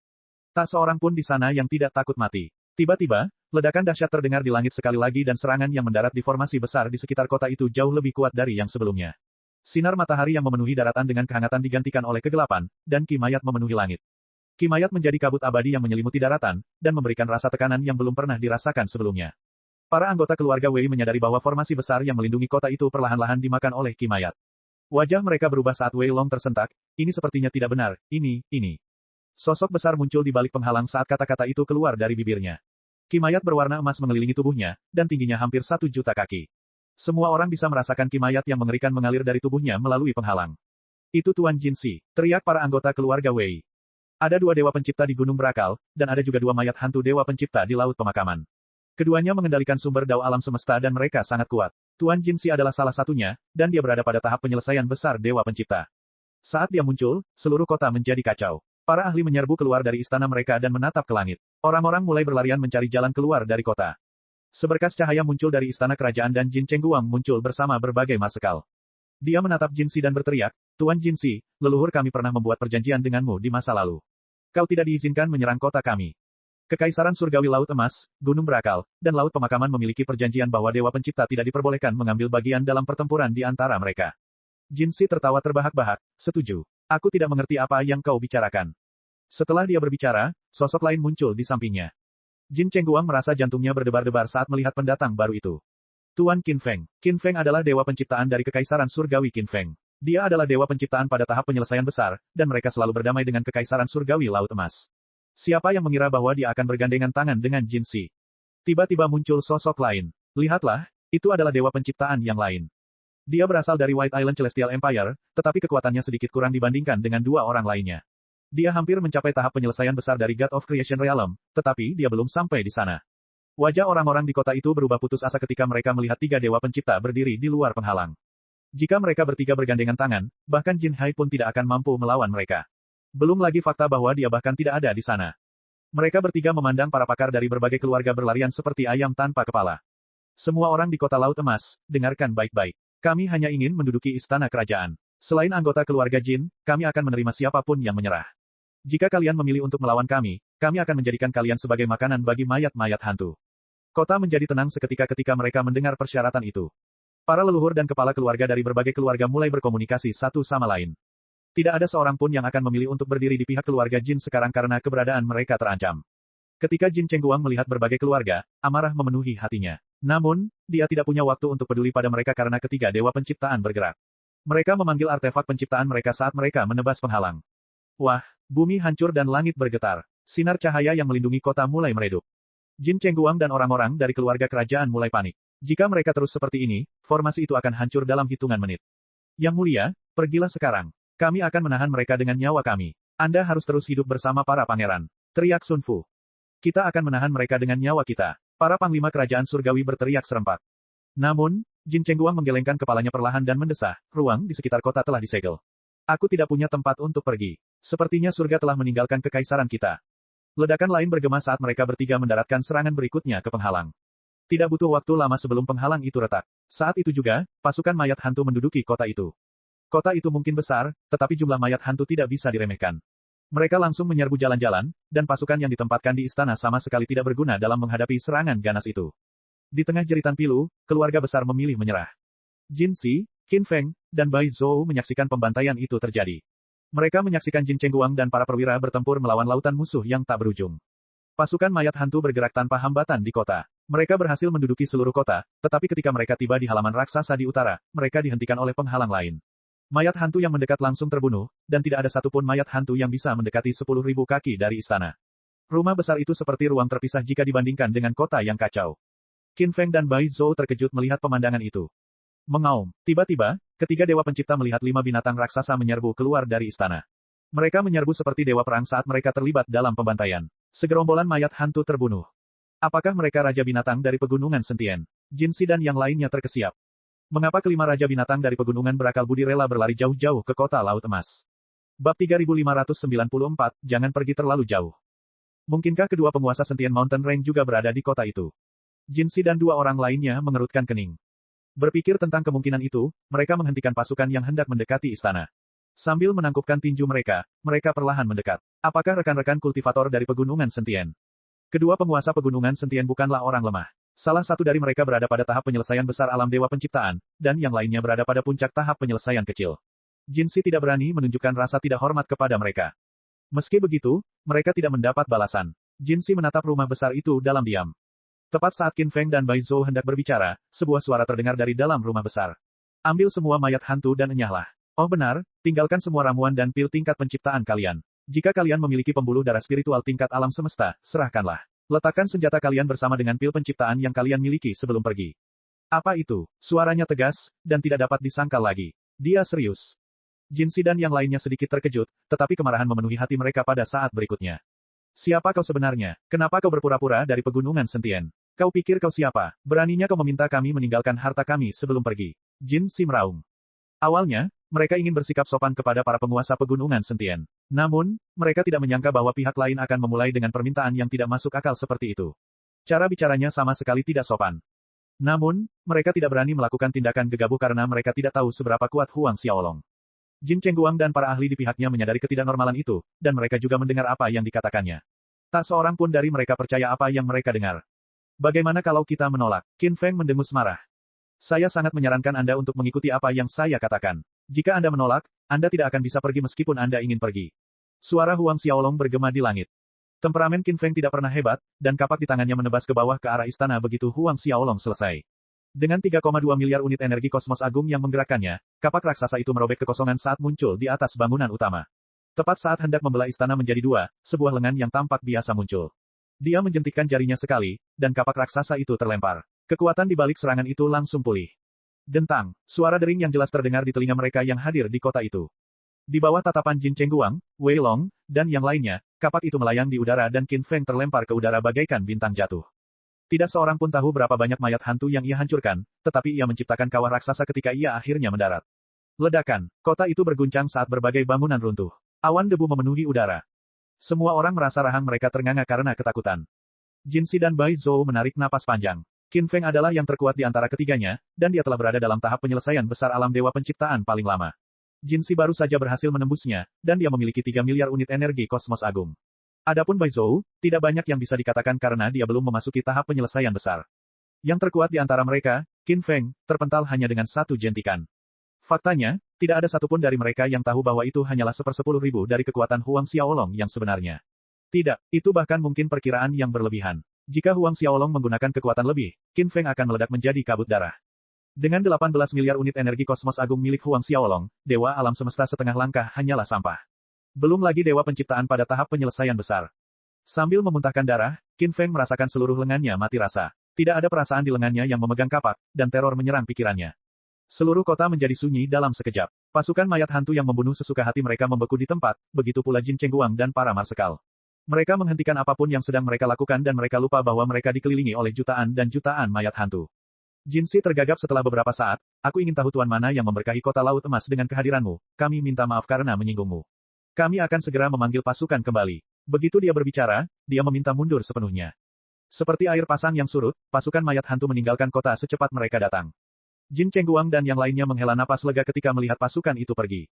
Tak seorang pun di sana yang tidak takut mati. Tiba-tiba, ledakan dahsyat terdengar di langit sekali lagi dan serangan yang mendarat di formasi besar di sekitar kota itu jauh lebih kuat dari yang sebelumnya. Sinar matahari yang memenuhi daratan dengan kehangatan digantikan oleh kegelapan, dan kimayat memenuhi langit. Kimayat menjadi kabut abadi yang menyelimuti daratan, dan memberikan rasa tekanan yang belum pernah dirasakan sebelumnya. Para anggota keluarga Wei menyadari bahwa formasi besar yang melindungi kota itu perlahan-lahan dimakan oleh kimayat. Wajah mereka berubah saat Wei Long tersentak, ini sepertinya tidak benar, ini. Sosok besar muncul di balik penghalang saat kata-kata itu keluar dari bibirnya. Kimayat berwarna emas mengelilingi tubuhnya, dan tingginya hampir 1 juta kaki. Semua orang bisa merasakan kimayat yang mengerikan mengalir dari tubuhnya melalui penghalang. Itu Tuan Jinsi, teriak para anggota keluarga Wei. Ada 2 dewa pencipta di Gunung Berakal, dan ada juga 2 mayat hantu dewa pencipta di Laut Pemakaman. Keduanya mengendalikan sumber dao alam semesta dan mereka sangat kuat. Tuan Jinsi adalah salah satunya, dan dia berada pada tahap penyelesaian besar dewa pencipta. Saat dia muncul, seluruh kota menjadi kacau. Para ahli menyerbu keluar dari istana mereka dan menatap ke langit. Orang-orang mulai berlarian mencari jalan keluar dari kota. Seberkas cahaya muncul dari istana kerajaan dan Jin Chengguang muncul bersama berbagai marsekal. Dia menatap Jinsi dan berteriak, Tuan Jinsi, leluhur kami pernah membuat perjanjian denganmu di masa lalu. Kau tidak diizinkan menyerang kota kami. Kekaisaran Surgawi Laut Emas, Gunung Berakal, dan Laut Pemakaman memiliki perjanjian bahwa Dewa Pencipta tidak diperbolehkan mengambil bagian dalam pertempuran di antara mereka. Jinsi tertawa terbahak-bahak, setuju. Aku tidak mengerti apa yang kau bicarakan. Setelah dia berbicara, sosok lain muncul di sampingnya. Jin Chengguang merasa jantungnya berdebar-debar saat melihat pendatang baru itu. Tuan Qin Feng. Qin Feng adalah dewa penciptaan dari Kekaisaran Surgawi Qin Feng. Dia adalah dewa penciptaan pada tahap penyelesaian besar, dan mereka selalu berdamai dengan Kekaisaran Surgawi Laut Emas. Siapa yang mengira bahwa dia akan bergandengan tangan dengan Jinsi? Tiba-tiba muncul sosok lain. Lihatlah, itu adalah dewa penciptaan yang lain. Dia berasal dari White Island Celestial Empire, tetapi kekuatannya sedikit kurang dibandingkan dengan 2 orang lainnya. Dia hampir mencapai tahap penyelesaian besar dari God of Creation Realm, tetapi dia belum sampai di sana. Wajah orang-orang di kota itu berubah putus asa ketika mereka melihat 3 dewa pencipta berdiri di luar penghalang. Jika mereka bertiga bergandengan tangan, bahkan Jin Hai pun tidak akan mampu melawan mereka. Belum lagi fakta bahwa dia bahkan tidak ada di sana. Mereka bertiga memandang para pakar dari berbagai keluarga berlarian seperti ayam tanpa kepala. Semua orang di kota Laut Emas, dengarkan baik-baik. Kami hanya ingin menduduki istana kerajaan. Selain anggota keluarga Jin, kami akan menerima siapapun yang menyerah. Jika kalian memilih untuk melawan kami akan menjadikan kalian sebagai makanan bagi mayat-mayat hantu. Kota menjadi tenang seketika ketika mereka mendengar persyaratan itu. Para leluhur dan kepala keluarga dari berbagai keluarga mulai berkomunikasi satu sama lain. Tidak ada seorang pun yang akan memilih untuk berdiri di pihak keluarga Jin sekarang karena keberadaan mereka terancam. Ketika Jin Chengguang melihat berbagai keluarga, amarah memenuhi hatinya. Namun, dia tidak punya waktu untuk peduli pada mereka karena ketiga dewa penciptaan bergerak. Mereka memanggil artefak penciptaan mereka saat mereka menebas penghalang. Wah, bumi hancur dan langit bergetar. Sinar cahaya yang melindungi kota mulai meredup. Jin Chengguang dan orang-orang dari keluarga kerajaan mulai panik. Jika mereka terus seperti ini, formasi itu akan hancur dalam hitungan menit. Yang mulia, pergilah sekarang. Kami akan menahan mereka dengan nyawa kami. Anda harus terus hidup bersama para pangeran. Teriak Sun Fu. Kita akan menahan mereka dengan nyawa kita. Para panglima kerajaan surgawi berteriak serempak. Namun, Jin Chengguang menggelengkan kepalanya perlahan dan mendesah, ruang di sekitar kota telah disegel. Aku tidak punya tempat untuk pergi. Sepertinya surga telah meninggalkan kekaisaran kita. Ledakan lain bergema saat mereka bertiga mendaratkan serangan berikutnya ke penghalang. Tidak butuh waktu lama sebelum penghalang itu retak. Saat itu juga, pasukan mayat hantu menduduki kota itu. Kota itu mungkin besar, tetapi jumlah mayat hantu tidak bisa diremehkan. Mereka langsung menyerbu jalan-jalan, dan pasukan yang ditempatkan di istana sama sekali tidak berguna dalam menghadapi serangan ganas itu. Di tengah jeritan pilu, keluarga besar memilih menyerah. Jinsi, Qin Feng, dan Bai Zhou menyaksikan pembantaian itu terjadi. Mereka menyaksikan Jin Chengguang dan para perwira bertempur melawan lautan musuh yang tak berujung. Pasukan mayat hantu bergerak tanpa hambatan di kota. Mereka berhasil menduduki seluruh kota, tetapi ketika mereka tiba di halaman raksasa di utara, mereka dihentikan oleh penghalang lain. Mayat hantu yang mendekat langsung terbunuh, dan tidak ada satupun mayat hantu yang bisa mendekati 10.000 kaki dari istana. Rumah besar itu seperti ruang terpisah jika dibandingkan dengan kota yang kacau. Qin Feng dan Bai Zhou terkejut melihat pemandangan itu. Mengaum. Tiba-tiba, ketiga dewa pencipta melihat 5 binatang raksasa menyerbu keluar dari istana. Mereka menyerbu seperti dewa perang saat mereka terlibat dalam pembantaian. Segerombolan mayat hantu terbunuh. Apakah mereka raja binatang dari pegunungan Sentien? Jinsi dan yang lainnya terkesiap. Mengapa kelima raja binatang dari pegunungan berakal budi rela berlari jauh-jauh ke kota Laut Emas? Bab 3594, jangan pergi terlalu jauh. Mungkinkah kedua penguasa Sentient Mountain Range juga berada di kota itu? Jinsi dan dua orang lainnya mengerutkan kening. Berpikir tentang kemungkinan itu, mereka menghentikan pasukan yang hendak mendekati istana. Sambil menangkupkan tinju mereka, mereka perlahan mendekat. Apakah rekan-rekan kultivator dari pegunungan Sentient? Kedua penguasa pegunungan Sentient bukanlah orang lemah. Salah satu dari mereka berada pada tahap penyelesaian besar alam dewa penciptaan, dan yang lainnya berada pada puncak tahap penyelesaian kecil. Jinsi tidak berani menunjukkan rasa tidak hormat kepada mereka. Meski begitu, mereka tidak mendapat balasan. Jinsi menatap rumah besar itu dalam diam. Tepat saat Qin Feng dan Bai Zhou hendak berbicara, sebuah suara terdengar dari dalam rumah besar. Ambil semua mayat hantu dan enyahlah. Oh benar, tinggalkan semua ramuan dan pil tingkat penciptaan kalian. Jika kalian memiliki pembuluh darah spiritual tingkat alam semesta, serahkanlah. Letakkan senjata kalian bersama dengan pil penciptaan yang kalian miliki sebelum pergi. Apa itu? Suaranya tegas, dan tidak dapat disangkal lagi. Dia serius. Jinsi dan yang lainnya sedikit terkejut, tetapi kemarahan memenuhi hati mereka pada saat berikutnya. Siapa kau sebenarnya? Kenapa kau berpura-pura dari pegunungan Sentient? Kau pikir kau siapa? Beraninya kau meminta kami meninggalkan harta kami sebelum pergi? Jinsi meraung. Awalnya, mereka ingin bersikap sopan kepada para penguasa pegunungan Sentient. Namun, mereka tidak menyangka bahwa pihak lain akan memulai dengan permintaan yang tidak masuk akal seperti itu. Cara bicaranya sama sekali tidak sopan. Namun, mereka tidak berani melakukan tindakan gegabah karena mereka tidak tahu seberapa kuat Huang Xiaolong. Jin Chengguang dan para ahli di pihaknya menyadari ketidaknormalan itu, dan mereka juga mendengar apa yang dikatakannya. Tak seorang pun dari mereka percaya apa yang mereka dengar. Bagaimana kalau kita menolak? Qin Feng mendengus marah. Saya sangat menyarankan Anda untuk mengikuti apa yang saya katakan. Jika Anda menolak, Anda tidak akan bisa pergi meskipun Anda ingin pergi. Suara Huang Xiaolong bergema di langit. Temperamen Qin Feng tidak pernah hebat, dan kapak di tangannya menebas ke bawah ke arah istana begitu Huang Xiaolong selesai. Dengan 3,2 miliar unit energi kosmos agung yang menggerakkannya, kapak raksasa itu merobek kekosongan saat muncul di atas bangunan utama. Tepat saat hendak membelah istana menjadi dua, sebuah lengan yang tampak biasa muncul. Dia menjentikkan jarinya sekali, dan kapak raksasa itu terlempar. Kekuatan di balik serangan itu langsung pulih. Dentang, suara dering yang jelas terdengar di telinga mereka yang hadir di kota itu. Di bawah tatapan Jin Chengguang, Wei Long, dan yang lainnya, kapak itu melayang di udara dan Qin Feng terlempar ke udara bagaikan bintang jatuh. Tidak seorang pun tahu berapa banyak mayat hantu yang ia hancurkan, tetapi ia menciptakan kawah raksasa ketika ia akhirnya mendarat. Ledakan, kota itu berguncang saat berbagai bangunan runtuh. Awan debu memenuhi udara. Semua orang merasa rahang mereka ternganga karena ketakutan. Jinsi dan Bai Zhou menarik napas panjang. Qin Feng adalah yang terkuat di antara ketiganya, dan dia telah berada dalam tahap penyelesaian besar alam dewa penciptaan paling lama. Jinsi baru saja berhasil menembusnya, dan dia memiliki 3 miliar unit energi kosmos agung. Adapun Bai Zhou, tidak banyak yang bisa dikatakan karena dia belum memasuki tahap penyelesaian besar. Yang terkuat di antara mereka, Qin Feng, terpental hanya dengan satu jentikan. Faktanya, tidak ada satupun dari mereka yang tahu bahwa itu hanyalah 1/10.000 dari kekuatan Huang Xiaolong yang sebenarnya. Tidak, itu bahkan mungkin perkiraan yang berlebihan. Jika Huang Xiaolong menggunakan kekuatan lebih, Qin Feng akan meledak menjadi kabut darah. Dengan 18 miliar unit energi kosmos agung milik Huang Xiaolong, dewa alam semesta setengah langkah hanyalah sampah. Belum lagi dewa penciptaan pada tahap penyelesaian besar. Sambil memuntahkan darah, Qin Feng merasakan seluruh lengannya mati rasa. Tidak ada perasaan di lengannya yang memegang kapak, dan teror menyerang pikirannya. Seluruh kota menjadi sunyi dalam sekejap. Pasukan mayat hantu yang membunuh sesuka hati mereka membeku di tempat, begitu pula Jin Chengguang dan para marsekal. Mereka menghentikan apapun yang sedang mereka lakukan dan mereka lupa bahwa mereka dikelilingi oleh jutaan dan jutaan mayat hantu. Jinsi tergagap setelah beberapa saat, aku ingin tahu tuan mana yang memberkahi kota laut emas dengan kehadiranmu, kami minta maaf karena menyinggungmu. Kami akan segera memanggil pasukan kembali. Begitu dia berbicara, dia meminta mundur sepenuhnya. Seperti air pasang yang surut, pasukan mayat hantu meninggalkan kota secepat mereka datang. Jin Chengguang dan yang lainnya menghela napas lega ketika melihat pasukan itu pergi.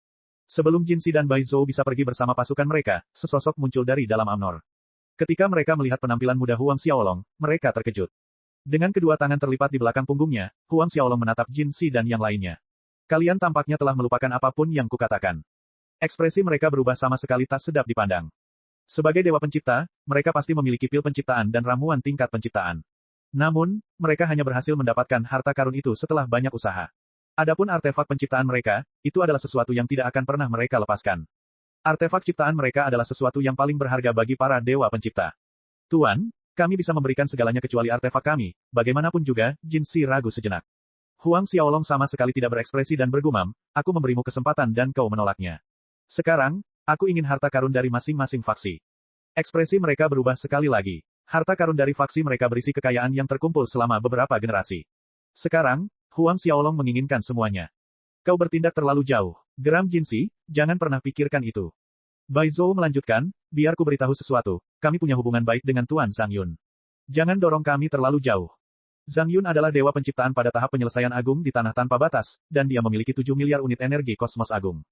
Sebelum Jinsi dan Bai Zhou bisa pergi bersama pasukan mereka, sesosok muncul dari dalam Amnor. Ketika mereka melihat penampilan muda Huang Xiaolong, mereka terkejut. Dengan kedua tangan terlipat di belakang punggungnya, Huang Xiaolong menatap Jinsi dan yang lainnya. Kalian tampaknya telah melupakan apapun yang kukatakan. Ekspresi mereka berubah sama sekali tak sedap dipandang. Sebagai dewa pencipta, mereka pasti memiliki pil penciptaan dan ramuan tingkat penciptaan. Namun, mereka hanya berhasil mendapatkan harta karun itu setelah banyak usaha. Adapun artefak penciptaan mereka, itu adalah sesuatu yang tidak akan pernah mereka lepaskan. Artefak ciptaan mereka adalah sesuatu yang paling berharga bagi para dewa pencipta. Tuan, kami bisa memberikan segalanya kecuali artefak kami, bagaimanapun juga, Jinsi ragu sejenak. Huang Xiaolong sama sekali tidak berekspresi dan bergumam, aku memberimu kesempatan dan kau menolaknya. Sekarang, aku ingin harta karun dari masing-masing faksi. Ekspresi mereka berubah sekali lagi. Harta karun dari faksi mereka berisi kekayaan yang terkumpul selama beberapa generasi. Sekarang, Huang Xiaolong menginginkan semuanya. Kau bertindak terlalu jauh. Geram Jinsi, jangan pernah pikirkan itu. Bai Zhou melanjutkan, biar ku beritahu sesuatu, kami punya hubungan baik dengan Tuan Zhang Yun. Jangan dorong kami terlalu jauh. Zhang Yun adalah dewa penciptaan pada tahap penyelesaian agung di tanah tanpa batas, dan dia memiliki 7 miliar unit energi kosmos agung.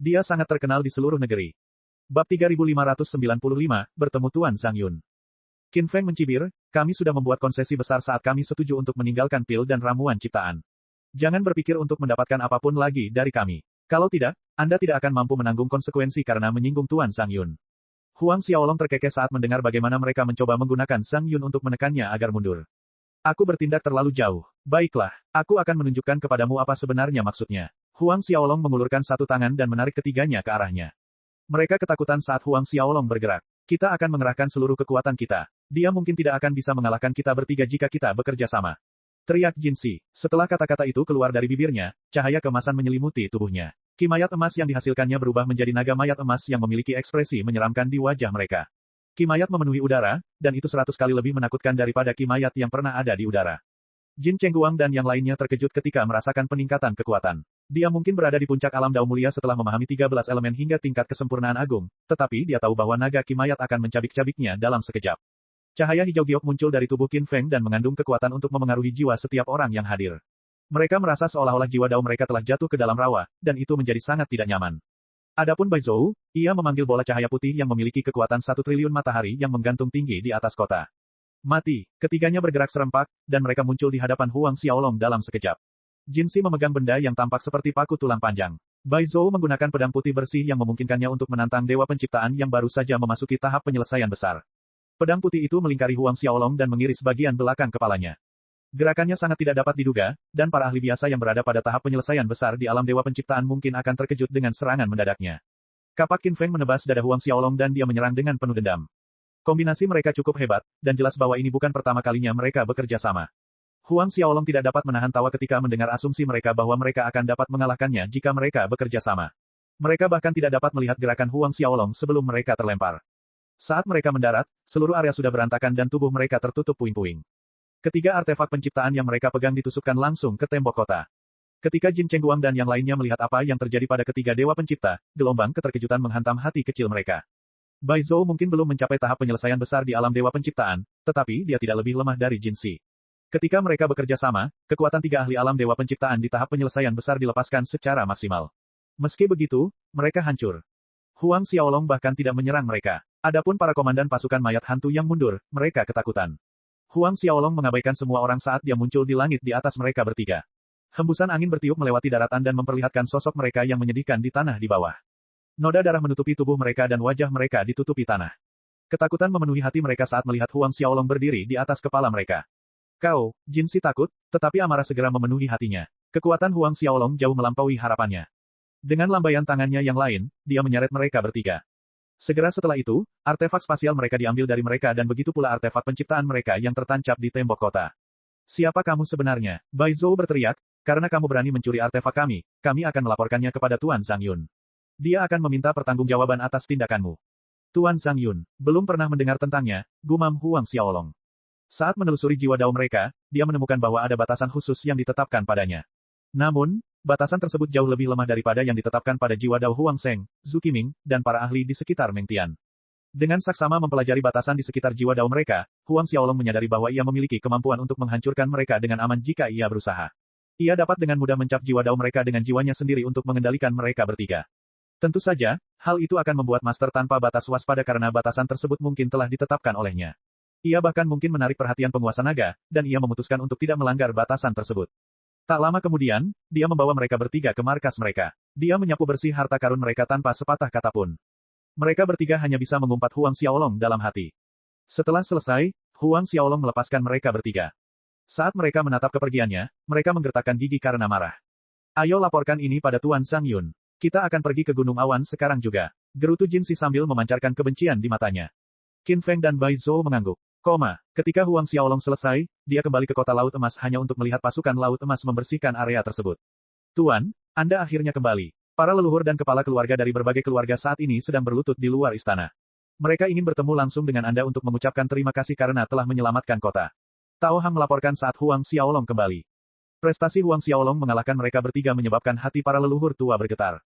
Dia sangat terkenal di seluruh negeri. Bab 3595, bertemu Tuan Zhang Yun. Qin Feng mencibir, kami sudah membuat konsesi besar saat kami setuju untuk meninggalkan pil dan ramuan ciptaan. Jangan berpikir untuk mendapatkan apapun lagi dari kami. Kalau tidak, Anda tidak akan mampu menanggung konsekuensi karena menyinggung Tuan Zhang Yun. Huang Xiaolong terkekeh saat mendengar bagaimana mereka mencoba menggunakan Zhang Yun untuk menekannya agar mundur. Aku bertindak terlalu jauh. Baiklah, aku akan menunjukkan kepadamu apa sebenarnya maksudnya. Huang Xiaolong mengulurkan satu tangan dan menarik ketiganya ke arahnya. Mereka ketakutan saat Huang Xiaolong bergerak. Kita akan mengerahkan seluruh kekuatan kita. Dia mungkin tidak akan bisa mengalahkan kita bertiga jika kita bekerja sama. Teriak Jinsi. Setelah kata-kata itu keluar dari bibirnya, cahaya kemasan menyelimuti tubuhnya. Kimayat emas yang dihasilkannya berubah menjadi naga mayat emas yang memiliki ekspresi menyeramkan di wajah mereka. Kimayat memenuhi udara, dan itu 100 kali lebih menakutkan daripada kimayat yang pernah ada di udara. Jin Chengguang dan yang lainnya terkejut ketika merasakan peningkatan kekuatan. Dia mungkin berada di puncak alam Dao Mulia setelah memahami 13 elemen hingga tingkat kesempurnaan agung, tetapi dia tahu bahwa naga kimayat akan mencabik-cabiknya dalam sekejap. Cahaya hijau giok muncul dari tubuh Qin Feng dan mengandung kekuatan untuk memengaruhi jiwa setiap orang yang hadir. Mereka merasa seolah-olah jiwa Dao mereka telah jatuh ke dalam rawa, dan itu menjadi sangat tidak nyaman. Adapun Bai Zhou, ia memanggil bola cahaya putih yang memiliki kekuatan 1 triliun matahari yang menggantung tinggi di atas kota. Mati, ketiganya bergerak serempak, dan mereka muncul di hadapan Huang Xiaolong dalam sekejap. Jinsi memegang benda yang tampak seperti paku tulang panjang. Bai Zhou menggunakan pedang putih bersih yang memungkinkannya untuk menantang dewa penciptaan yang baru saja memasuki tahap penyelesaian besar. Pedang putih itu melingkari Huang Xiaolong dan mengiris bagian belakang kepalanya. Gerakannya sangat tidak dapat diduga, dan para ahli biasa yang berada pada tahap penyelesaian besar di alam dewa penciptaan mungkin akan terkejut dengan serangan mendadaknya. Kapak Qin Feng menebas dada Huang Xiaolong dan dia menyerang dengan penuh dendam. Kombinasi mereka cukup hebat, dan jelas bahwa ini bukan pertama kalinya mereka bekerja sama. Huang Xiaolong tidak dapat menahan tawa ketika mendengar asumsi mereka bahwa mereka akan dapat mengalahkannya jika mereka bekerja sama. Mereka bahkan tidak dapat melihat gerakan Huang Xiaolong sebelum mereka terlempar. Saat mereka mendarat, seluruh area sudah berantakan dan tubuh mereka tertutup puing-puing. Ketiga artefak penciptaan yang mereka pegang ditusukkan langsung ke tembok kota. Ketika Jin Chengguang dan yang lainnya melihat apa yang terjadi pada ketiga dewa pencipta, gelombang keterkejutan menghantam hati kecil mereka. Bai Zhou mungkin belum mencapai tahap penyelesaian besar di alam dewa penciptaan, tetapi dia tidak lebih lemah dari Jinsi. Ketika mereka bekerja sama, kekuatan tiga ahli alam dewa penciptaan di tahap penyelesaian besar dilepaskan secara maksimal. Meski begitu, mereka hancur. Huang Xiaolong bahkan tidak menyerang mereka. Adapun para komandan pasukan mayat hantu yang mundur, mereka ketakutan. Huang Xiaolong mengabaikan semua orang saat dia muncul di langit di atas mereka bertiga. Hembusan angin bertiup melewati daratan dan memperlihatkan sosok mereka yang menyedihkan di tanah di bawah. Noda darah menutupi tubuh mereka dan wajah mereka ditutupi tanah. Ketakutan memenuhi hati mereka saat melihat Huang Xiaolong berdiri di atas kepala mereka. Kau, Jinsi takut, tetapi amarah segera memenuhi hatinya. Kekuatan Huang Xiaolong jauh melampaui harapannya. Dengan lambaian tangannya yang lain, dia menyeret mereka bertiga. Segera setelah itu, artefak spasial mereka diambil dari mereka dan begitu pula artefak penciptaan mereka yang tertancap di tembok kota. Siapa kamu sebenarnya? Bai Zhou berteriak, karena kamu berani mencuri artefak kami akan melaporkannya kepada Tuan Zhang Yun. Dia akan meminta pertanggungjawaban atas tindakanmu. Tuan Zhang Yun, belum pernah mendengar tentangnya, gumam Huang Xiaolong. Saat menelusuri jiwa Dao mereka, dia menemukan bahwa ada batasan khusus yang ditetapkan padanya. Namun, batasan tersebut jauh lebih lemah daripada yang ditetapkan pada jiwa Dao Huang Sheng, Zhu Qiming, dan para ahli di sekitar Meng Tian. Dengan saksama mempelajari batasan di sekitar jiwa Dao mereka, Huang Xiaolong menyadari bahwa ia memiliki kemampuan untuk menghancurkan mereka dengan aman jika ia berusaha. Ia dapat dengan mudah mencap jiwa Dao mereka dengan jiwanya sendiri untuk mengendalikan mereka bertiga. Tentu saja, hal itu akan membuat master tanpa batas waspada karena batasan tersebut mungkin telah ditetapkan olehnya. Ia bahkan mungkin menarik perhatian penguasa naga, dan ia memutuskan untuk tidak melanggar batasan tersebut. Tak lama kemudian, dia membawa mereka bertiga ke markas mereka. Dia menyapu bersih harta karun mereka tanpa sepatah kata pun. Mereka bertiga hanya bisa mengumpat Huang Xiaolong dalam hati. Setelah selesai, Huang Xiaolong melepaskan mereka bertiga. Saat mereka menatap kepergiannya, mereka menggertakkan gigi karena marah. Ayo laporkan ini pada Tuan Zhang Yun. Kita akan pergi ke Gunung Awan sekarang juga. Gerutu Jinsi sambil memancarkan kebencian di matanya. Qin Feng dan Bai Zhou mengangguk. Ketika Huang Xiaolong selesai, dia kembali ke kota Laut Emas hanya untuk melihat pasukan Laut Emas membersihkan area tersebut. Tuan, Anda akhirnya kembali. Para leluhur dan kepala keluarga dari berbagai keluarga saat ini sedang berlutut di luar istana. Mereka ingin bertemu langsung dengan Anda untuk mengucapkan terima kasih karena telah menyelamatkan kota. Tao Hang melaporkan saat Huang Xiaolong kembali. Prestasi Huang Xiaolong mengalahkan mereka bertiga menyebabkan hati para leluhur tua bergetar.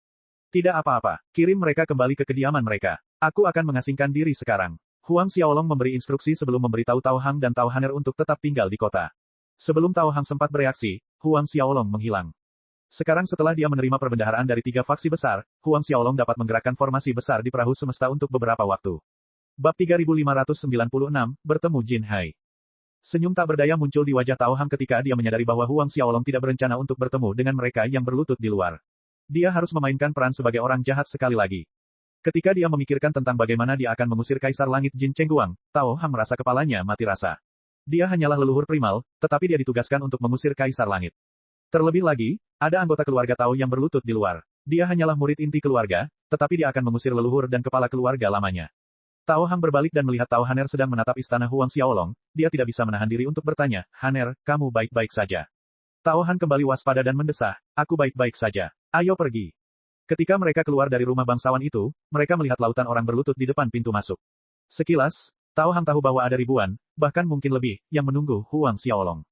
Tidak apa-apa, kirim mereka kembali ke kediaman mereka. Aku akan mengasingkan diri sekarang. Huang Xiaolong memberi instruksi sebelum memberitahu Tao Hang dan Tao Haner untuk tetap tinggal di kota. Sebelum Tao Hang sempat bereaksi, Huang Xiaolong menghilang. Sekarang setelah dia menerima perbendaharaan dari 3 faksi besar, Huang Xiaolong dapat menggerakkan formasi besar di perahu semesta untuk beberapa waktu. Bab 3596, Bertemu Jin Hai. Senyum tak berdaya muncul di wajah Tao Hang ketika dia menyadari bahwa Huang Xiaolong tidak berencana untuk bertemu dengan mereka yang berlutut di luar. Dia harus memainkan peran sebagai orang jahat sekali lagi. Ketika dia memikirkan tentang bagaimana dia akan mengusir Kaisar Langit Jin Chengguang, Tao Hang merasa kepalanya mati rasa. Dia hanyalah leluhur primal, tetapi dia ditugaskan untuk mengusir Kaisar Langit. Terlebih lagi, ada anggota keluarga Tao yang berlutut di luar. Dia hanyalah murid inti keluarga, tetapi dia akan mengusir leluhur dan kepala keluarga lamanya. Tao Hang berbalik dan melihat Tao Haner sedang menatap istana Huang Xiaolong, dia tidak bisa menahan diri untuk bertanya, "Haner, kamu baik-baik saja?" Tao Han kembali waspada dan mendesah, "Aku baik-baik saja. Ayo pergi." Ketika mereka keluar dari rumah bangsawan itu, mereka melihat lautan orang berlutut di depan pintu masuk. Sekilas, Tao Hang tahu bahwa ada ribuan, bahkan mungkin lebih, yang menunggu Huang Xiaolong.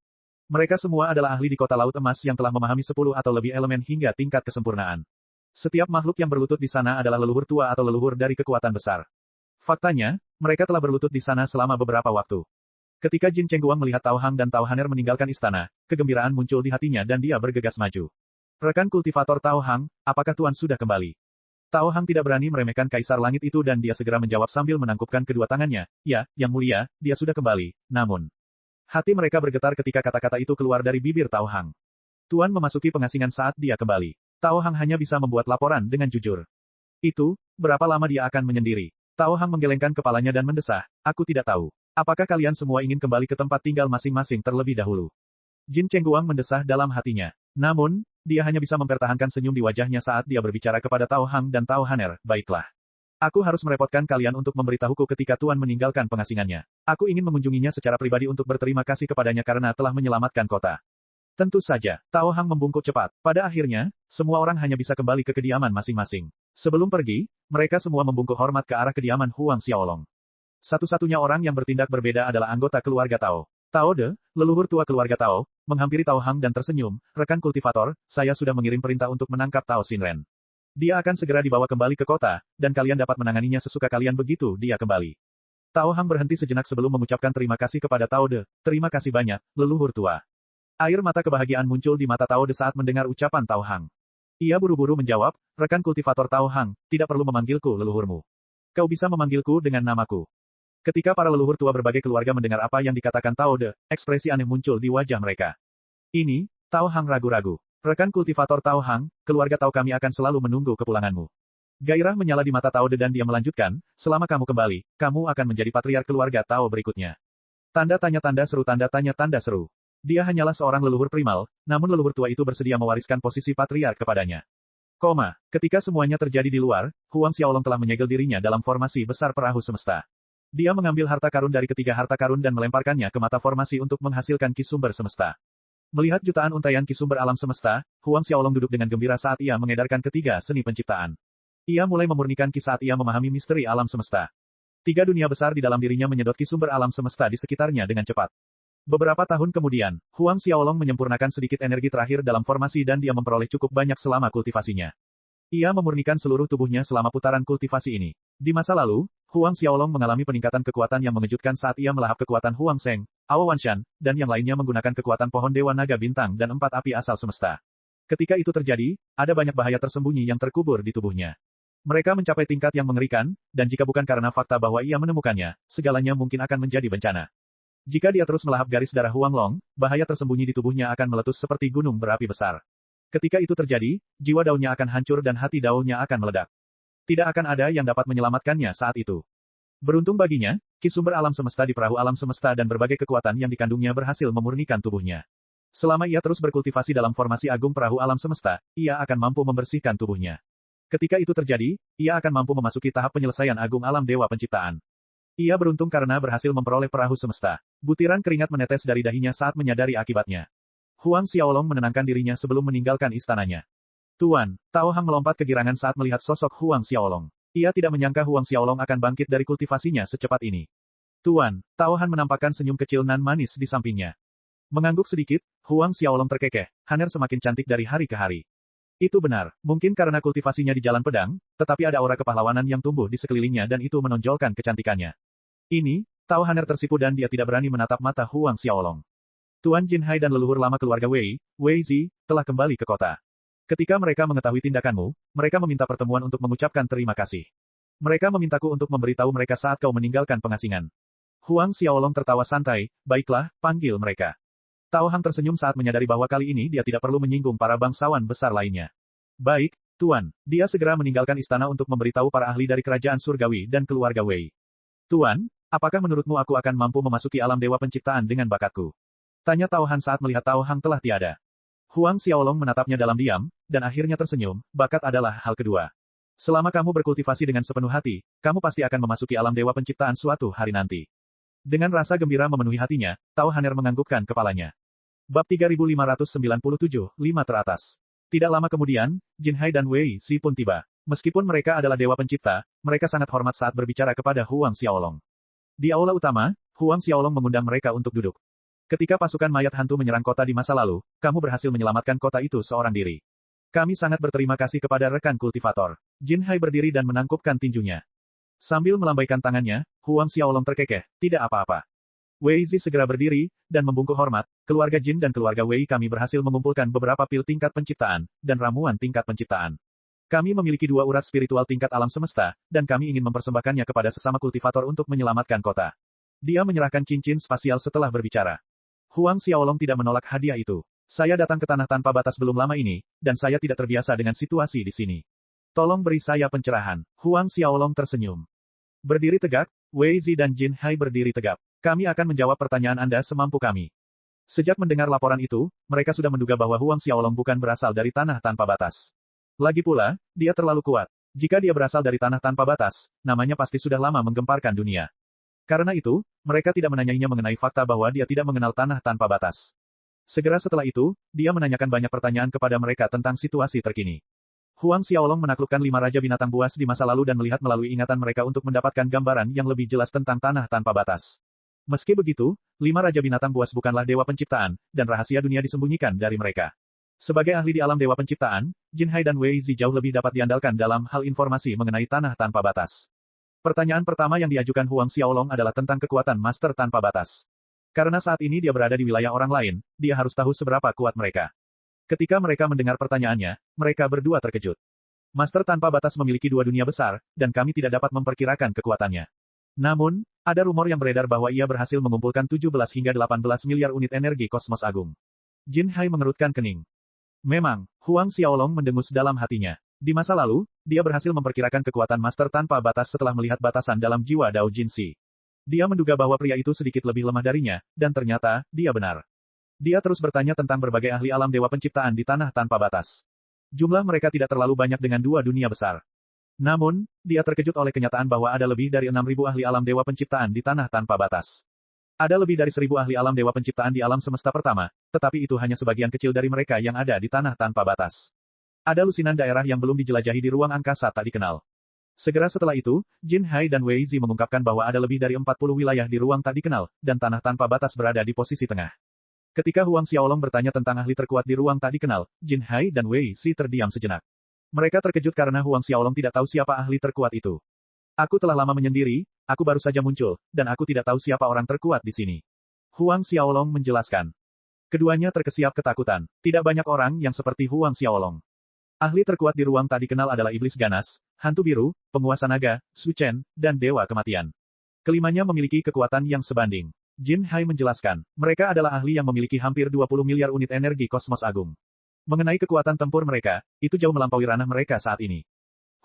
Mereka semua adalah ahli di kota Laut Emas yang telah memahami 10 atau lebih elemen hingga tingkat kesempurnaan. Setiap makhluk yang berlutut di sana adalah leluhur tua atau leluhur dari kekuatan besar. Faktanya, mereka telah berlutut di sana selama beberapa waktu. Ketika Jin Chengguang melihat Tao Hang dan Tao Haner meninggalkan istana, kegembiraan muncul di hatinya dan dia bergegas maju. "Rekan kultivator Tao Hang, apakah Tuan sudah kembali?" Tao Hang tidak berani meremehkan Kaisar Langit itu dan dia segera menjawab sambil menangkupkan kedua tangannya, "Ya, Yang Mulia, dia sudah kembali, namun..." Hati mereka bergetar ketika kata-kata itu keluar dari bibir Tao Hang. Tuan memasuki pengasingan saat dia kembali. Tao Hang hanya bisa membuat laporan dengan jujur. Itu, berapa lama dia akan menyendiri? Tao Hang menggelengkan kepalanya dan mendesah, "Aku tidak tahu. Apakah kalian semua ingin kembali ke tempat tinggal masing-masing terlebih dahulu?" Jin Chengguang mendesah dalam hatinya. Namun, dia hanya bisa mempertahankan senyum di wajahnya saat dia berbicara kepada Tao Hang dan Tao Haner, "Baiklah. Aku harus merepotkan kalian untuk memberitahuku ketika Tuan meninggalkan pengasingannya. Aku ingin mengunjunginya secara pribadi untuk berterima kasih kepadanya karena telah menyelamatkan kota." Tentu saja, Tao Hang membungkuk cepat. Pada akhirnya, semua orang hanya bisa kembali ke kediaman masing-masing. Sebelum pergi, mereka semua membungkuk hormat ke arah kediaman Huang Xiaolong. Satu-satunya orang yang bertindak berbeda adalah anggota keluarga Tao. Tao De, leluhur tua keluarga Tao, menghampiri Tao Hang dan tersenyum, "Rekan kultivator, saya sudah mengirim perintah untuk menangkap Tao Xinren. Dia akan segera dibawa kembali ke kota, dan kalian dapat menanganinya sesuka kalian begitu dia kembali." Tao Hang berhenti sejenak sebelum mengucapkan terima kasih kepada Tao De. "Terima kasih banyak, leluhur tua." Air mata kebahagiaan muncul di mata Tao De saat mendengar ucapan Tao Hang. Ia buru-buru menjawab, "Rekan kultivator Tao Hang, tidak perlu memanggilku leluhurmu. Kau bisa memanggilku dengan namaku." Ketika para leluhur tua berbagai keluarga mendengar apa yang dikatakan Tao De, ekspresi aneh muncul di wajah mereka. Ini, Tao Hang ragu-ragu. "Rekan kultivator Tao Hang, keluarga Tao kami akan selalu menunggu kepulanganmu." Gairah menyala di mata Tao De dan dia melanjutkan, "Selama kamu kembali, kamu akan menjadi patriark keluarga Tao berikutnya." Tanda tanya tanda seru. Dia hanyalah seorang leluhur primal, namun leluhur tua itu bersedia mewariskan posisi patriark kepadanya. Ketika semuanya terjadi di luar, Huang Xiaolong telah menyegel dirinya dalam formasi besar perahu semesta. Dia mengambil harta karun dari ketiga harta karun dan melemparkannya ke mata formasi untuk menghasilkan ki sumber semesta. Melihat jutaan untaian ki sumber alam semesta, Huang Xiaolong duduk dengan gembira saat ia mengedarkan ketiga seni penciptaan. Ia mulai memurnikan ki saat ia memahami misteri alam semesta. 3 dunia besar di dalam dirinya menyedot ki sumber alam semesta di sekitarnya dengan cepat. Beberapa tahun kemudian, Huang Xiaolong menyempurnakan sedikit energi terakhir dalam formasi dan dia memperoleh cukup banyak selama kultivasinya. Ia memurnikan seluruh tubuhnya selama putaran kultivasi ini. Di masa lalu, Huang Xiaolong mengalami peningkatan kekuatan yang mengejutkan saat ia melahap kekuatan Huang Sheng, Awo Wanshan, dan yang lainnya menggunakan kekuatan pohon Dewa Naga Bintang dan 4 api asal semesta. Ketika itu terjadi, ada banyak bahaya tersembunyi yang terkubur di tubuhnya. Mereka mencapai tingkat yang mengerikan, dan jika bukan karena fakta bahwa ia menemukannya, segalanya mungkin akan menjadi bencana. Jika dia terus melahap garis darah Huang Long, bahaya tersembunyi di tubuhnya akan meletus seperti gunung berapi besar. Ketika itu terjadi, jiwa daunnya akan hancur dan hati daunnya akan meledak. Tidak akan ada yang dapat menyelamatkannya saat itu. Beruntung baginya, ki sumber alam semesta di perahu alam semesta dan berbagai kekuatan yang dikandungnya berhasil memurnikan tubuhnya. Selama ia terus berkultivasi dalam formasi agung perahu alam semesta, ia akan mampu membersihkan tubuhnya. Ketika itu terjadi, ia akan mampu memasuki tahap penyelesaian agung alam dewa penciptaan. Ia beruntung karena berhasil memperoleh perahu semesta. Butiran keringat menetes dari dahinya saat menyadari akibatnya. Huang Xiaolong menenangkan dirinya sebelum meninggalkan istananya. "Tuan," Tao Hang melompat kegirangan saat melihat sosok Huang Xiaolong. Ia tidak menyangka Huang Xiaolong akan bangkit dari kultivasinya secepat ini. "Tuan," Tao Han menampakkan senyum kecil nan manis di sampingnya. Mengangguk sedikit, Huang Xiaolong terkekeh, "Haner semakin cantik dari hari ke hari." Itu benar, mungkin karena kultivasinya di jalan pedang, tetapi ada aura kepahlawanan yang tumbuh di sekelilingnya dan itu menonjolkan kecantikannya. Ini, Tao Han'er tersipu dan dia tidak berani menatap mata Huang Xiaolong. Tuan Jin Hai dan leluhur lama keluarga Wei, Wei Zi, telah kembali ke kota. Ketika mereka mengetahui tindakanmu, mereka meminta pertemuan untuk mengucapkan terima kasih. Mereka memintaku untuk memberitahu mereka saat kau meninggalkan pengasingan. Huang Xiaolong tertawa santai, baiklah, panggil mereka. Tao Hang tersenyum saat menyadari bahwa kali ini dia tidak perlu menyinggung para bangsawan besar lainnya. Baik, Tuan. Dia segera meninggalkan istana untuk memberitahu para ahli dari kerajaan surgawi dan keluarga Wei. Tuan, apakah menurutmu aku akan mampu memasuki alam dewa penciptaan dengan bakatku? Tanya Tao Han saat melihat Tao Hang telah tiada. Huang Xiaolong menatapnya dalam diam, dan akhirnya tersenyum, bakat adalah hal kedua. Selama kamu berkultivasi dengan sepenuh hati, kamu pasti akan memasuki alam dewa penciptaan suatu hari nanti. Dengan rasa gembira memenuhi hatinya, Tao Han'er menganggukkan kepalanya. Bab 3597, 5 teratas. Tidak lama kemudian, Jin Hai dan Wei Zi pun tiba. Meskipun mereka adalah dewa pencipta, mereka sangat hormat saat berbicara kepada Huang Xiaolong. Di aula utama, Huang Xiaolong mengundang mereka untuk duduk. Ketika pasukan mayat hantu menyerang kota di masa lalu, kamu berhasil menyelamatkan kota itu seorang diri. Kami sangat berterima kasih kepada rekan kultivator. Jin Hai berdiri dan menangkupkan tinjunya. Sambil melambaikan tangannya, Huang Xiaolong terkekeh, tidak apa-apa. Wei Zi segera berdiri, dan membungkuk hormat, keluarga Jin dan keluarga Wei kami berhasil mengumpulkan beberapa pil tingkat penciptaan, dan ramuan tingkat penciptaan. Kami memiliki 2 urat spiritual tingkat alam semesta, dan kami ingin mempersembahkannya kepada sesama kultivator untuk menyelamatkan kota. Dia menyerahkan cincin spasial setelah berbicara. Huang Xiaolong tidak menolak hadiah itu. Saya datang ke tanah tanpa batas belum lama ini, dan saya tidak terbiasa dengan situasi di sini. Tolong beri saya pencerahan. Huang Xiaolong tersenyum. Berdiri tegak, Wei Zi dan Jin Hai berdiri tegap. Kami akan menjawab pertanyaan Anda semampu kami. Sejak mendengar laporan itu, mereka sudah menduga bahwa Huang Xiaolong bukan berasal dari tanah tanpa batas. Lagi pula, dia terlalu kuat. Jika dia berasal dari tanah tanpa batas, namanya pasti sudah lama menggemparkan dunia. Karena itu, mereka tidak menanyainya mengenai fakta bahwa dia tidak mengenal tanah tanpa batas. Segera setelah itu, dia menanyakan banyak pertanyaan kepada mereka tentang situasi terkini. Huang Xiaolong menaklukkan 5 raja binatang buas di masa lalu dan melihat melalui ingatan mereka untuk mendapatkan gambaran yang lebih jelas tentang tanah tanpa batas. Meski begitu, 5 raja binatang buas bukanlah dewa penciptaan, dan rahasia dunia disembunyikan dari mereka. Sebagai ahli di alam dewa penciptaan, Jin Hai dan Wei Zi jauh lebih dapat diandalkan dalam hal informasi mengenai tanah tanpa batas. Pertanyaan pertama yang diajukan Huang Xiaolong adalah tentang kekuatan Master tanpa batas. Karena saat ini dia berada di wilayah orang lain, dia harus tahu seberapa kuat mereka. Ketika mereka mendengar pertanyaannya, mereka berdua terkejut. Master tanpa batas memiliki 2 dunia besar, dan kami tidak dapat memperkirakan kekuatannya. Namun, ada rumor yang beredar bahwa ia berhasil mengumpulkan 17 hingga 18 miliar unit energi kosmos agung. Jin Hai mengerutkan kening. Memang, Huang Xiaolong mendengus dalam hatinya. Di masa lalu, dia berhasil memperkirakan kekuatan Master tanpa batas setelah melihat batasan dalam jiwa Dao Jinsi. Dia menduga bahwa pria itu sedikit lebih lemah darinya, dan ternyata, dia benar. Dia terus bertanya tentang berbagai ahli alam dewa penciptaan di tanah tanpa batas. Jumlah mereka tidak terlalu banyak dengan 2 dunia besar. Namun, dia terkejut oleh kenyataan bahwa ada lebih dari 6.000 ahli alam dewa penciptaan di tanah tanpa batas. Ada lebih dari 1.000 ahli alam dewa penciptaan di alam semesta pertama, tetapi itu hanya sebagian kecil dari mereka yang ada di tanah tanpa batas. Ada lusinan daerah yang belum dijelajahi di ruang angkasa tak dikenal. Segera setelah itu, Jin Hai dan Wei Zi mengungkapkan bahwa ada lebih dari 40 wilayah di ruang tak dikenal, dan tanah tanpa batas berada di posisi tengah. Ketika Huang Xiaolong bertanya tentang ahli terkuat di ruang tak dikenal, Jin Hai dan Wei Zi terdiam sejenak. Mereka terkejut karena Huang Xiaolong tidak tahu siapa ahli terkuat itu. Aku telah lama menyendiri, aku baru saja muncul, dan aku tidak tahu siapa orang terkuat di sini. Huang Xiaolong menjelaskan. Keduanya terkesiap ketakutan. Tidak banyak orang yang seperti Huang Xiaolong. Ahli terkuat di ruang tak dikenal adalah iblis ganas, hantu biru, penguasa naga, Su Chen, dan dewa kematian. Kelimanya memiliki kekuatan yang sebanding. Jin Hai menjelaskan, mereka adalah ahli yang memiliki hampir 20 miliar unit energi kosmos agung. Mengenai kekuatan tempur mereka, itu jauh melampaui ranah mereka saat ini.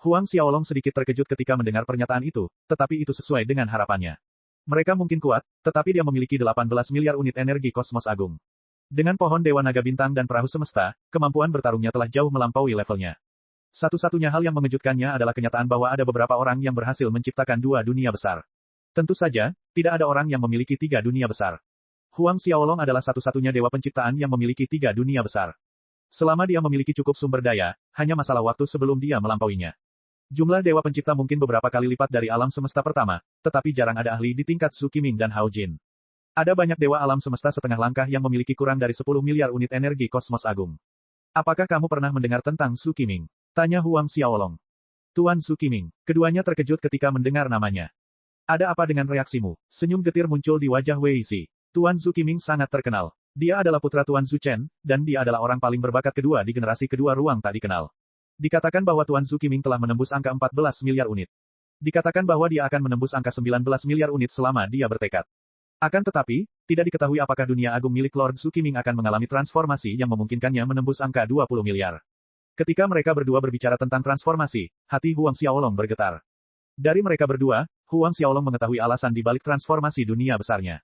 Huang Xiaolong sedikit terkejut ketika mendengar pernyataan itu, tetapi itu sesuai dengan harapannya. Mereka mungkin kuat, tetapi dia memiliki 18 miliar unit energi kosmos agung. Dengan pohon Dewa Naga Bintang dan perahu semesta, kemampuan bertarungnya telah jauh melampaui levelnya. Satu-satunya hal yang mengejutkannya adalah kenyataan bahwa ada beberapa orang yang berhasil menciptakan 2 dunia besar. Tentu saja, tidak ada orang yang memiliki 3 dunia besar. Huang Xiaolong adalah satu-satunya dewa penciptaan yang memiliki 3 dunia besar. Selama dia memiliki cukup sumber daya, hanya masalah waktu sebelum dia melampauinya. Jumlah dewa pencipta mungkin beberapa kali lipat dari alam semesta pertama, tetapi jarang ada ahli di tingkat Su Qiming dan Hao Jin. Ada banyak dewa alam semesta setengah langkah yang memiliki kurang dari 10 miliar unit energi kosmos agung. Apakah kamu pernah mendengar tentang Su Qiming? Tanya Huang Xiaolong. Tuan Su Qiming. Keduanya terkejut ketika mendengar namanya. Ada apa dengan reaksimu? Senyum getir muncul di wajah Wei Zi. Tuan Su Qiming sangat terkenal. Dia adalah putra Tuan Su Chen, dan dia adalah orang paling berbakat kedua di generasi kedua ruang tak dikenal. Dikatakan bahwa Tuan Su Qiming telah menembus angka 14 miliar unit. Dikatakan bahwa dia akan menembus angka 19 miliar unit selama dia bertekad. Akan tetapi, tidak diketahui apakah dunia agung milik Lord Su Qiming akan mengalami transformasi yang memungkinkannya menembus angka 20 miliar. Ketika mereka berdua berbicara tentang transformasi, hati Huang Xiaolong bergetar. Dari mereka berdua, Huang Xiaolong mengetahui alasan di balik transformasi dunia besarnya.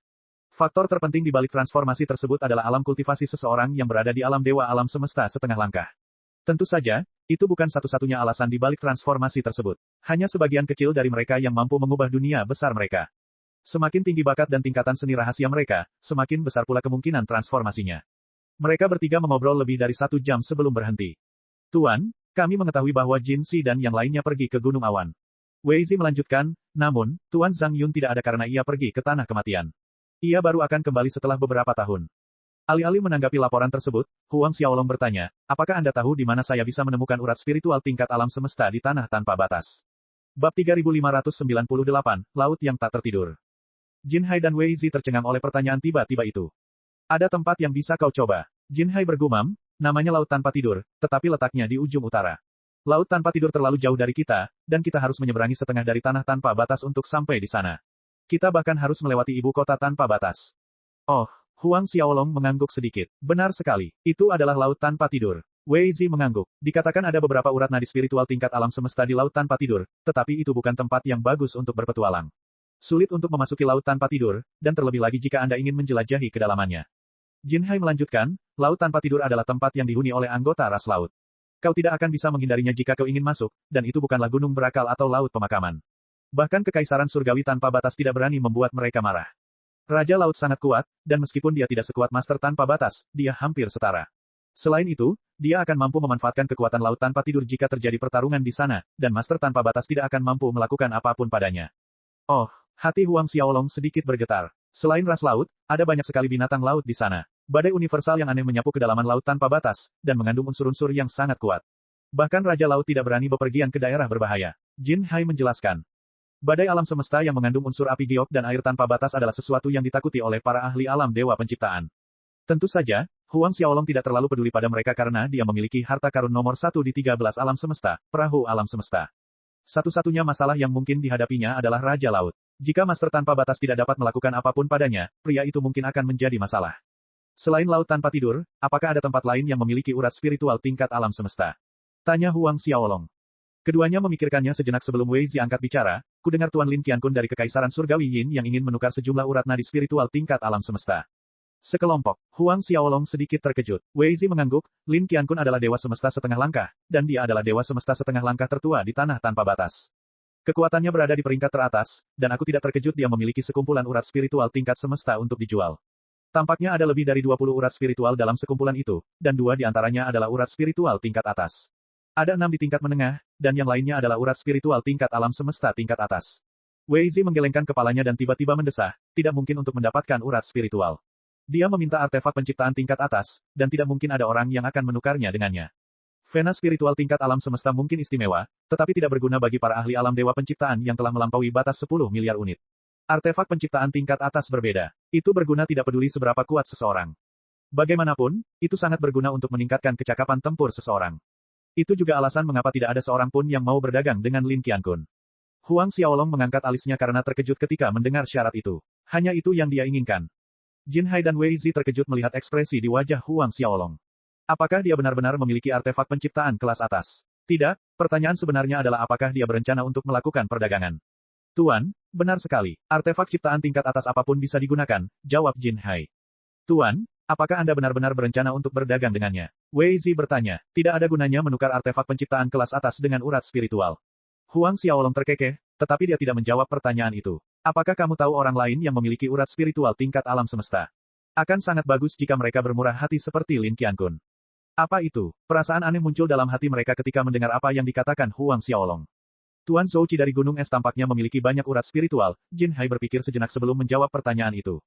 Faktor terpenting di balik transformasi tersebut adalah alam kultivasi seseorang yang berada di alam dewa alam semesta setengah langkah. Tentu saja, itu bukan satu-satunya alasan di balik transformasi tersebut. Hanya sebagian kecil dari mereka yang mampu mengubah dunia besar mereka. Semakin tinggi bakat dan tingkatan seni rahasia mereka, semakin besar pula kemungkinan transformasinya. Mereka bertiga mengobrol lebih dari 1 jam sebelum berhenti. Tuan, kami mengetahui bahwa Jin Si dan yang lainnya pergi ke Gunung Awan. Wei Zi melanjutkan, namun, Tuan Zhang Yun tidak ada karena ia pergi ke Tanah Kematian. Ia baru akan kembali setelah beberapa tahun. Alih-alih menanggapi laporan tersebut, Huang Xiaolong bertanya, apakah Anda tahu di mana saya bisa menemukan urat spiritual tingkat alam semesta di tanah tanpa batas? Bab 3598, Laut yang tak tertidur. Jin Hai dan Wei Zi tercengang oleh pertanyaan tiba-tiba itu. Ada tempat yang bisa kau coba. Jin Hai bergumam, namanya Laut Tanpa Tidur, tetapi letaknya di ujung utara. Laut Tanpa Tidur terlalu jauh dari kita, dan kita harus menyeberangi setengah dari tanah tanpa batas untuk sampai di sana. Kita bahkan harus melewati ibu kota tanpa batas. Oh, Huang Xiaolong mengangguk sedikit. Benar sekali, itu adalah Laut Tanpa Tidur. Wei Zi mengangguk. Dikatakan ada beberapa urat nadi spiritual tingkat alam semesta di Laut Tanpa Tidur, tetapi itu bukan tempat yang bagus untuk berpetualang. Sulit untuk memasuki Laut Tanpa Tidur, dan terlebih lagi jika Anda ingin menjelajahi kedalamannya. Jin Hai melanjutkan, Laut Tanpa Tidur adalah tempat yang dihuni oleh anggota ras laut. Kau tidak akan bisa menghindarinya jika kau ingin masuk, dan itu bukanlah gunung berakal atau laut pemakaman. Bahkan Kekaisaran Surgawi tanpa batas tidak berani membuat mereka marah. Raja Laut sangat kuat, dan meskipun dia tidak sekuat Master Tanpa Batas, dia hampir setara. Selain itu, dia akan mampu memanfaatkan kekuatan Laut Tanpa Tidur jika terjadi pertarungan di sana, dan Master Tanpa Batas tidak akan mampu melakukan apapun padanya. Oh, hati Huang Xiaolong sedikit bergetar. Selain ras laut, ada banyak sekali binatang laut di sana. Badai universal yang aneh menyapu kedalaman Laut Tanpa Batas, dan mengandung unsur-unsur yang sangat kuat. Bahkan Raja Laut tidak berani bepergian ke daerah berbahaya. Jin Hai menjelaskan. Badai alam semesta yang mengandung unsur api giok dan air tanpa batas adalah sesuatu yang ditakuti oleh para ahli alam dewa penciptaan. Tentu saja, Huang Xiaolong tidak terlalu peduli pada mereka karena dia memiliki harta karun nomor 1 di 13 alam semesta, perahu alam semesta. Satu-satunya masalah yang mungkin dihadapinya adalah Raja Laut. Jika Master Tanpa Batas tidak dapat melakukan apapun padanya, pria itu mungkin akan menjadi masalah. Selain Laut Tanpa Tidur, apakah ada tempat lain yang memiliki urat spiritual tingkat alam semesta? Tanya Huang Xiaolong. Keduanya memikirkannya sejenak sebelum Wei Zi angkat bicara, ku dengar Tuan Lin Qiankun dari Kekaisaran Surgawi Yin yang ingin menukar sejumlah urat nadi spiritual tingkat alam semesta. Sekelompok, Huang Xiaolong sedikit terkejut. Wei Zi mengangguk, Lin Qiankun adalah dewa semesta setengah langkah, dan dia adalah dewa semesta setengah langkah tertua di tanah tanpa batas. Kekuatannya berada di peringkat teratas, dan aku tidak terkejut dia memiliki sekumpulan urat spiritual tingkat semesta untuk dijual. Tampaknya ada lebih dari 20 urat spiritual dalam sekumpulan itu, dan 2 di antaranya adalah urat spiritual tingkat atas. Ada 6 di tingkat menengah, dan yang lainnya adalah urat spiritual tingkat alam semesta tingkat atas. Wei Zi menggelengkan kepalanya dan tiba-tiba mendesah, tidak mungkin untuk mendapatkan urat spiritual. Dia meminta artefak penciptaan tingkat atas, dan tidak mungkin ada orang yang akan menukarnya dengannya. Vena spiritual tingkat alam semesta mungkin istimewa, tetapi tidak berguna bagi para ahli alam dewa penciptaan yang telah melampaui batas 10 miliar unit. Artefak penciptaan tingkat atas berbeda. Itu berguna tidak peduli seberapa kuat seseorang. Bagaimanapun, itu sangat berguna untuk meningkatkan kecakapan tempur seseorang. Itu juga alasan mengapa tidak ada seorang pun yang mau berdagang dengan Lin Qiankun. Huang Xiaolong mengangkat alisnya karena terkejut ketika mendengar syarat itu. Hanya itu yang dia inginkan. Jin Hai dan Wei Zi terkejut melihat ekspresi di wajah Huang Xiaolong. Apakah dia benar-benar memiliki artefak penciptaan kelas atas? Tidak, pertanyaan sebenarnya adalah apakah dia berencana untuk melakukan perdagangan. Tuan, benar sekali. Artefak ciptaan tingkat atas apapun bisa digunakan, jawab Jin Hai. Tuan, apakah Anda benar-benar berencana untuk berdagang dengannya? Wei Zi bertanya. Tidak ada gunanya menukar artefak penciptaan kelas atas dengan urat spiritual. Huang Xiaolong terkekeh, tetapi dia tidak menjawab pertanyaan itu. Apakah kamu tahu orang lain yang memiliki urat spiritual tingkat alam semesta? Akan sangat bagus jika mereka bermurah hati seperti Lin Qiankun. Apa itu? Perasaan aneh muncul dalam hati mereka ketika mendengar apa yang dikatakan Huang Xiaolong. Tuan Zhouqi dari Gunung Es tampaknya memiliki banyak urat spiritual, Jin Hai berpikir sejenak sebelum menjawab pertanyaan itu.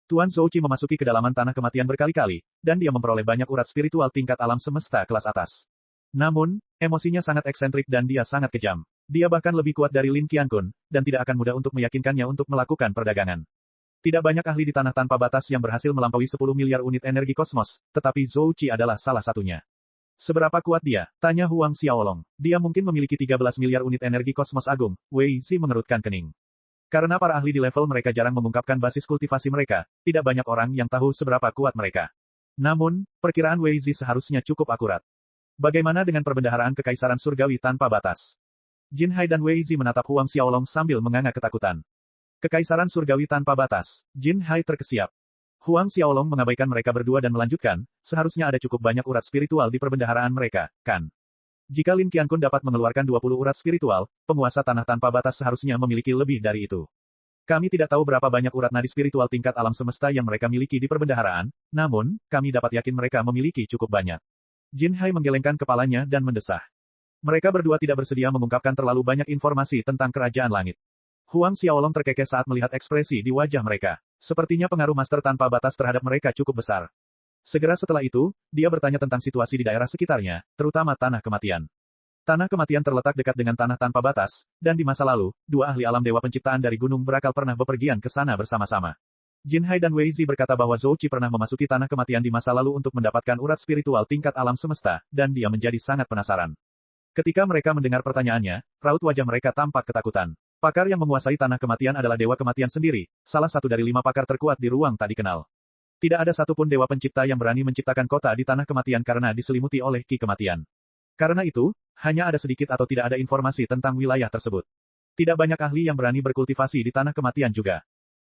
Tuan Zhouqi memasuki kedalaman tanah kematian berkali-kali, dan dia memperoleh banyak urat spiritual tingkat alam semesta kelas atas. Namun, emosinya sangat eksentrik dan dia sangat kejam. Dia bahkan lebih kuat dari Lin Qiankun, dan tidak akan mudah untuk meyakinkannya untuk melakukan perdagangan. Tidak banyak ahli di tanah tanpa batas yang berhasil melampaui 10 miliar unit energi kosmos, tetapi Zhouqi adalah salah satunya. Seberapa kuat dia? Tanya Huang Xiaolong. Dia mungkin memiliki 13 miliar unit energi kosmos agung, Wei Zi mengerutkan kening. Karena para ahli di level mereka jarang mengungkapkan basis kultivasi mereka, tidak banyak orang yang tahu seberapa kuat mereka. Namun, perkiraan Wei Zi seharusnya cukup akurat. Bagaimana dengan perbendaharaan kekaisaran surgawi tanpa batas? Jin Hai dan Wei Zi menatap Huang Xiaolong sambil menganga ketakutan. Kekaisaran surgawi tanpa batas. Jin Hai terkesiap. Huang Xiaolong mengabaikan mereka berdua dan melanjutkan, seharusnya ada cukup banyak urat spiritual di perbendaharaan mereka, kan? Jika Lin Qiankun dapat mengeluarkan 20 urat spiritual, penguasa tanah tanpa batas seharusnya memiliki lebih dari itu. Kami tidak tahu berapa banyak urat nadi spiritual tingkat alam semesta yang mereka miliki di perbendaharaan, namun, kami dapat yakin mereka memiliki cukup banyak. Jin Hai menggelengkan kepalanya dan mendesah. Mereka berdua tidak bersedia mengungkapkan terlalu banyak informasi tentang kerajaan langit. Huang Xiaolong terkekeh saat melihat ekspresi di wajah mereka. Sepertinya pengaruh master tanpa batas terhadap mereka cukup besar. Segera setelah itu, dia bertanya tentang situasi di daerah sekitarnya, terutama tanah kematian. Tanah kematian terletak dekat dengan tanah tanpa batas, dan di masa lalu, dua ahli alam dewa penciptaan dari Gunung Berakal pernah bepergian ke sana bersama-sama. Jin Hai dan Wei Zi berkata bahwa Zhouqi pernah memasuki tanah kematian di masa lalu untuk mendapatkan urat spiritual tingkat alam semesta, dan dia menjadi sangat penasaran. Ketika mereka mendengar pertanyaannya, raut wajah mereka tampak ketakutan. Pakar yang menguasai tanah kematian adalah dewa kematian sendiri, salah satu dari 5 pakar terkuat di ruang tak dikenal. Tidak ada satupun dewa pencipta yang berani menciptakan kota di tanah kematian karena diselimuti oleh ki kematian. Karena itu, hanya ada sedikit atau tidak ada informasi tentang wilayah tersebut. Tidak banyak ahli yang berani berkultivasi di tanah kematian juga.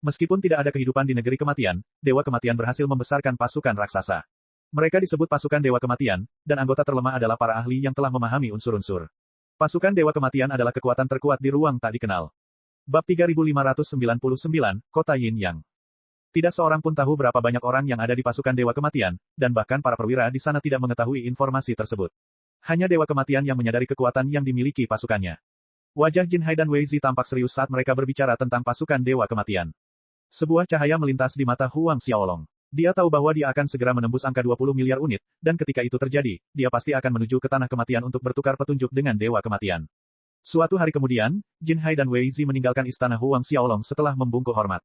Meskipun tidak ada kehidupan di negeri kematian, dewa kematian berhasil membesarkan pasukan raksasa. Mereka disebut pasukan dewa kematian, dan anggota terlemah adalah para ahli yang telah memahami unsur-unsur. Pasukan dewa kematian adalah kekuatan terkuat di ruang tak dikenal. Bab 3599, Kota Yin Yang. Tidak seorang pun tahu berapa banyak orang yang ada di pasukan Dewa Kematian, dan bahkan para perwira di sana tidak mengetahui informasi tersebut. Hanya Dewa Kematian yang menyadari kekuatan yang dimiliki pasukannya. Wajah Jin Hai dan Wei Zi tampak serius saat mereka berbicara tentang pasukan Dewa Kematian. Sebuah cahaya melintas di mata Huang Xiaolong. Dia tahu bahwa dia akan segera menembus angka 20 miliar unit, dan ketika itu terjadi, dia pasti akan menuju ke tanah kematian untuk bertukar petunjuk dengan Dewa Kematian. Suatu hari kemudian, Jin Hai dan Wei Zi meninggalkan istana Huang Xiaolong setelah membungkuk hormat.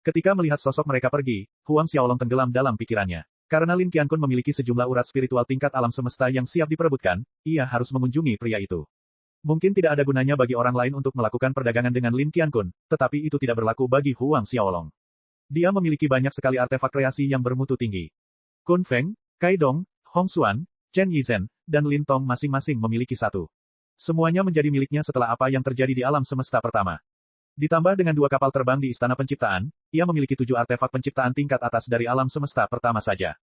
Ketika melihat sosok mereka pergi, Huang Xiaolong tenggelam dalam pikirannya. Karena Lin Qiankun memiliki sejumlah urat spiritual tingkat alam semesta yang siap diperebutkan, ia harus mengunjungi pria itu. Mungkin tidak ada gunanya bagi orang lain untuk melakukan perdagangan dengan Lin Qiankun, tetapi itu tidak berlaku bagi Huang Xiaolong. Dia memiliki banyak sekali artefak kreasi yang bermutu tinggi. Kun Feng, Kai Dong, Hong Xuan, Chen Yizhen, dan Lin Tong masing-masing memiliki satu. Semuanya menjadi miliknya setelah apa yang terjadi di alam semesta pertama. Ditambah dengan 2 kapal terbang di Istana Penciptaan, ia memiliki 7 artefak penciptaan tingkat atas dari alam semesta pertama saja.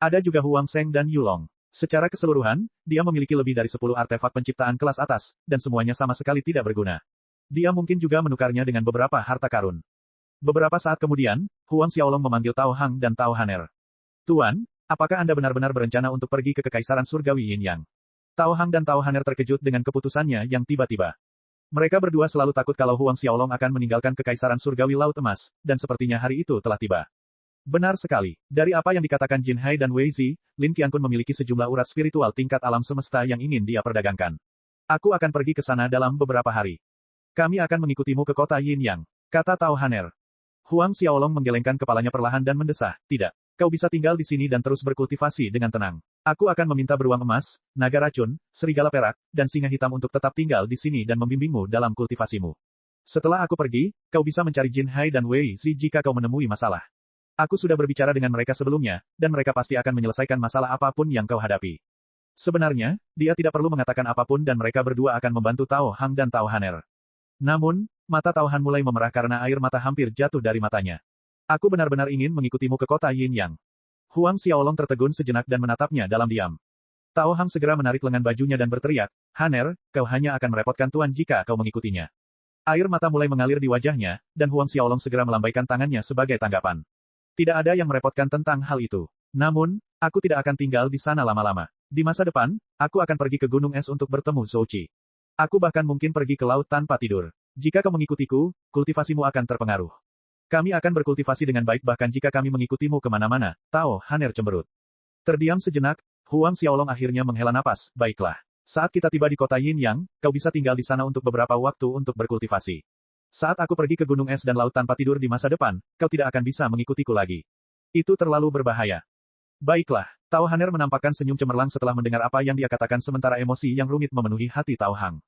Ada juga Huang Sheng dan Yulong. Secara keseluruhan, dia memiliki lebih dari 10 artefak penciptaan kelas atas, dan semuanya sama sekali tidak berguna. Dia mungkin juga menukarnya dengan beberapa harta karun. Beberapa saat kemudian, Huang Xiaolong memanggil Tao Hang dan Tao Haner. Tuan, apakah Anda benar-benar berencana untuk pergi ke Kekaisaran Surgawi Yin Yang? Tao Hang dan Tao Haner terkejut dengan keputusannya yang tiba-tiba. Mereka berdua selalu takut kalau Huang Xiaolong akan meninggalkan Kekaisaran Surgawi Laut Emas, dan sepertinya hari itu telah tiba. Benar sekali. Dari apa yang dikatakan Jin Hai dan Wei Zi, Lin Qiankun memiliki sejumlah urat spiritual tingkat alam semesta yang ingin dia perdagangkan. Aku akan pergi ke sana dalam beberapa hari. Kami akan mengikutimu ke kota Yin Yang, kata Tao Haner. Huang Xiaolong menggelengkan kepalanya perlahan dan mendesah, tidak. Kau bisa tinggal di sini dan terus berkultivasi dengan tenang. Aku akan meminta beruang emas, naga racun, serigala perak, dan singa hitam untuk tetap tinggal di sini dan membimbingmu dalam kultivasimu. Setelah aku pergi, kau bisa mencari Jin Hai dan Wei Zi jika kau menemui masalah. Aku sudah berbicara dengan mereka sebelumnya, dan mereka pasti akan menyelesaikan masalah apapun yang kau hadapi. Sebenarnya, dia tidak perlu mengatakan apapun dan mereka berdua akan membantu Tao Hang dan Tao Haner. Namun, mata Tao Han mulai memerah karena air mata hampir jatuh dari matanya. Aku benar-benar ingin mengikutimu ke kota Yin Yang. Huang Xiaolong tertegun sejenak dan menatapnya dalam diam. Tao Hang segera menarik lengan bajunya dan berteriak, Haner, kau hanya akan merepotkan Tuan jika kau mengikutinya. Air mata mulai mengalir di wajahnya, dan Huang Xiaolong segera melambaikan tangannya sebagai tanggapan. Tidak ada yang merepotkan tentang hal itu. Namun, aku tidak akan tinggal di sana lama-lama. Di masa depan, aku akan pergi ke Gunung Es untuk bertemu Zhouqi. Aku bahkan mungkin pergi ke laut tanpa tidur. Jika kau mengikutiku, kultivasimu akan terpengaruh. Kami akan berkultivasi dengan baik bahkan jika kami mengikutimu kemana-mana, Tao Haner cemberut. Terdiam sejenak, Huang Xiaolong akhirnya menghela napas, baiklah. Saat kita tiba di kota Yinyang, kau bisa tinggal di sana untuk beberapa waktu untuk berkultivasi. Saat aku pergi ke Gunung Es dan Laut tanpa tidur di masa depan, kau tidak akan bisa mengikutiku lagi. Itu terlalu berbahaya. Baiklah, Tao Haner menampakkan senyum cemerlang setelah mendengar apa yang dia katakan sementara emosi yang rumit memenuhi hati Tao Hang.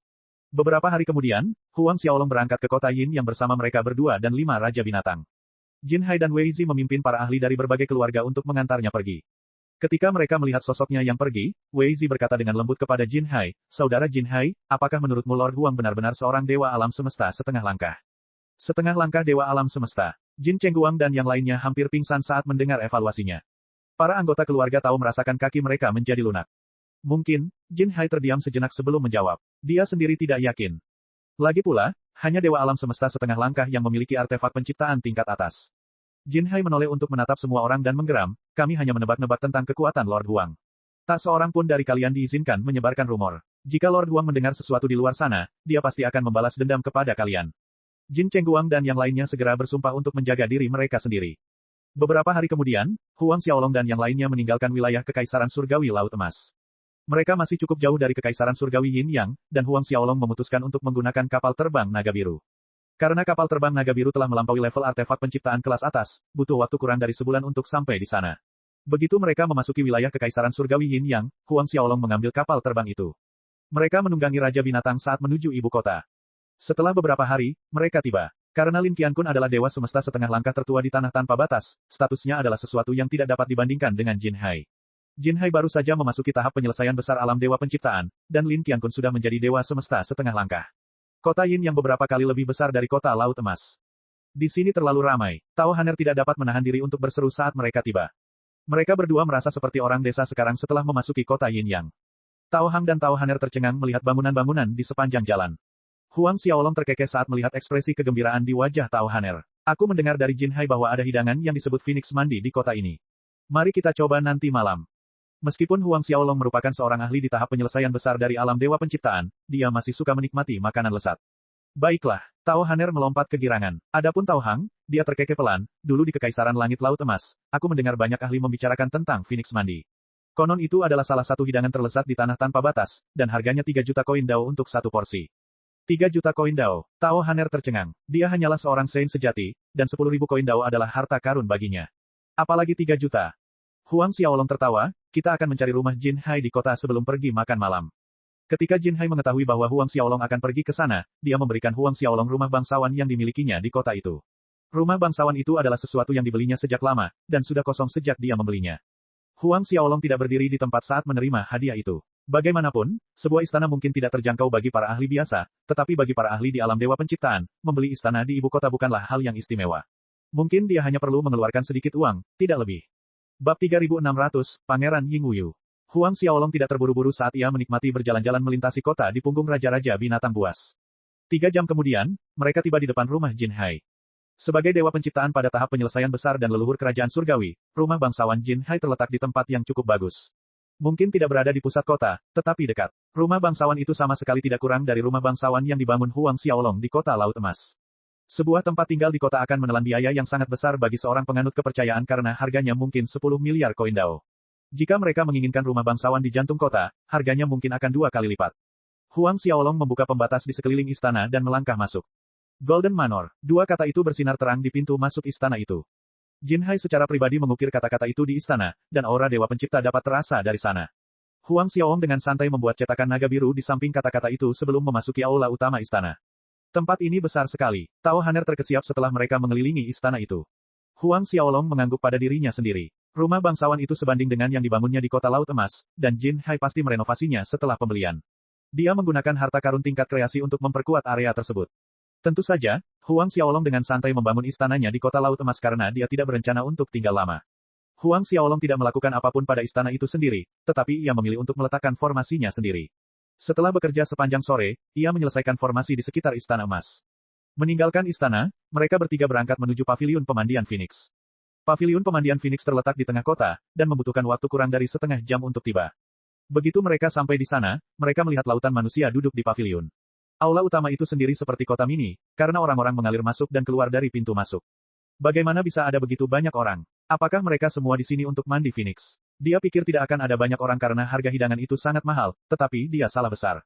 Beberapa hari kemudian, Huang Xiaolong berangkat ke kota Yin yang bersama mereka berdua dan 5 raja binatang. Jin Hai dan Wei Zi memimpin para ahli dari berbagai keluarga untuk mengantarnya pergi. Ketika mereka melihat sosoknya yang pergi, Wei Zi berkata dengan lembut kepada Jin Hai, "Saudara Jin Hai, apakah menurutmu Lord Huang benar-benar seorang dewa alam semesta setengah langkah?" Setengah langkah dewa alam semesta. Jin Chengguang dan yang lainnya hampir pingsan saat mendengar evaluasinya. Para anggota keluarga tahu merasakan kaki mereka menjadi lunak. Mungkin, Jin Hai terdiam sejenak sebelum menjawab. Dia sendiri tidak yakin. Lagi pula, hanya dewa alam semesta setengah langkah yang memiliki artefak penciptaan tingkat atas. Jin Hai menoleh untuk menatap semua orang dan menggeram, kami hanya menebak-nebak tentang kekuatan Lord Huang. Tak seorang pun dari kalian diizinkan menyebarkan rumor. Jika Lord Huang mendengar sesuatu di luar sana, dia pasti akan membalas dendam kepada kalian. Jin Chengguang dan yang lainnya segera bersumpah untuk menjaga diri mereka sendiri. Beberapa hari kemudian, Huang Xiaolong dan yang lainnya meninggalkan wilayah Kekaisaran Surgawi Laut Emas. Mereka masih cukup jauh dari Kekaisaran Surgawi Yin Yang, dan Huang Xiaolong memutuskan untuk menggunakan kapal terbang naga biru. Karena kapal terbang naga biru telah melampaui level artefak penciptaan kelas atas, butuh waktu kurang dari sebulan untuk sampai di sana. Begitu mereka memasuki wilayah Kekaisaran Surgawi Yin Yang, Huang Xiaolong mengambil kapal terbang itu. Mereka menunggangi Raja Binatang saat menuju ibu kota. Setelah beberapa hari, mereka tiba. Karena Lin Qiankun adalah dewa semesta setengah langkah tertua di tanah tanpa batas, statusnya adalah sesuatu yang tidak dapat dibandingkan dengan Jin Hai. Jin Hai baru saja memasuki tahap penyelesaian besar alam dewa penciptaan, dan Lin Qiankun sudah menjadi dewa semesta setengah langkah. Kota Yin yang beberapa kali lebih besar dari kota Laut Emas. Di sini terlalu ramai. Tao Haner tidak dapat menahan diri untuk berseru saat mereka tiba. Mereka berdua merasa seperti orang desa sekarang setelah memasuki kota Yin Yang. Tao Hang dan Tao Haner tercengang melihat bangunan-bangunan di sepanjang jalan. Huang Xiaolong terkekeh saat melihat ekspresi kegembiraan di wajah Tao Haner. Aku mendengar dari Jin Hai bahwa ada hidangan yang disebut Phoenix Mandi di kota ini. Mari kita coba nanti malam. Meskipun Huang Xiaolong merupakan seorang ahli di tahap penyelesaian besar dari alam dewa penciptaan, dia masih suka menikmati makanan lezat. Baiklah, Tao Haner melompat kegirangan. Adapun Tao Hang, dia terkekeh pelan, dulu di Kekaisaran Langit Laut Emas, aku mendengar banyak ahli membicarakan tentang Phoenix Mandi. Konon itu adalah salah satu hidangan terlezat di tanah tanpa batas, dan harganya 3 juta koin dao untuk satu porsi. 3 juta koin dao. Tao Haner tercengang. Dia hanyalah seorang saint sejati, dan 10.000 koin dao adalah harta karun baginya. Apalagi 3 juta. Huang Xiaolong tertawa, kita akan mencari rumah Jin Hai di kota sebelum pergi makan malam. Ketika Jin Hai mengetahui bahwa Huang Xiaolong akan pergi ke sana, dia memberikan Huang Xiaolong rumah bangsawan yang dimilikinya di kota itu. Rumah bangsawan itu adalah sesuatu yang dibelinya sejak lama, dan sudah kosong sejak dia membelinya. Huang Xiaolong tidak berdiri di tempat saat menerima hadiah itu. Bagaimanapun, sebuah istana mungkin tidak terjangkau bagi para ahli biasa, tetapi bagi para ahli di alam dewa penciptaan, membeli istana di ibu kota bukanlah hal yang istimewa. Mungkin dia hanya perlu mengeluarkan sedikit uang, tidak lebih. Bab 3600, Pangeran Yingwu. Huang Xiaolong tidak terburu-buru saat ia menikmati berjalan-jalan melintasi kota di punggung raja-raja binatang buas. 3 jam kemudian, mereka tiba di depan rumah Jin Hai. Sebagai dewa penciptaan pada tahap penyelesaian besar dan leluhur kerajaan surgawi, rumah bangsawan Jin Hai terletak di tempat yang cukup bagus. Mungkin tidak berada di pusat kota, tetapi dekat. Rumah bangsawan itu sama sekali tidak kurang dari rumah bangsawan yang dibangun Huang Xiaolong di kota Laut Emas. Sebuah tempat tinggal di kota akan menelan biaya yang sangat besar bagi seorang penganut kepercayaan karena harganya mungkin 10 miliar koin dao. Jika mereka menginginkan rumah bangsawan di jantung kota, harganya mungkin akan 2 kali lipat. Huang Xiaolong membuka pembatas di sekeliling istana dan melangkah masuk. Golden Manor. 2 kata itu bersinar terang di pintu masuk istana itu. Jin Hai secara pribadi mengukir kata-kata itu di istana, dan aura dewa pencipta dapat terasa dari sana. Huang Xiaolong dengan santai membuat cetakan naga biru di samping kata-kata itu sebelum memasuki aula utama istana. Tempat ini besar sekali. Tao Haner terkesiap setelah mereka mengelilingi istana itu. Huang Xiaolong mengangguk pada dirinya sendiri. Rumah bangsawan itu sebanding dengan yang dibangunnya di kota Laut Emas, dan Jin Hai pasti merenovasinya setelah pembelian. Dia menggunakan harta karun tingkat kreasi untuk memperkuat area tersebut. Tentu saja, Huang Xiaolong dengan santai membangun istananya di kota Laut Emas karena dia tidak berencana untuk tinggal lama. Huang Xiaolong tidak melakukan apapun pada istana itu sendiri, tetapi ia memilih untuk meletakkan formasinya sendiri. Setelah bekerja sepanjang sore, ia menyelesaikan formasi di sekitar Istana Emas. Meninggalkan istana, mereka bertiga berangkat menuju Paviliun Pemandian Phoenix. Paviliun Pemandian Phoenix terletak di tengah kota, dan membutuhkan waktu kurang dari setengah jam untuk tiba. Begitu mereka sampai di sana, mereka melihat lautan manusia duduk di paviliun. Aula utama itu sendiri seperti kota mini, karena orang-orang mengalir masuk dan keluar dari pintu masuk. Bagaimana bisa ada begitu banyak orang? Apakah mereka semua di sini untuk mandi Phoenix? Dia pikir tidak akan ada banyak orang karena harga hidangan itu sangat mahal, tetapi dia salah besar.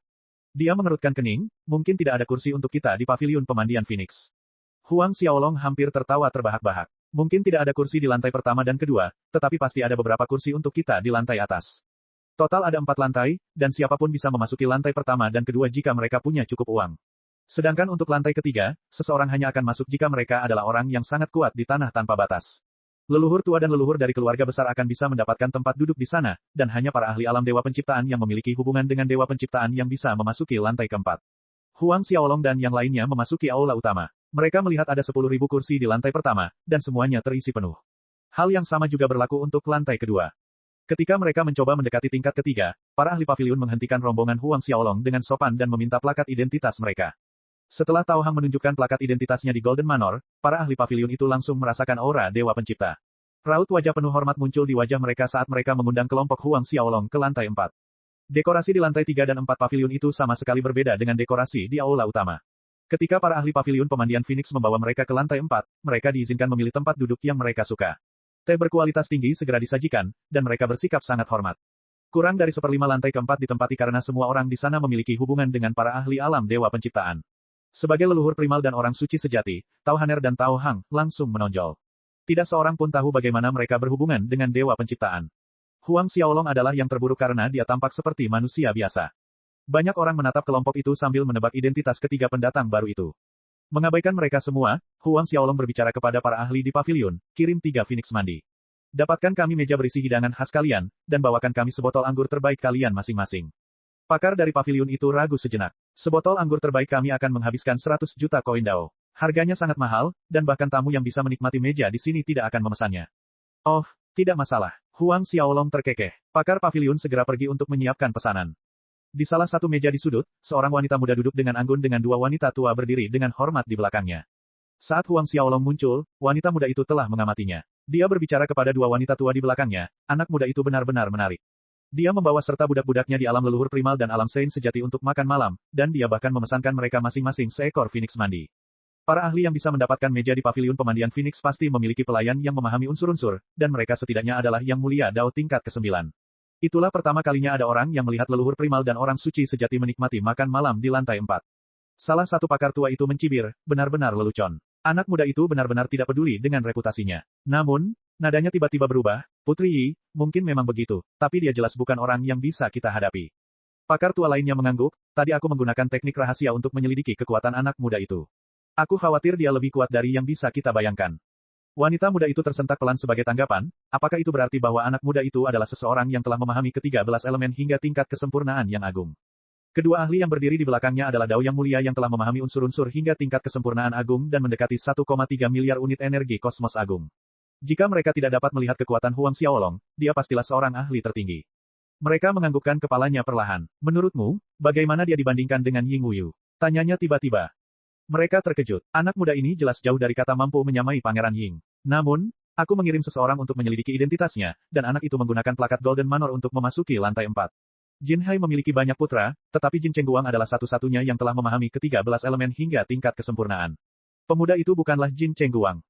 Dia mengerutkan kening, mungkin tidak ada kursi untuk kita di paviliun pemandian Phoenix. Huang Xiaolong hampir tertawa terbahak-bahak. Mungkin tidak ada kursi di lantai pertama dan kedua, tetapi pasti ada beberapa kursi untuk kita di lantai atas. Total ada 4 lantai, dan siapapun bisa memasuki lantai pertama dan kedua jika mereka punya cukup uang. Sedangkan untuk lantai ketiga, seseorang hanya akan masuk jika mereka adalah orang yang sangat kuat di tanah tanpa batas. Leluhur tua dan leluhur dari keluarga besar akan bisa mendapatkan tempat duduk di sana, dan hanya para ahli alam Dewa Penciptaan yang memiliki hubungan dengan Dewa Penciptaan yang bisa memasuki lantai keempat. Huang Xiaolong dan yang lainnya memasuki aula utama. Mereka melihat ada 10.000 kursi di lantai pertama, dan semuanya terisi penuh. Hal yang sama juga berlaku untuk lantai kedua. Ketika mereka mencoba mendekati tingkat ketiga, para ahli paviliun menghentikan rombongan Huang Xiaolong dengan sopan dan meminta plakat identitas mereka. Setelah Tao Hang menunjukkan plakat identitasnya di Golden Manor, para ahli paviliun itu langsung merasakan aura Dewa Pencipta. Raut wajah penuh hormat muncul di wajah mereka saat mereka mengundang kelompok Huang Xiaolong ke lantai 4. Dekorasi di lantai 3 dan 4 paviliun itu sama sekali berbeda dengan dekorasi di aula utama. Ketika para ahli paviliun pemandian Phoenix membawa mereka ke lantai 4, mereka diizinkan memilih tempat duduk yang mereka suka. Teh berkualitas tinggi segera disajikan, dan mereka bersikap sangat hormat. Kurang dari 1/5 lantai keempat ditempati karena semua orang di sana memiliki hubungan dengan para ahli alam Dewa Penciptaan. Sebagai leluhur primal dan orang suci sejati, Tao Haner dan Tao Hang langsung menonjol. Tidak seorang pun tahu bagaimana mereka berhubungan dengan Dewa Penciptaan. Huang Xiaolong adalah yang terburuk karena dia tampak seperti manusia biasa. Banyak orang menatap kelompok itu sambil menebak identitas ketiga pendatang baru itu. Mengabaikan mereka semua, Huang Xiaolong berbicara kepada para ahli di paviliun, kirim 3 Phoenix mandi. Dapatkan kami meja berisi hidangan khas kalian, dan bawakan kami sebotol anggur terbaik kalian masing-masing. Pakar dari paviliun itu ragu sejenak. Sebotol anggur terbaik kami akan menghabiskan 100 juta koin Dao. Harganya sangat mahal, dan bahkan tamu yang bisa menikmati meja di sini tidak akan memesannya. Oh, tidak masalah. Huang Xiaolong terkekeh. Pakar paviliun segera pergi untuk menyiapkan pesanan. Di salah satu meja di sudut, seorang wanita muda duduk dengan anggun dengan 2 wanita tua berdiri dengan hormat di belakangnya. Saat Huang Xiaolong muncul, wanita muda itu telah mengamatinya. Dia berbicara kepada 2 wanita tua di belakangnya, anak muda itu benar-benar menarik. Dia membawa serta budak-budaknya di alam leluhur primal dan alam Saint sejati untuk makan malam, dan dia bahkan memesankan mereka masing-masing seekor Phoenix mandi. Para ahli yang bisa mendapatkan meja di paviliun pemandian Phoenix pasti memiliki pelayan yang memahami unsur-unsur, dan mereka setidaknya adalah yang mulia Dao tingkat ke-9. Itulah pertama kalinya ada orang yang melihat leluhur primal dan orang suci sejati menikmati makan malam di lantai 4. Salah satu pakar tua itu mencibir, benar-benar lelucon. Anak muda itu benar-benar tidak peduli dengan reputasinya. Namun, nadanya tiba-tiba berubah, Putri Yi, mungkin memang begitu, tapi dia jelas bukan orang yang bisa kita hadapi. Pakar tua lainnya mengangguk, tadi aku menggunakan teknik rahasia untuk menyelidiki kekuatan anak muda itu. Aku khawatir dia lebih kuat dari yang bisa kita bayangkan. Wanita muda itu tersentak pelan sebagai tanggapan, apakah itu berarti bahwa anak muda itu adalah seseorang yang telah memahami ke-13 elemen hingga tingkat kesempurnaan yang agung? Kedua ahli yang berdiri di belakangnya adalah Dao yang mulia yang telah memahami unsur-unsur hingga tingkat kesempurnaan agung dan mendekati 1,3 miliar unit energi kosmos agung. Jika mereka tidak dapat melihat kekuatan Huang Xiaolong, dia pastilah seorang ahli tertinggi. Mereka menganggukkan kepalanya perlahan. Menurutmu, bagaimana dia dibandingkan dengan Ying Wuyu? Tanyanya tiba-tiba. Mereka terkejut. Anak muda ini jelas jauh dari kata mampu menyamai Pangeran Ying. Namun, aku mengirim seseorang untuk menyelidiki identitasnya, dan anak itu menggunakan plakat Golden Manor untuk memasuki lantai 4. Jin Hai memiliki banyak putra, tetapi Jin Chengguang adalah satu-satunya yang telah memahami ke-13 elemen hingga tingkat kesempurnaan. Pemuda itu bukanlah Jin Chengguang.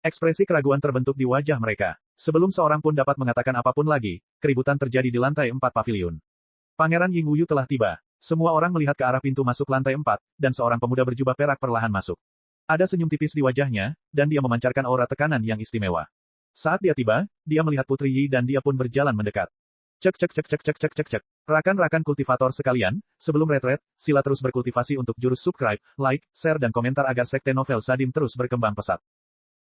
Ekspresi keraguan terbentuk di wajah mereka. Sebelum seorang pun dapat mengatakan apapun lagi, keributan terjadi di lantai 4 paviliun. Pangeran Ying Wuyu telah tiba. Semua orang melihat ke arah pintu masuk lantai 4, dan seorang pemuda berjubah perak perlahan masuk. Ada senyum tipis di wajahnya, dan dia memancarkan aura tekanan yang istimewa. Saat dia tiba, dia melihat Putri Yi dan dia pun berjalan mendekat. Cek cek cek cek cek cek cek cek. Rakan-rakan kultivator sekalian, sebelum retret, sila terus berkultivasi untuk jurus subscribe, like, share dan komentar agar sekte novel Sadim terus berkembang pesat.